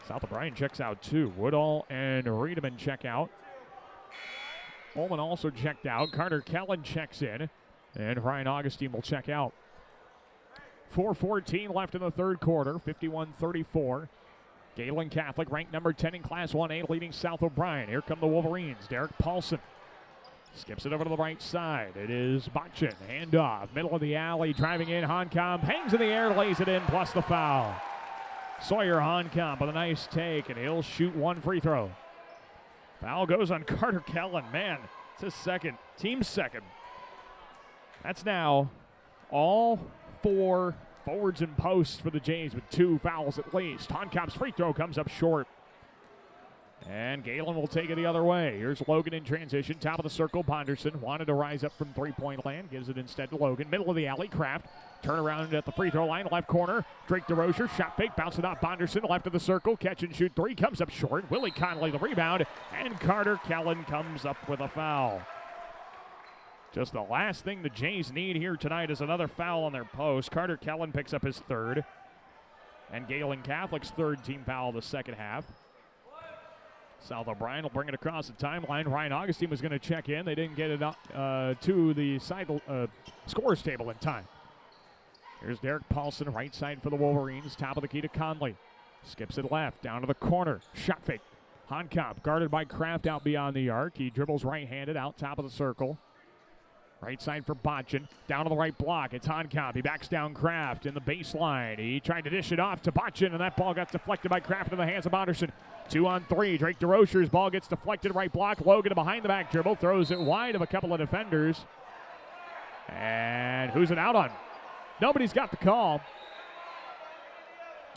South O'Brien checks out too. Woodall and Riedemann check out. Ullman also checked out. Carter Kellen checks in, and Ryan Augustine will check out. 4:14 left in the third quarter, 51-34. Gehlen Catholic ranked number 10 in Class 1A, leading South O'Brien. Here come the Wolverines. Derek Paulson skips it over to the right side. It is Botchin. Handoff. Middle of the alley. Driving in. Honkamp hangs in the air. Lays it in. Plus the foul. Sawyer Honkamp with a nice take. And he'll shoot one free throw. Foul goes on Carter Kellen. Man, it's his second. Team's second. That's now all four forwards and posts for the Jays with two fouls at least. Honkamp's free throw comes up short. And Gehlen will take it the other way. Here's Logan in transition. Top of the circle, Bonderson wanted to rise up from three-point land. Gives it instead to Logan. Middle of the alley, Kraft. Turn around at the free throw line, left corner. Drake DeRozier, shot fake, bounce it off Bonderson. Left of the circle, catch and shoot three. Comes up short. Willie Conley the rebound. And Carter Kellen comes up with a foul. Just the last thing the Jays need here tonight is another foul on their post. Carter Kellen picks up his third. And Gehlen Catholic's third team foul of the second half. South O'Brien will bring it across the timeline. Ryan Augustine was going to check in. They didn't get it up to the side scorers table in time. Here's Derek Paulson, right side for the Wolverines. Top of the key to Conley. Skips it left, down to the corner. Shot fake. Honkamp guarded by Kraft out beyond the arc. He dribbles right-handed out top of the circle. Right side for Botchin. Down to the right block. It's Honkamp. He backs down Kraft in the baseline. He tried to dish it off to Botchin, and that ball got deflected by Kraft in the hands of Bonderson. 2-on-3. Drake DeRozier's ball gets deflected right block. Logan a behind-the-back dribble. Throws it wide of a couple of defenders. And who's it out on? Nobody's got the call.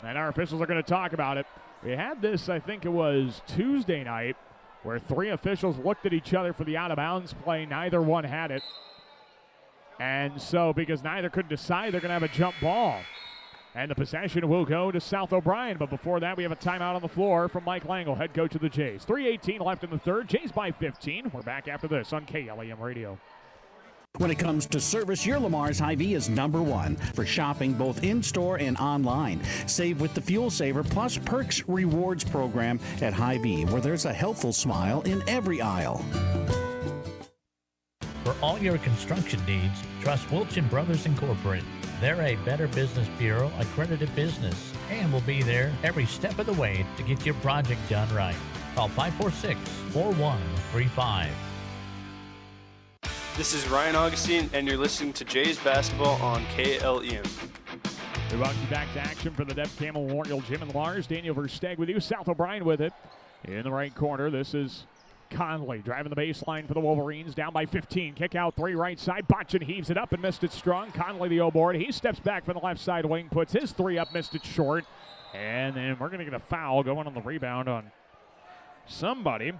And our officials are going to talk about it. We had this, I think it was Tuesday night, where three officials looked at each other for the out-of-bounds play. Neither one had it. And so, because neither could decide, they're going to have a jump ball. And the possession will go to South O'Brien. But before that, we have a timeout on the floor from Mike Langle, head coach of the Jays. 3:18 left in the third. Jays by 15. We're back after this on KLEM Radio. When it comes to service, your Lamar's Hy-Vee is number one for shopping both in-store and online. Save with the Fuel Saver Plus Perks Rewards program at Hy-Vee, where there's a helpful smile in every aisle. For all your construction needs, trust Wilchin Brothers Incorporated. They're a Better Business Bureau accredited business and will be there every step of the way to get your project done right. Call 546-4135. This is Ryan Augustine, and you're listening to Jays Basketball on KLEM. We welcome you back to action for the Deb Campbell Memorial Gym in Lars. Daniel Versteg with you. South O'Brien with it. In the right corner, this is Conley driving the baseline for the Wolverines. Down by 15. Kick out 3 right side. Botchin heaves it up and missed it strong. Conley the O-board. He steps back from the left side wing. Puts his 3 up. Missed it short. And then we're going to get a foul going on the rebound on somebody.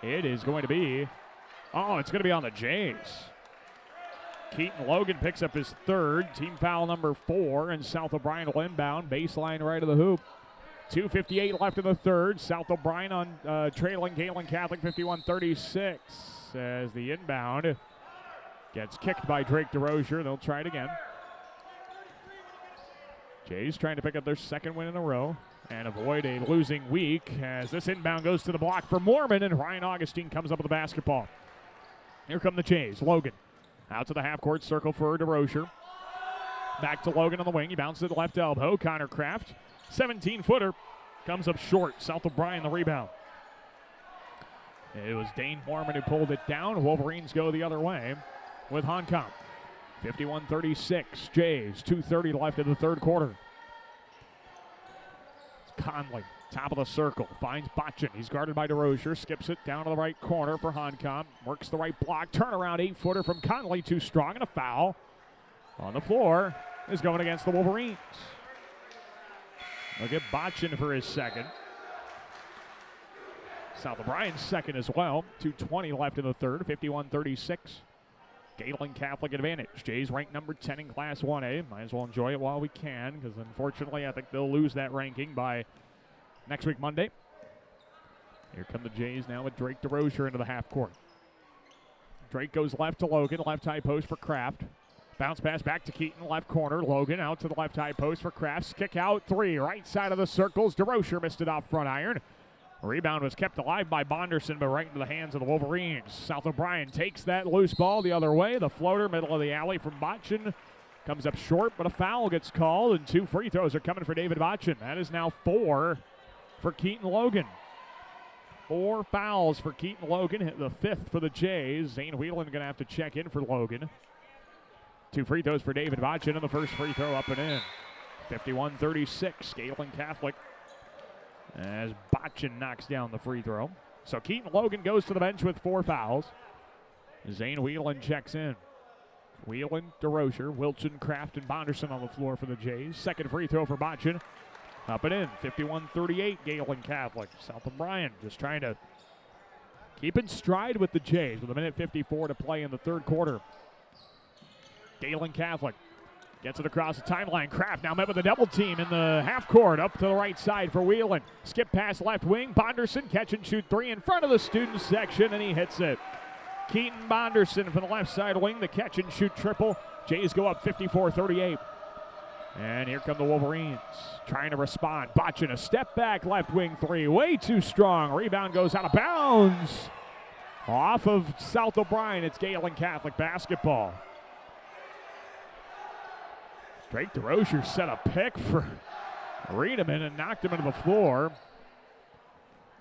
It is going to be... Oh, it's going to be on the Jays. Keaton Logan picks up his 3rd. Team foul number 4. And South O'Brien will inbound. Baseline right of the hoop. 2:58 left in the 3rd. South O'Brien on trailing Gehlen Catholic 51-36 as the inbound gets kicked by Drake DeRozier. They'll try it again. Jays trying to pick up their 2nd win in a row and avoid a losing week as this inbound goes to the block for Mormon, and Ryan Augustine comes up with the basketball. Here come the Jays. Logan out to the half-court circle for DeRozier. Back to Logan on the wing. He bounces to the left elbow. Connor Kraft, 17-footer, comes up short. South O'Brien the rebound. It was Dane Mormon who pulled it down. Wolverines go the other way with Honkamp. 51-36. Jays, 2:30 left in the 3rd quarter. It's Conley, top of the circle, finds Botchin. He's guarded by DeRozier, skips it down to the right corner for Honkamp. Works the right block, turnaround 8-footer from Conley, too strong, and a foul on the floor is going against the Wolverines. They'll get Botchin for his 2nd. South O'Brien's 2nd as well. 2:20 left in the 3rd, 51-36. Gehlen Catholic advantage. Jays ranked number 10 in Class 1A. Might as well enjoy it while we can, because unfortunately I think they'll lose that ranking by next week Monday. Here come the Jays now with Drake DeRozier into the half court. Drake goes left to Logan, left high post for Kraft. Bounce pass back to Keaton, left corner. Logan out to the left high post for Kraft. Kick out 3, right side of the circles. DeRozier missed it off front iron. Rebound was kept alive by Bonderson, but right into the hands of the Wolverines. South O'Brien takes that loose ball the other way. The floater, middle of the alley from Botchin, comes up short, but a foul gets called, and 2 free throws are coming for David Botchin. That is now 4 for Keaton Logan. 4 fouls for Keaton Logan, hit the 5th for the Jays. Zane Whelan going to have to check in for Logan. 2 free throws for David Botchin, and the first free throw up and in. 51-36, Gehlen Catholic, as Botchin knocks down the free throw. So Keaton Logan goes to the bench with 4 fouls. Zane Whelan checks in. Whelan, DeRozier, Wilson, Kraft, and Bonderson on the floor for the Jays. 2nd free throw for Botchin. Up and in. 51-38, Gehlen Catholic. South O'Brien just trying to keep in stride with the Jays with 1:54 to play in the 3rd quarter. Gehlen Catholic gets it across the timeline. Kraft now met with a double team in the half court. Up to the right side for Whelan. Skip pass left wing. Bonderson catch and shoot 3 in front of the student section, and he hits it. Keaton Bonderson from the left side wing. The catch and shoot triple. Jays go up 54-38. And here come the Wolverines trying to respond. Botchin a step back left wing 3. Way too strong. Rebound goes out of bounds. Off of South O'Brien. It's Gehlen Catholic basketball. Drake DeRozier set a pick for Riedemann and knocked him into the floor.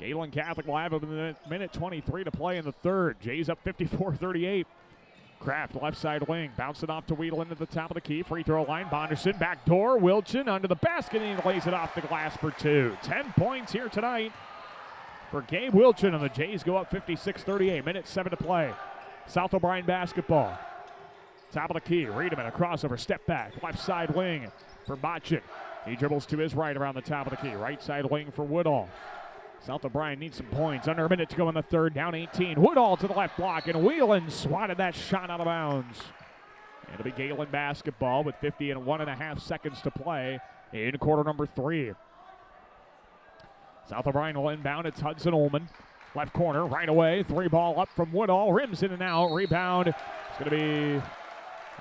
Gehlen Catholic will have a minute 23 to play in the 3rd. Jays up 54-38. Kraft, left side wing, bounce it off to Whelan at the top of the key. Free throw line, Bonderson, back door, Wilchin under the basket, and he lays it off the glass for 2. 10 points here tonight for Gabe Wilchin, and the Jays go up 56-38. Minute 7 to play. South O'Brien basketball. Top of the key, Riedemann, a crossover, step back, left side wing for Botchin. He dribbles to his right around the top of the key. Right side wing for Woodall. South O'Brien needs some points. Under a minute to go in the 3rd, down 18. Woodall to the left block, and Whelan swatted that shot out of bounds. It'll be Gehlen basketball with 51.5 seconds to play in quarter number 3. South O'Brien will inbound. It's Hudson Ullman. Left corner, right away. 3 ball up from Woodall. Rims in and out. Rebound. It's going to be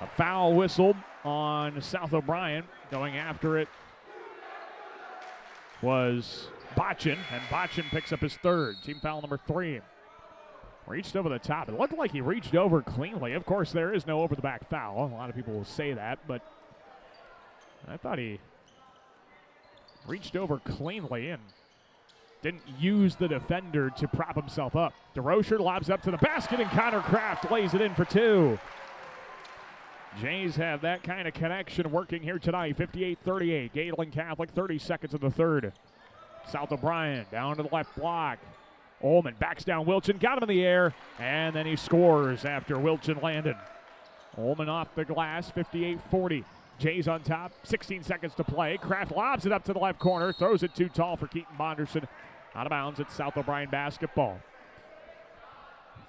a foul whistle on South O'Brien. Going after it was Botchin, and Botchin picks up his 3rd. Team foul number 3. Reached over the top. It looked like he reached over cleanly. Of course, there is no over-the-back foul. A lot of people will say that, but I thought he reached over cleanly, and didn't use the defender to prop himself up. DeRocher lobs up to the basket, and Connor Kraft lays it in for two. Jays have that kind of connection working here tonight. 58-38. Gehlen Catholic, 30 seconds of the third. South O'Brien down to the left block. Ullman backs down Wilchin, got him in the air, and then he scores after Wilchin landed. Ullman off the glass, 58-40. Jays on top, 16 seconds to play. Kraft lobs it up to the left corner, throws it too tall for Keaton Bonderson. Out of bounds at South O'Brien basketball.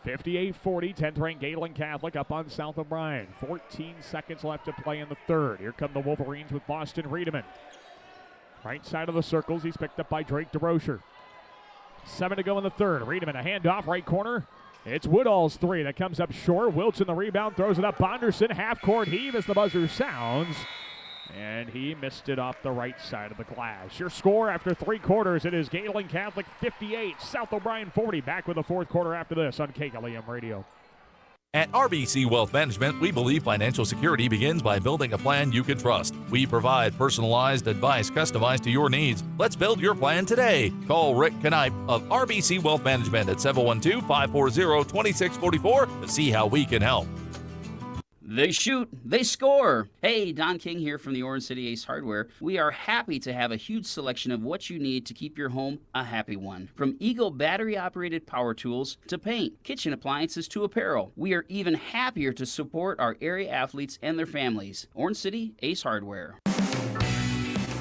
58-40, 10th ranked Gehlen Catholic up on South O'Brien. 14 seconds left to play in the third. Here come the Wolverines with Boston Riedemann. Right side of the circles, he's picked up by Drake DeRocher. 7 to go in the third. Riedemann a handoff, right corner. It's Woodall's three that comes up short. Wilchin the rebound, throws it up. Bonderson, half-court heave as the buzzer sounds. And he missed it off the right side of the glass. Your score after 3 quarters, it is Gehlen Catholic 58, South O'Brien 40. Back with the fourth quarter after this on KLEM Radio. At RBC Wealth Management, we believe financial security begins by building a plan you can trust. We provide personalized advice customized to your needs. Let's build your plan today. Call Rick Knipe of RBC Wealth Management at 712-540-2644 to see how we can help. They shoot, they score. Hey, Don King here from the Orange City Ace Hardware. We are happy to have a huge selection of what you need to keep your home a happy one. From Eagle battery-operated power tools to paint, kitchen appliances to apparel. We are even happier to support our area athletes and their families. Orange City Ace Hardware.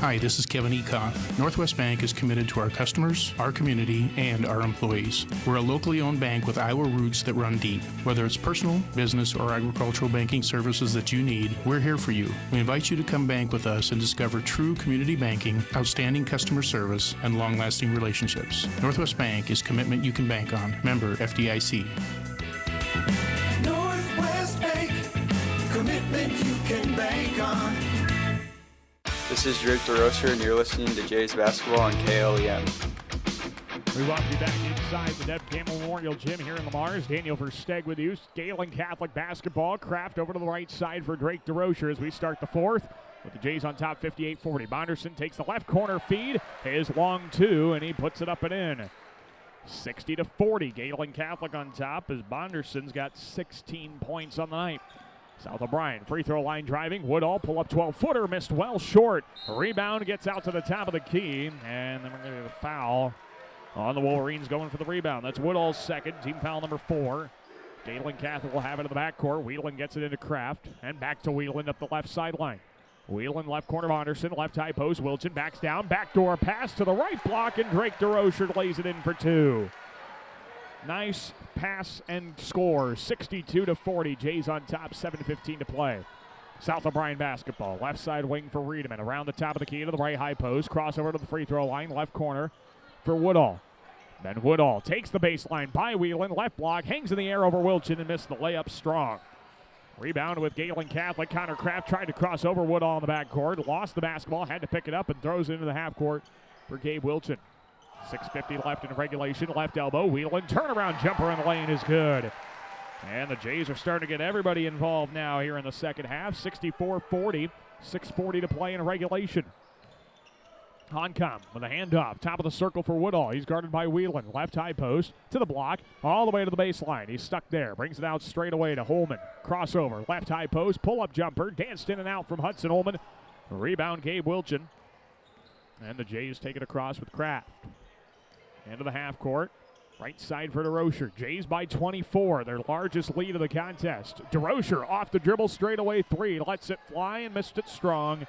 Hi, this is Kevin Ekoff. Northwest Bank is committed to our customers, our community, and our employees. We're a locally owned bank with Iowa roots that run deep. Whether it's personal, business, or agricultural banking services that you need, we're here for you. We invite you to come bank with us and discover true community banking, outstanding customer service, and long-lasting relationships. Northwest Bank is commitment you can bank on. Member FDIC. Northwest Bank, commitment you can bank on. This is Drake DeRocher, and you're listening to Jays Basketball on KLEM. We welcome you back inside the Deb Campbell Memorial Gym here in Lamars. Daniel Versteg with you. Gehlen Catholic basketball. Kraft over to the right side for Drake DeRocher as we start the fourth. With the Jays on top, 58-40. Bonderson takes the left corner feed. His long two, and he puts it up and in. 60-40. Gehlen Catholic on top as Bonderson's got 16 points on the night. South O'Brien, free throw line driving. Woodall, pull up 12-footer, missed well short. Rebound gets out to the top of the key, and then we're going to get a foul on the Wolverines going for the rebound. That's Woodall's second, team foul number 4. Gehlen Catholic will have it in the backcourt. Whelan gets it into Kraft, and back to Whelan up the left sideline. Whelan, left corner of Anderson, left high post. Wilchin backs down, backdoor pass to the right block, and Drake DeRocher lays it in for two. Nice pass and score, 62-40. Jays on top, 7:15 to play. South O'Brien basketball. Left side wing for Riedemann. Around the top of the key to the right high post. Crossover to the free throw line. Left corner for Woodall. Then Woodall takes the baseline by Whelan. Left block, hangs in the air over Wilchin and missed the layup strong. Rebound with Gehlen Catholic. Connor Kraft tried to cross over Woodall in the backcourt. Lost the basketball, had to pick it up and throws it into the half court for Gabe Wilchin. 6:50 left in regulation. Left elbow. Whelan turnaround jumper in the lane is good. And the Jays are starting to get everybody involved now here in the second half. 64-40. 6:40 to play in regulation. Honcom with a handoff. Top of the circle for Woodall. He's guarded by Whelan. Left high post to the block. All the way to the baseline. He's stuck there. Brings it out straight away to Holman. Crossover. Left high post. Pull-up jumper. Danced in and out from Hudson Holman. Rebound Gabe Wilchin. And the Jays take it across with Kraft. Into the half court. Right side for DeRocher. Jays by 24. Their largest lead of the contest. DeRocher off the dribble straight away three. Lets it fly and missed it strong.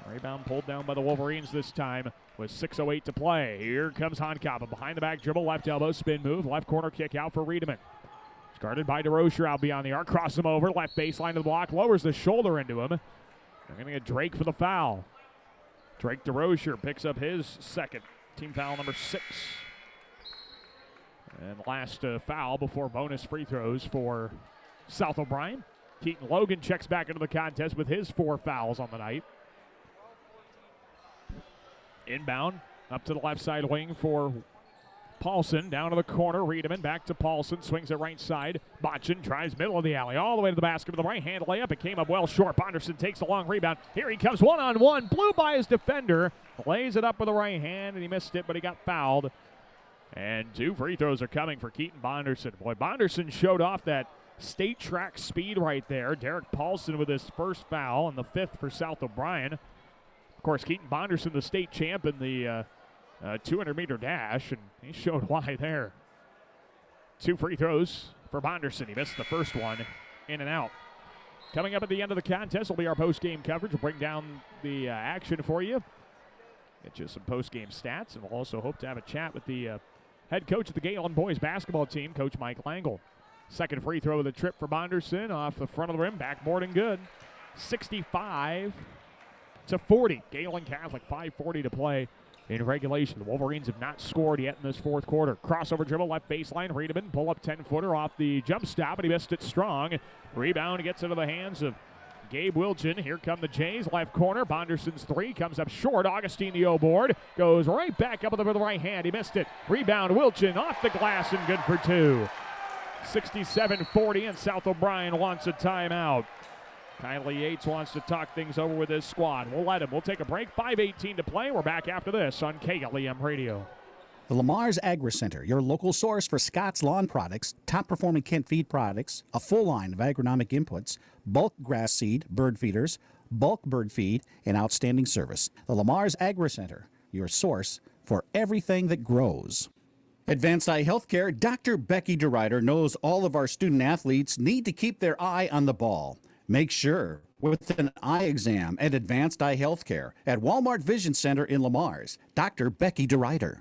Rebound pulled down by the Wolverines this time with 6:08 to play. Here comes Honkava. Behind the back dribble. Left elbow spin move. Left corner kick out for Riedemann. It's guarded by DeRocher out beyond the arc. Cross him over. Left baseline of the block. Lowers the shoulder into him. They're going to get Drake for the foul. Drake DeRocher picks up his second. Team foul number 6. And last foul before bonus free throws for South O'Brien. Keaton Logan checks back into the contest with his 4 fouls on the night. Inbound up to the left side wing for Paulson down to the corner. Riedemann back to Paulson. Swings it right side. Botchin drives middle of the alley. All the way to the basket with the right hand layup. It came up well short. Bonderson takes a long rebound. Here he comes one-on-one. Blew by his defender. Lays it up with the right hand, and he missed it, but he got fouled. And 2 free throws are coming for Keaton Bonderson. Boy, Bonderson showed off that state track speed right there. Derek Paulson with his first foul and the 5th for South O'Brien. Of course, Keaton Bonderson, the state champ in the 200-meter dash, and he showed why there. 2 free throws for Bonderson. He missed the first one, in and out. Coming up at the end of the contest will be our post-game coverage. We'll bring down the action for you. Get you some post-game stats, and we'll also hope to have a chat with the head coach of the Gehlen boys basketball team, Coach Mike Langle. Second free throw with a trip for Bonderson off the front of the rim, backboard and good. 65-40. Gehlen Catholic, 5:40 to play in regulation. The Wolverines have not scored yet in this fourth quarter. Crossover dribble, left baseline. Riedemann pull up 10-footer off the jump stop, and he missed it strong. Rebound gets into the hands of Gabe Wilchin. Here come the Jays. Left corner. Bonderson's 3 comes up short. Augustine the O-board. Goes right back up with the right hand. He missed it. Rebound. Wilchin off the glass and good for 2. 67-40, and South O'Brien wants a timeout. Kylie Yates wants to talk things over with his squad. We'll let him. We'll take a break. 5:18 to play. We're back after this on KLEM Radio. The Lamar's Agri Center, your local source for Scott's Lawn products, top-performing Kent feed products, a full line of agronomic inputs, bulk grass seed, bird feeders, bulk bird feed, and outstanding service. The Lamar's Agri Center, your source for everything that grows. Advanced Eye Healthcare, Dr. Becky DeRuyter knows all of our student athletes need to keep their eye on the ball. Make sure with an eye exam at Advanced Eye Healthcare at Walmart Vision Center in Lamar's. Dr. Becky DeRuyter.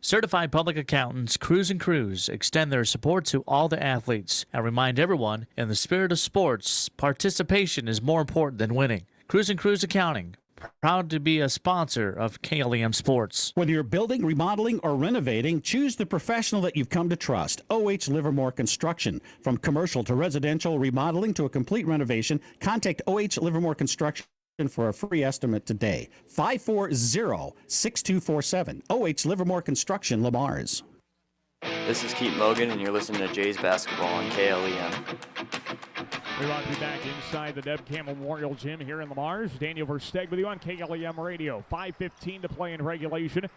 Certified public accountants Cruz & Cruz extend their support to all the athletes and remind everyone, in the spirit of sports, participation is more important than winning. Cruz & Cruz Accounting, proud to be a sponsor of KLEM Sports. Whether you're building, remodeling, or renovating, choose the professional that you've come to trust. OH Livermore Construction. From commercial to residential, remodeling to a complete renovation, contact OH Livermore Construction for a free estimate today. 540-6247. OH Livermore Construction, Lamar's. This is Keith Logan, and you're listening to Jays Basketball on KLEM. We want to be back inside the Deb Campbell Memorial Gym here in Lamar's. Daniel Versteg with you on KLEM Radio. 5:15 to play in regulation.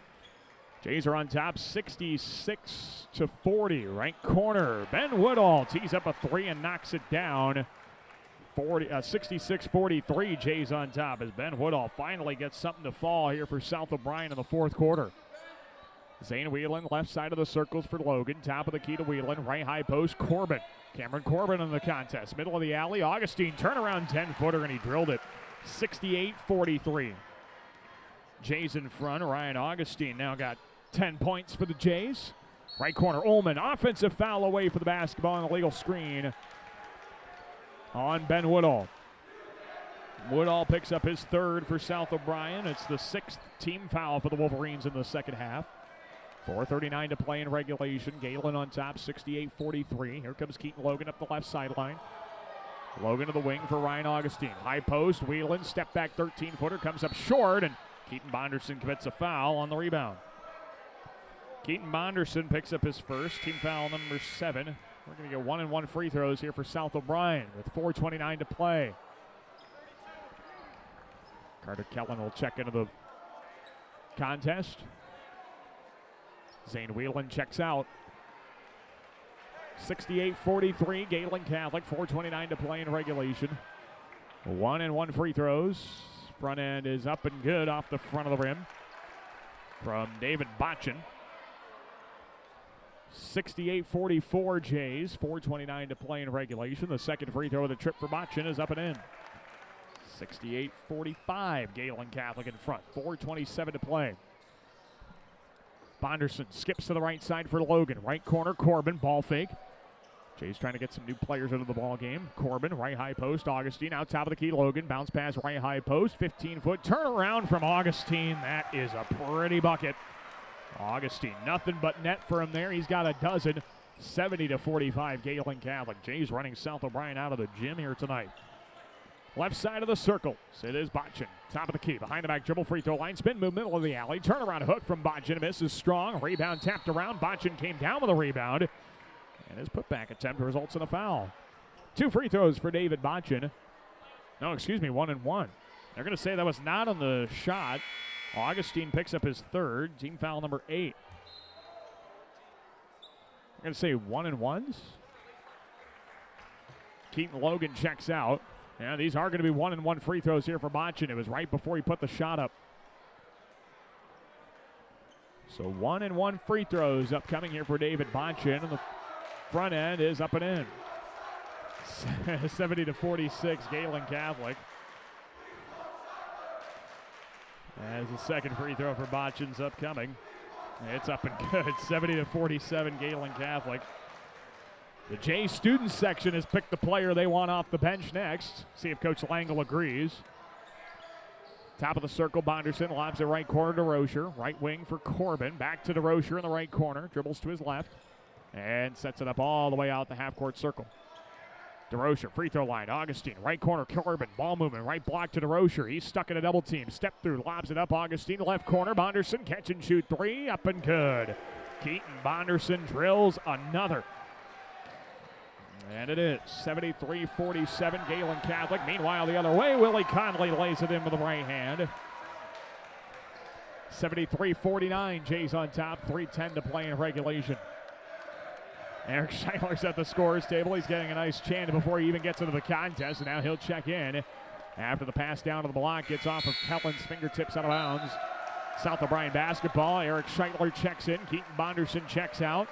Jays are on top, 66-40. Right corner, Ben Woodall tees up a 3 and knocks it down. 66-43, Jays on top as Ben Woodall finally gets something to fall here for South O'Brien in the fourth quarter. Zane Whelan, left side of the circles for Logan. Top of the key to Whelan. Right high post, Corbin. Cameron Corbin in the contest. Middle of the alley, Augustine. Turnaround 10-footer, and he drilled it. 68-43. Jays in front. Ryan Augustine now got 10 points for the Jays. Right corner, Ullman. Offensive foul away for the basketball and a legal screen on Ben Woodall. Woodall picks up his 3rd for South O'Brien. It's the 6th team foul for the Wolverines in the second half. 4:39 to play in regulation. Gehlen on top, 68-43. Here comes Keaton Logan up the left sideline. Logan to the wing for Ryan Augustine. High post, Whelan, step back 13-footer, comes up short, and Keaton Bonderson commits a foul on the rebound. Keaton Bonderson picks up his first, team foul number 7. We're going to get 1-and-1 free throws here for South O'Brien with 4:29 to play. Carter Kellen will check into the contest. Zane Whelan checks out. 68-43, Gehlen Catholic, 4:29 to play in regulation. 1-and-1 free throws. Front end is up and good off the front of the rim from David Botchin. 68-44 Jays, 4:29 to play in regulation. The second free throw of the trip for Botchin is up and in. 68-45, Gehlen Catholic in front, 4:27 to play. Bonderson skips to the right side for Logan. Right corner, Corbin, ball fake. Jays trying to get some new players into the ball game. Corbin, right high post, Augustine out top of the key, Logan. Bounce pass, right high post, 15-foot turnaround from Augustine. That is a pretty bucket. Augustine, nothing but net for him there. He's got a dozen. 70-45, Gehlen Catholic. Jays running South O'Brien out of the gym here tonight. Left side of the circle. It is Botchin. Top of the key. Behind the back dribble. Free throw line. Spin move. Middle of the alley. Turnaround hook from Botchin. Misses strong. Rebound tapped around. Botchin came down with a rebound. And his putback attempt results in a foul. 2 free throws for David Botchin. No, excuse me, 1 and 1. They're going to say that was not on the shot. Augustine picks up his 3rd. Team foul number 8. They're going to say 1 and 1s. Keaton Logan checks out. Yeah, these are going to be 1 and 1 free throws here for Botchin. It was right before he put the shot up. So 1 and 1 free throws upcoming here for David Botchin. And the front end is up and in. 70-46, Gehlen Catholic. As the second free throw for Botchin's upcoming. It's up and good. 70-47, Gehlen Catholic. The J student section has picked the player they want off the bench next. See if Coach Langle agrees. Top of the circle, Bonderson lobs it right corner to Rocher. Right wing for Corbin. Back to DeRocher in the right corner. Dribbles to his left. And sets it up all the way out the half-court circle. DeRocher, free throw line. Augustine, right corner, Corbin. Ball movement, right block to DeRocher. He's stuck in a double team. Step through, lobs it up. Augustine, left corner. Bonderson, catch and shoot 3. Up and good. Keaton Bonderson drills another. And it is 73-47, Gehlen Catholic. Meanwhile, the other way, Willie Conley lays it in with the right hand. 73-49, Jays on top, 3:10 to play in regulation. Eric Scheidler's at the scorer's table. He's getting a nice chant before he even gets into the contest, and now he'll check in after the pass down to the block gets off of Kellen's fingertips out of bounds. South O'Brien basketball. Eric Scheidler checks in. Keaton Bonderson checks out.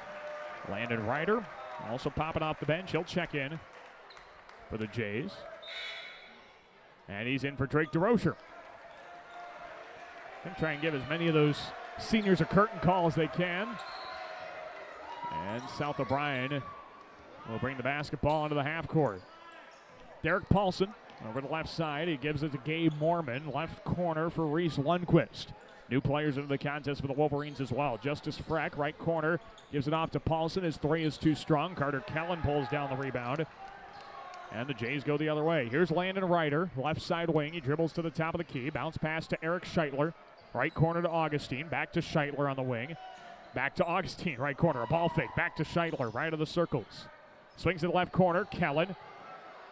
Landon Ryder also popping off the bench. He'll check in for the Jays. And he's in for Drake DeRocher. Going to try and give as many of those seniors a curtain call as they can. And South O'Brien will bring the basketball into the half court. Derek Paulson over the left side. He gives it to Gabe Mormon. Left corner for Reese Lundquist. New players into the contest for the Wolverines as well. Justice Freck, right corner, gives it off to Paulson. His 3 is too strong. Carter Kellen pulls down the rebound. And the Jays go the other way. Here's Landon Ryder, left side wing. He dribbles to the top of the key. Bounce pass to Eric Scheidler. Right corner to Augustine. Back to Scheidler on the wing. Back to Augustine, right corner. A ball fake. Back to Scheidler, right of the circles. Swings to the left corner. Kellen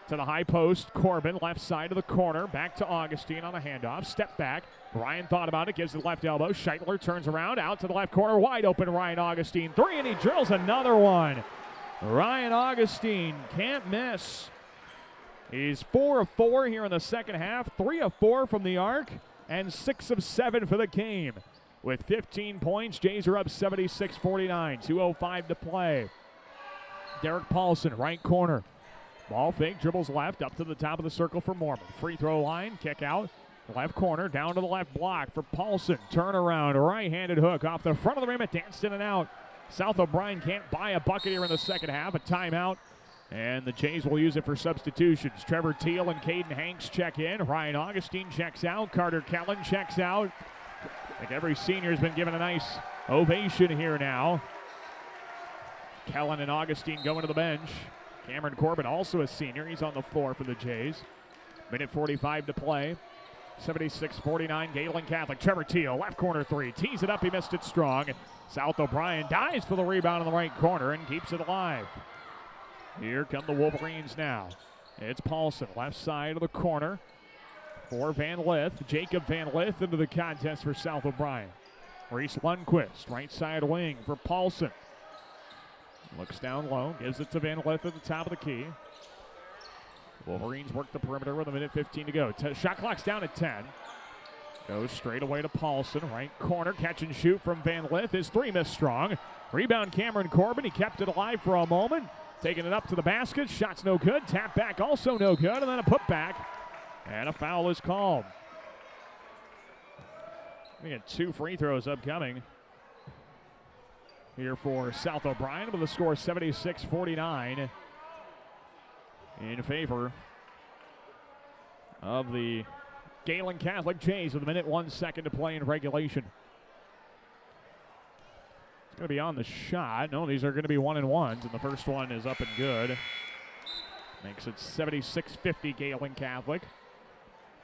to the high post. Corbin, left side of the corner. Back to Augustine on the handoff. Step back. Ryan thought about it. Gives it the left elbow. Scheidler turns around. Out to the left corner. Wide open Ryan Augustine. 3, and he drills another one. Ryan Augustine can't miss. He's 4 of 4 here in the second half. 3 of 4 from the arc. And 6 of 7 for the game. With 15 points, Jays are up 76-49. 2:05 to play. Derek Paulson, right corner. Ball fake, dribbles left, up to the top of the circle for Mormon. Free throw line, kick out. Left corner, down to the left block for Paulson. Turnaround, right-handed hook off the front of the rim. It danced in and out. South O'Brien can't buy a bucket here in the second half. A timeout. And the Jays will use it for substitutions. Trevor Teal and Caden Hanks check in. Ryan Augustine checks out. Carter Kellen checks out. I think every senior has been given a nice ovation here now. Kellen and Augustine going to the bench. Cameron Corbin, also a senior. He's on the floor for the Jays. Minute 45 to play. 76-49, Gehlen Catholic. Trevor Teal, left corner 3. Tees it up, he missed it strong. South O'Brien dives for the rebound in the right corner and keeps it alive. Here come the Wolverines now. It's Paulson, left side of the corner for Van Lith. Jacob Van Lith into the contest for South O'Brien. Reese Lundquist, right side wing for Paulson. Looks down low, gives it to Van Lith at the top of the key. Wolverines work the perimeter with a minute 15 to go. Shot clock's down at 10. Goes straight away to Paulson. Right corner, catch and shoot from Van Lith. His 3 missed strong. Rebound Cameron Corbin. He kept it alive for a moment. Taking it up to the basket. Shot's no good. Tap back also no good. And then a putback. And a foul is called. We got 2 free throws upcoming here for South O'Brien with a score 76-49 in favor of the Gehlen Catholic Jays with a minute 1 second to play in regulation. It's going to be on the shot. No, these are going to be 1-and-1s, and the first one is up and good. Makes it 76-50 Gehlen Catholic.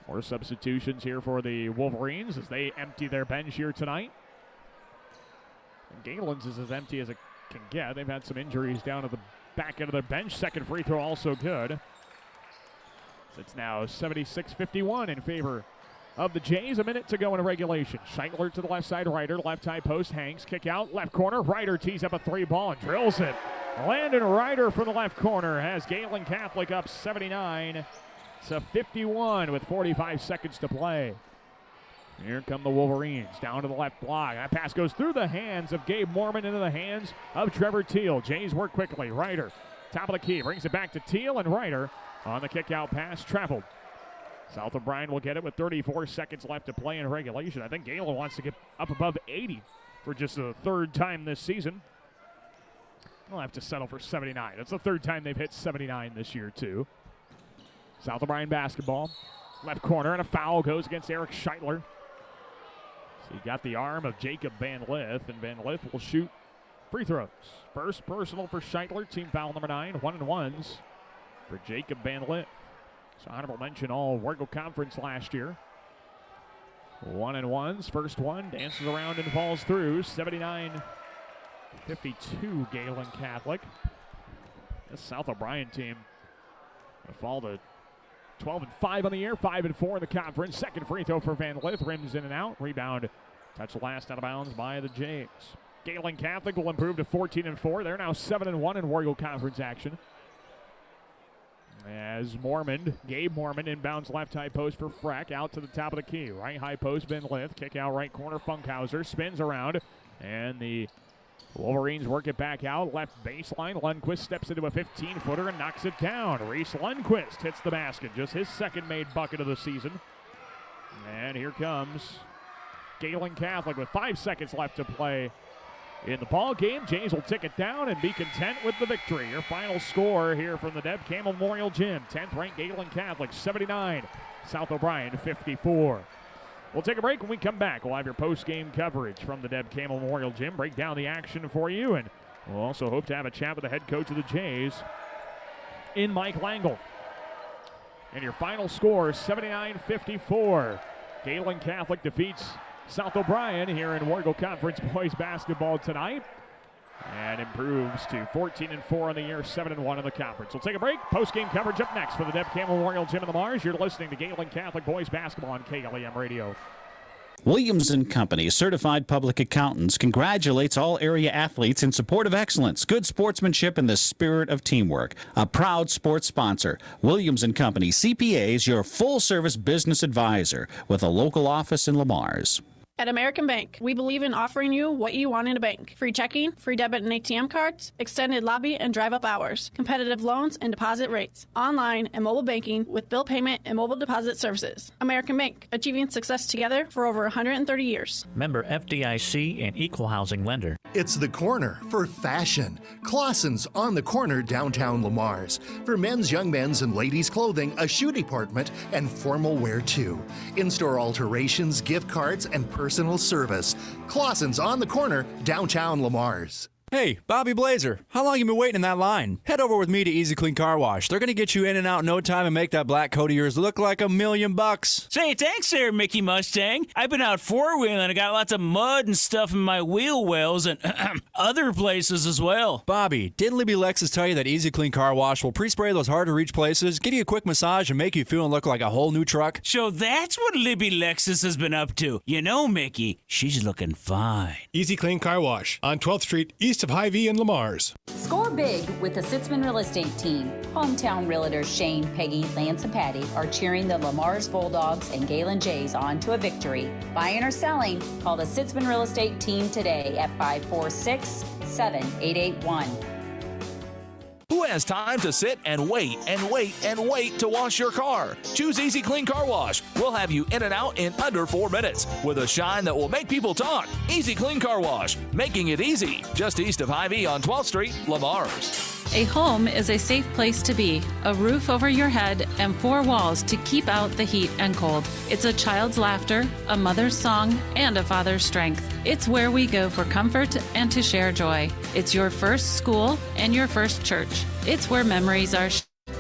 More substitutions here for the Wolverines as they empty their bench here tonight. And Gehlen's is as empty as it can get. They've had some injuries down at the back end of their bench. Second free throw also good. So it's now 76-51 in favor of the Jays. A minute to go in regulation. Scheitler to the left side, Ryder, left high post, Hanks, kick out, left corner. Ryder tees up a three ball and drills it. Landon Ryder from the left corner has Gehlen Catholic up 79-51 with 45 seconds to play. Here come the Wolverines down to the left block. That pass goes through the hands of Gabe Mormon into the hands of Trevor Teal. Jays work quickly. Ryder, top of the key, brings it back to Teal, and Ryder on the kick out pass traveled. South O'Brien will get it with 34 seconds left to play in regulation. I think Gehlen wants to get up above 80 for just the third time this season. They'll have to settle for 79. That's the third time they've hit 79 this year, too. South O'Brien basketball. Left corner, and a foul goes against Eric Scheitler. So you got the arm of Jacob Van Lith, and Van Lith will shoot free throws. First personal for Scheitler, team foul number 9. 1-and-1s for Jacob Van Lith. So honorable mention all Wargo Conference last year. 1-and-1s, first one, dances around and falls through. 79-52 Gehlen Catholic. This South O'Brien team will fall to 12-5 on the year, 5-4 in the conference. Second free throw for Van Lith, rims in and out. Rebound, touch last out of bounds by the Jays. Gehlen Catholic will improve to 14-4. They're now 7-1 in Wargo Conference action. As Gabe Mormon inbounds left high post for Freck, out to the top of the key. Right high post, Van Lith, kick out right corner, Funkhauser, spins around, and the Wolverines work it back out. Left baseline, Lundquist steps into a 15-footer and knocks it down. Reese Lundquist hits the basket, just his second made bucket of the season. And here comes Gehlen Catholic with 5 seconds left to play in the ball game. Jays will tick it down and be content with the victory. Your final score here from the Deb Campbell Memorial Gym. 10th ranked Gehlen Catholic 79, South O'Brien 54. We'll take a break. When we come back, we'll have your post-game coverage from the Deb Campbell Memorial Gym. Break down the action for you, and we'll also hope to have a chat with the head coach of the Jays in Mike Langle. And your final score, 79-54. Gehlen Catholic defeats South O'Brien here in Wargo Conference boys basketball tonight and improves to 14-4 on the year, 7-1 in the conference. We'll take a break. Post-game coverage up next for the Deb Campbell Memorial Gym in the Mars. You're listening to Gehlen Catholic boys basketball on KLEM Radio. Williams & Company, certified public accountants, congratulates all area athletes in support of excellence, good sportsmanship, and the spirit of teamwork. A proud sports sponsor, Williams & Company, CPAs, your full-service business advisor with a local office in Lamars. At American Bank, we believe in offering you what you want in a bank. Free checking, free debit and ATM cards, extended lobby and drive-up hours, competitive loans and deposit rates, online and mobile banking with bill payment and mobile deposit services. American Bank, achieving success together for over 130 years. Member FDIC and equal housing lender. It's the corner for fashion. Clausen's on the corner downtown Lamars. For men's, young men's, and ladies' clothing, a shoe department, and formal wear too. In-store alterations, gift cards, and personal service. Clausen's on the corner downtown Lamars. Hey, Bobby Blazer, how long you been waiting in that line? Head over with me to Easy Clean Car Wash. They're going to get you in and out in no time and make that black coat of yours look like $1,000,000. Say, thanks there, Mickey Mustang. I've been out four-wheeling. I got lots of mud and stuff in my wheel wells and other places as well. Bobby, didn't Libby Lexus tell you that Easy Clean Car Wash will pre-spray those hard-to-reach places, give you a quick massage, and make you feel and look like a whole new truck? So that's what Libby Lexus has been up to. You know, Mickey, she's looking fine. Easy Clean Car Wash on 12th Street, east of Hy-Vee in Lamars. Score big with the Sitzman Real Estate Team. Hometown realtors Shane, Peggy, Lance, and Patty are cheering the Lamars Bulldogs and Gehlen Jays on to a victory. Buying or selling, call the Sitzman Real Estate Team today at 546-7881. Who has time to sit and wait and wait and wait to wash your car? Choose Easy Clean Car Wash. We'll have you in and out in under 4 minutes with a shine that will make people talk. Easy Clean Car Wash, making it easy. Just east of Hy-Vee on 12th Street, Lamars. A home is a safe place to be, a roof over your head, and 4 walls to keep out the heat and cold. It's a child's laughter, a mother's song, and a father's strength. It's where we go for comfort and to share joy. It's your first school and your first church. It's where memories are.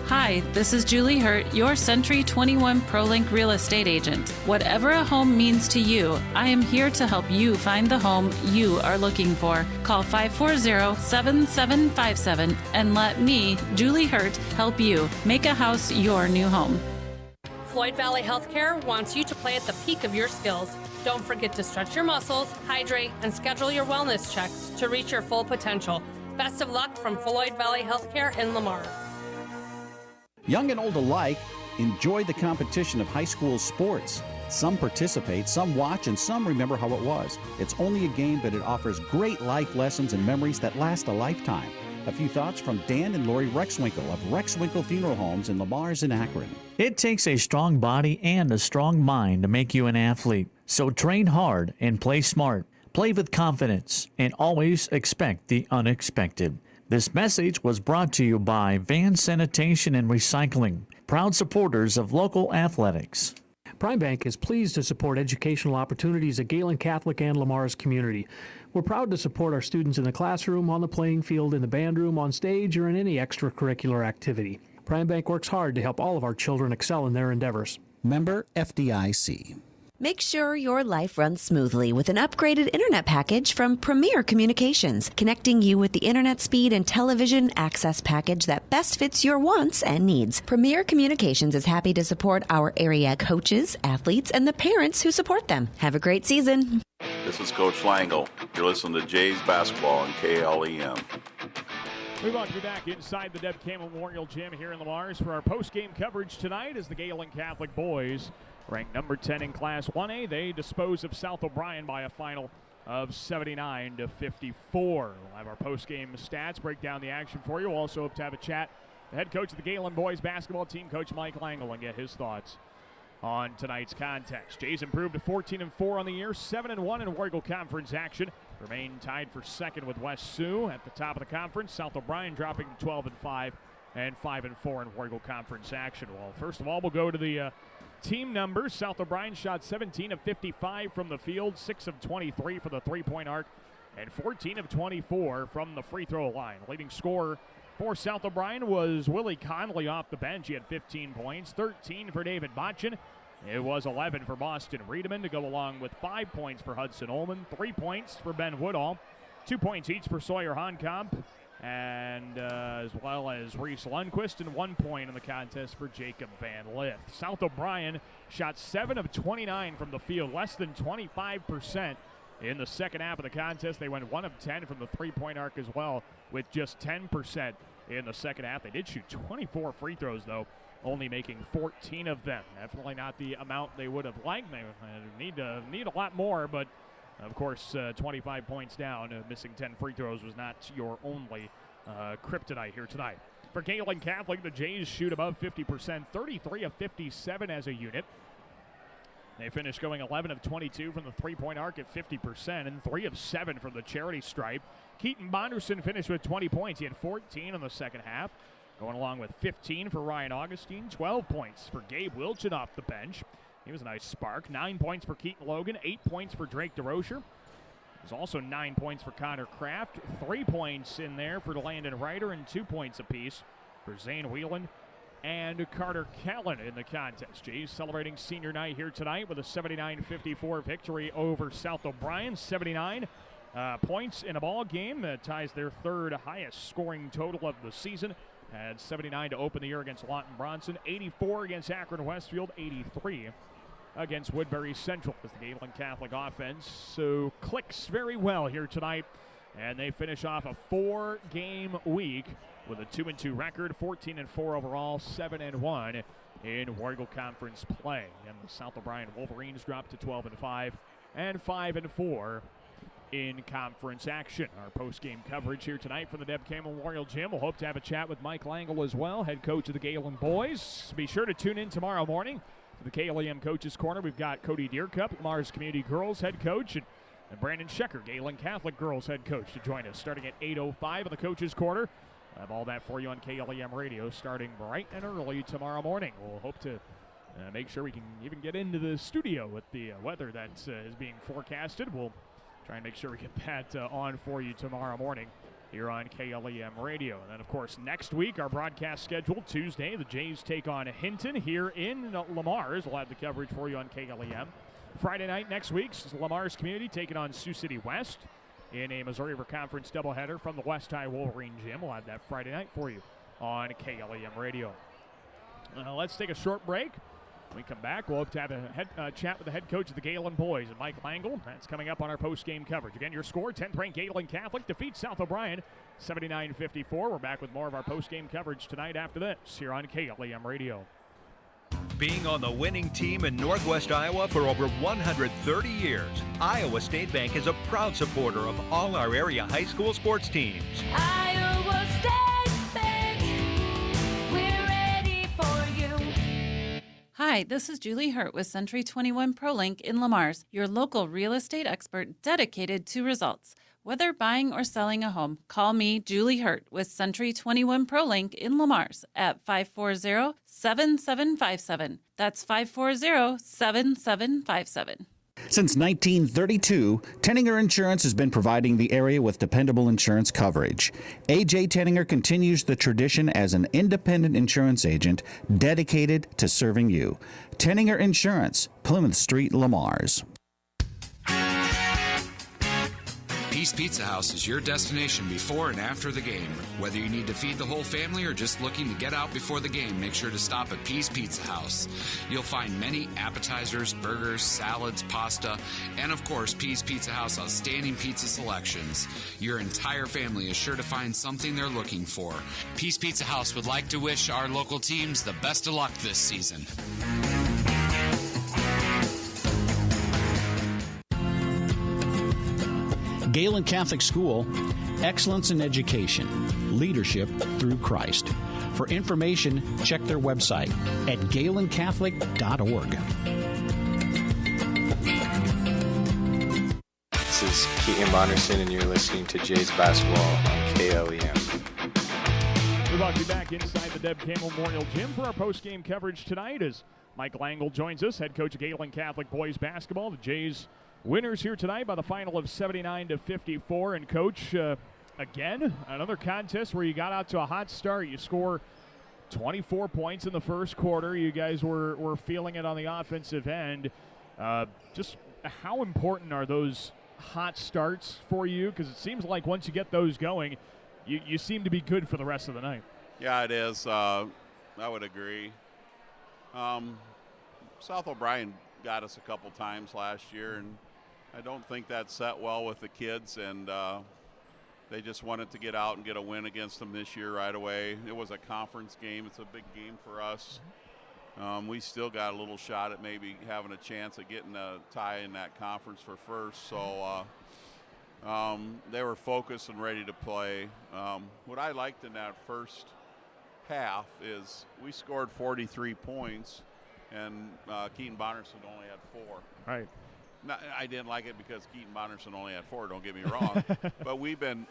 Hi, Hi, this is Julie Hurt, your Century 21 ProLink real estate agent. Whatever a home means to you, I am here to help you find the home you are looking for. Call 540-7757 and let me, Julie Hurt, help you make a house your new home. Floyd Valley Healthcare wants you to play at the peak of your skills. Don't forget to stretch your muscles, hydrate, and schedule your wellness checks to reach your full potential. Best of luck from Floyd Valley Healthcare in Lamar. Young and old alike enjoy the competition of high school sports. Some participate, some watch, and some remember how it was. It's only a game, but it offers great life lessons and memories that last a lifetime. A few thoughts from Dan and Lori Rexwinkle of Rexwinkle Funeral Homes in Lamars and Akron. It takes a strong body and a strong mind to make you an athlete. So train hard and play smart. Play with confidence and always expect the unexpected. This message was brought to you by Van Sanitation and Recycling, proud supporters of local athletics. Prime Bank is pleased to support educational opportunities at Gehlen Catholic and Lamar's community. We're proud to support our students in the classroom, on the playing field, in the band room, on stage, or in any extracurricular activity. Prime Bank works hard to help all of our children excel in their endeavors. Member FDIC. Make sure your life runs smoothly with an upgraded internet package from Premier Communications, connecting you with the internet speed and television access package that best fits your wants and needs. Premier Communications is happy to support our area coaches, athletes, and the parents who support them. Have a great season. This is Coach Langle. You're listening to Jays Basketball on KLEM. We want to be back inside the Deb Campbell Memorial Gym here in Lamars for our post-game coverage tonight as the Gehlen Catholic boys, ranked number 10 in Class 1A, they dispose of South O'Brien by a final of 79-54. We'll have our post-game stats, break down the action for you. We'll also hope to have a chat with the head coach of the Gehlen boys basketball team, Coach Mike Langle, and get his thoughts on tonight's contest. Jays improved to 14-4 on the year, 7-1 in War Eagle Conference action. Remain tied for second with West Sioux at the top of the conference. South O'Brien dropping to 12-5 and 5-4 in War Eagle Conference action. Well, first of all, we'll go to the team numbers. South O'Brien shot 17 of 55 from the field, 6 of 23 for the three-point arc, and 14 of 24 from the free throw line. Leading scorer for South O'Brien was Willie Conley off the bench. He had 15 points, 13 for David Botchin. It was 11 for Boston Riedemann to go along with 5 points for Hudson Ullman, 3 points for Ben Woodall, 2 points each for Sawyer Honkamp, and as well as Reese Lundquist, and 1 point in the contest for Jacob Van Lith. South O'Brien shot 7 of 29 from the field, less than 25% in the second half of the contest. They went 1 of 10 from the three-point arc as well, with just 10% in the second half. They did shoot 24 free throws, though, only making 14 of them. Definitely not the amount they would have liked. They need a lot more, but of course, 25 points down, missing 10 free throws was not your only kryptonite here tonight. For Gehlen Catholic, the Jays shoot above 50%, 33 of 57 as a unit. They finished going 11 of 22 from the three-point arc at 50%, and 3 of 7 from the charity stripe. Keaton Bonderson finished with 20 points. He had 14 in the second half, going along with 15 for Ryan Augustine, 12 points for Gabe Wilchin off the bench. He was a nice spark. 9 points for Keaton Logan, 8 points for Drake DeRocher. There's also 9 points for Connor Kraft, 3 points in there for Landon Ryder, and 2 points apiece for Zane Whelan and Carter Callan in the contest. Jays celebrating senior night here tonight with a 79-54 victory over South O'Brien. 79 points in a ball game. That ties their third highest scoring total of the season. Had 79 to open the year against Lawton Bronson, 84 against Akron Westfield, 83 against Woodbury Central. As the Gehlen Catholic offense so clicks very well here tonight, and they finish off a 4-game week with a 2-2 record, 14-4 overall, 7-1 in War Eagle Conference play. And the South O'Brien Wolverines dropped to 12-5 and 5-4 in conference action. Our post-game coverage here tonight from the Deb Campbell Memorial Gym. We'll hope to have a chat with Mike Langle as well, head coach of the Gehlen boys. Be sure to tune in tomorrow morning to the KLEM Coaches Corner. We've got Cody Deercup, Lamar's Community Girls head coach, and Brandon Schecker, Gehlen Catholic Girls head coach, to join us starting at 8:05 in the Coaches Corner. We'll have all that for you on KLEM Radio starting bright and early tomorrow morning. We'll hope to make sure we can even get into the studio with the weather that is being forecasted. We'll try and make sure we get that on for you tomorrow morning here on KLEM Radio. And then, of course, next week, our broadcast schedule, Tuesday, the Jays take on Hinton here in Lamar's. We'll have the coverage for you on KLEM. Friday night next week, Lamar's Community taking on Sioux City West in a Missouri River Conference doubleheader from the West High Wolverine Gym. We'll have that Friday night for you on KLEM Radio. Let's take a short break. When we come back, we'll hope to have a chat with the head coach of the Gehlen boys, Mike Langle. That's coming up on our post-game coverage. Again, your score, 10th-ranked Gehlen Catholic defeats South O'Brien 79-54. We're back with more of our post-game coverage tonight after this here on KLEM Radio. Being on the winning team in Northwest Iowa for over 130 years, Iowa State Bank is a proud supporter of all our area high school sports teams. Iowa State Bank, we're ready for you. Hi, this is Julie Hurt with Century 21 ProLink in Lamar's, your local real estate expert dedicated to results. Whether buying or selling a home, call me, Julie Hurt, with Century 21 ProLink in Lamar's at 540-7757. That's 540-7757. Since 1932, Tenninger Insurance has been providing the area with dependable insurance coverage. A.J. Tenninger continues the tradition as an independent insurance agent dedicated to serving you. Tenninger Insurance, Plymouth Street, Lamar's. Peace Pizza House is your destination before and after the game. Whether you need to feed the whole family or just looking to get out before the game, make sure to stop at Peace Pizza House. You'll find many appetizers, burgers, salads, pasta, and of course, Peace Pizza House outstanding pizza selections. Your entire family is sure to find something they're looking for. Peace Pizza House would like to wish our local teams the best of luck this season. Gehlen Catholic School, excellence in education, leadership through Christ. For information, check their website at GehlenCatholic.org. This is Keaton Bonderson, and you're listening to Jays Basketball on KLEM. We're about to be back inside the Deb Campbell Memorial Gym for our post-game coverage tonight as Mike Langle joins us, head coach of Gehlen Catholic boys basketball. The Jays winners here tonight by the final of 79-54. And Coach, again, another contest where you got out to a hot start. You score 24 points in the first quarter. You guys were feeling it on the offensive end. Just how important are those hot starts for you? Because it seems like once you get those going, you seem to be good for the rest of the night. Yeah, it is. I would agree. South O'Brien got us a couple times last year, and I don't think that set well with the kids, and they just wanted to get out and get a win against them this year right away. It was a conference game. It's a big game for us. We still got a little shot at maybe having a chance at getting a tie in that conference for first. So they were focused and ready to play. What I liked in that first half is we scored 43 points, and Keaton Bonderson only had 4. Right. I didn't like it because Keaton Bonderson only had 4. Don't get me wrong, but we've been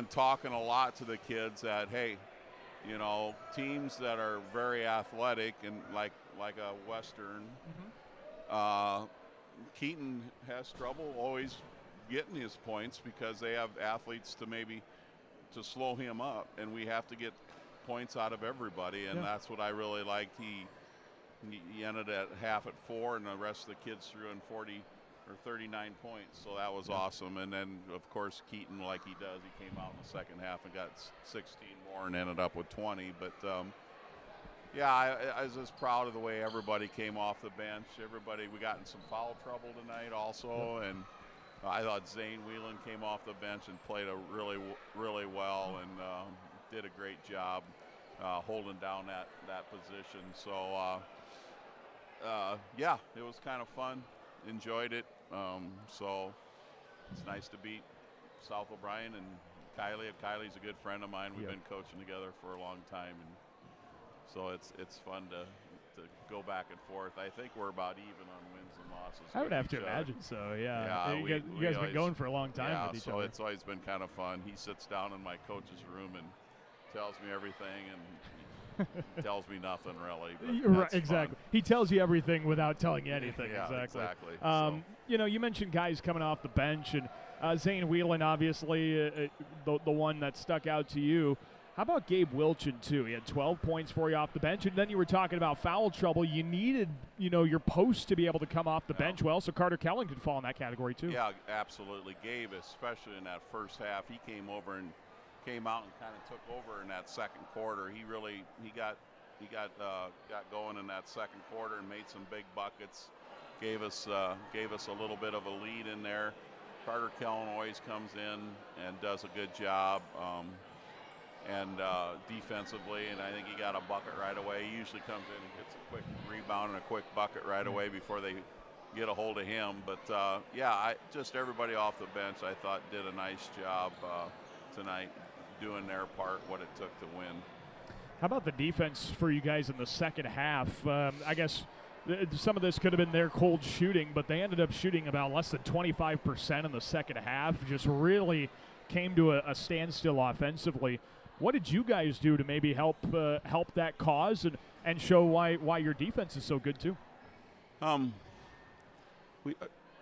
talking a lot to the kids that, hey, you know, teams that are very athletic and like a Western, Keaton has trouble always getting his points because they have athletes to slow him up, and we have to get points out of everybody, and that's what I really liked. He ended at half at 4, and the rest of the kids threw in 40 or 39 points, so that was awesome. And then, of course, Keaton, like he does, he came out in the second half and got 16 more and ended up with 20. But, I was just proud of the way everybody came off the bench. We got in some foul trouble tonight also, and I thought Zane Whelan came off the bench and played really, really well and did a great job holding down that position. So, it was kind of fun. Enjoyed it. So it's nice to beat South O'Brien and Kylie. Kylie's a good friend of mine. We've been coaching together for a long time, and so it's fun to go back and forth. I think we're about even on wins and losses. I would have to imagine so. Yeah. You guys have been going for a long time with each other. So it's always been kind of fun. He sits down in my coach's room and tells me everything, and tells me nothing really. Right, exactly. Fun. He tells you everything without telling you anything. Yeah, exactly. So. You mentioned guys coming off the bench, and Zane Whelan, obviously, the one that stuck out to you. How about Gabe Wilchin, too? He had 12 points for you off the bench, and then you were talking about foul trouble. You needed, your post to be able to come off the bench well, so Carter Kellen could fall in that category, too. Yeah, absolutely. Gabe, especially in that first half, he came out and kind of took over in that second quarter. He got going in that second quarter and made some big buckets. Gave us a little bit of a lead in there. Carter Kellen always comes in and does a good job. Defensively, and I think he got a bucket right away. He usually comes in and gets a quick rebound and a quick bucket right away before they get a hold of him. But just everybody off the bench, I thought, did a nice job tonight doing their part, what it took to win. How about the defense for you guys in the second half? I guess some of this could have been their cold shooting, but they ended up shooting about less than 25% in the second half. Just really came to a standstill offensively. What did you guys do to maybe help that cause and show why your defense is so good too? I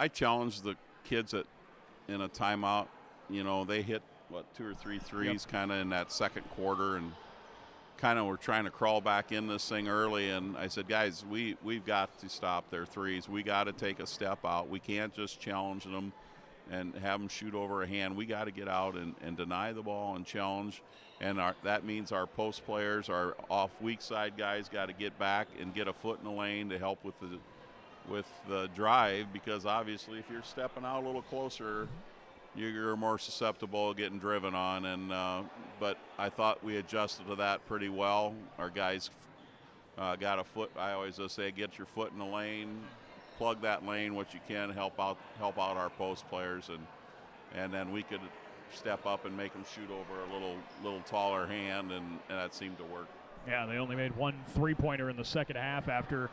challenged the kids in a timeout. They hit 2 or 3 threes kind of in that second quarter, and kind of were trying to crawl back in this thing early. And I said, guys, we've got to stop their threes. We got to take a step out. We can't just challenge them and have them shoot over a hand. We got to get out and deny the ball and challenge. And that means our post players, our off weak side guys, got to get back and get a foot in the lane to help with the drive, because obviously if you're stepping out a little closer, you're more susceptible to getting driven on. And but I thought we adjusted to that pretty well. Our guys got a foot. I always just say, get your foot in the lane, plug that lane what you can, help out our post players, and then we could step up and make them shoot over a little taller hand, and that seemed to work. Yeah, they only made 1 3-pointer in the second half after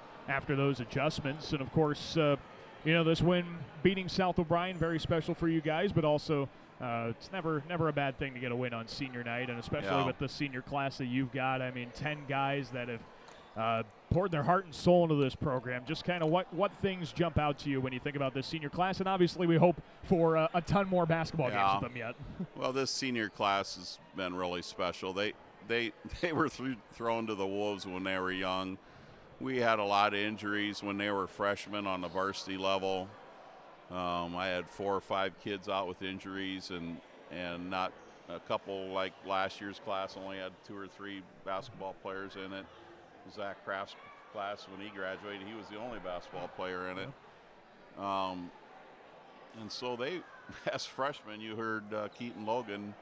those adjustments. And of course, this win beating South O'Brien, very special for you guys, but also it's never a bad thing to get a win on senior night, and especially with the senior class that you've got. I mean, 10 guys that have poured their heart and soul into this program. Just kind of what things jump out to you when you think about this senior class? And obviously we hope for a ton more basketball games with them yet. Well, this senior class has been really special. They were thrown to the wolves when they were young. We had a lot of injuries when they were freshmen on the varsity level. I had 4 or 5 kids out with injuries, and not a couple like last year's class only had 2 or 3 basketball players in it. Zach Kraft's class, when he graduated, he was the only basketball player in it. And so they, as freshmen, you heard Keaton Logan,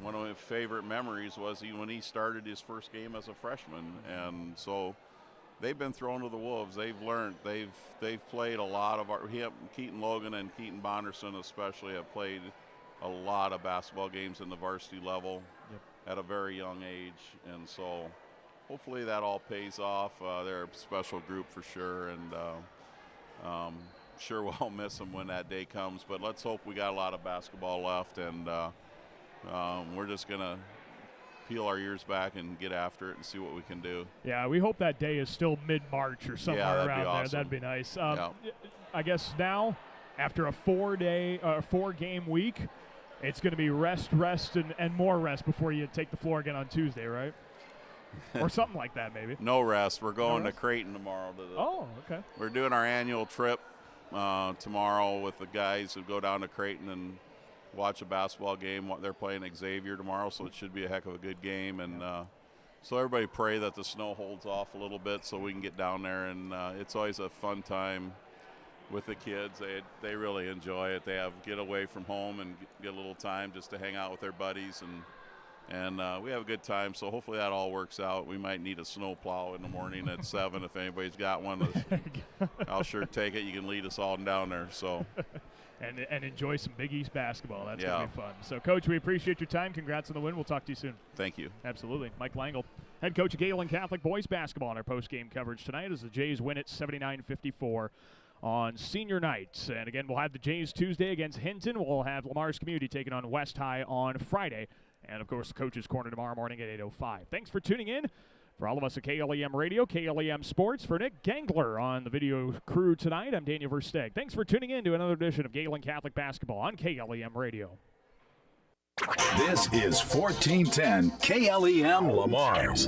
one of my favorite memories was when he started his first game as a freshman. And so they've been thrown to the wolves. They've learned. They've played a lot of Keaton Logan and Keaton Bonderson especially have played a lot of basketball games in the varsity level at a very young age. And so hopefully that all pays off. They're a special group for sure, and sure we'll miss them when that day comes. But let's hope we got a lot of basketball left, and we're just going to peel our ears back and get after it and see what we can do. Yeah, we hope that day is still mid-March or somewhere around awesome. there. That'd be nice. I guess now, after a 4-game week, it's going to be rest, and more rest before you take the floor again on Tuesday, right? Or something like that, maybe. No rest. We're going to Creighton tomorrow. Okay. We're doing our annual trip tomorrow with the guys who go down to Creighton and watch a basketball game. They're playing Xavier tomorrow, so it should be a heck of a good game. And so everybody pray that the snow holds off a little bit so we can get down there. And it's always a fun time with the kids. They really enjoy it. They get away from home and get a little time just to hang out with their buddies, and we have a good time. So hopefully that all works out. We might need a snow plow in the morning at 7 if anybody's got one. I'll sure take it. You can lead us all down there. So and enjoy some Big East basketball. That's going to be fun. So, Coach, we appreciate your time. Congrats on the win. We'll talk to you soon. Thank you. Absolutely. Mike Langle, head coach of Gehlen Catholic boys basketball, on our post-game coverage tonight as the Jays win it 79-54 on senior night. And again, we'll have the Jays Tuesday against Hinton. We'll have Lamar's Community taking on West High on Friday. And, of course, Coach's Corner tomorrow morning at 8:05. Thanks for tuning in For all of us at KLEM Radio, KLEM Sports, for Nick Gangler on the video crew tonight, I'm Daniel Versteg. Thanks for tuning in to another edition of Gehlen Catholic Basketball on KLEM Radio. This is 1410 KLEM Lamar's.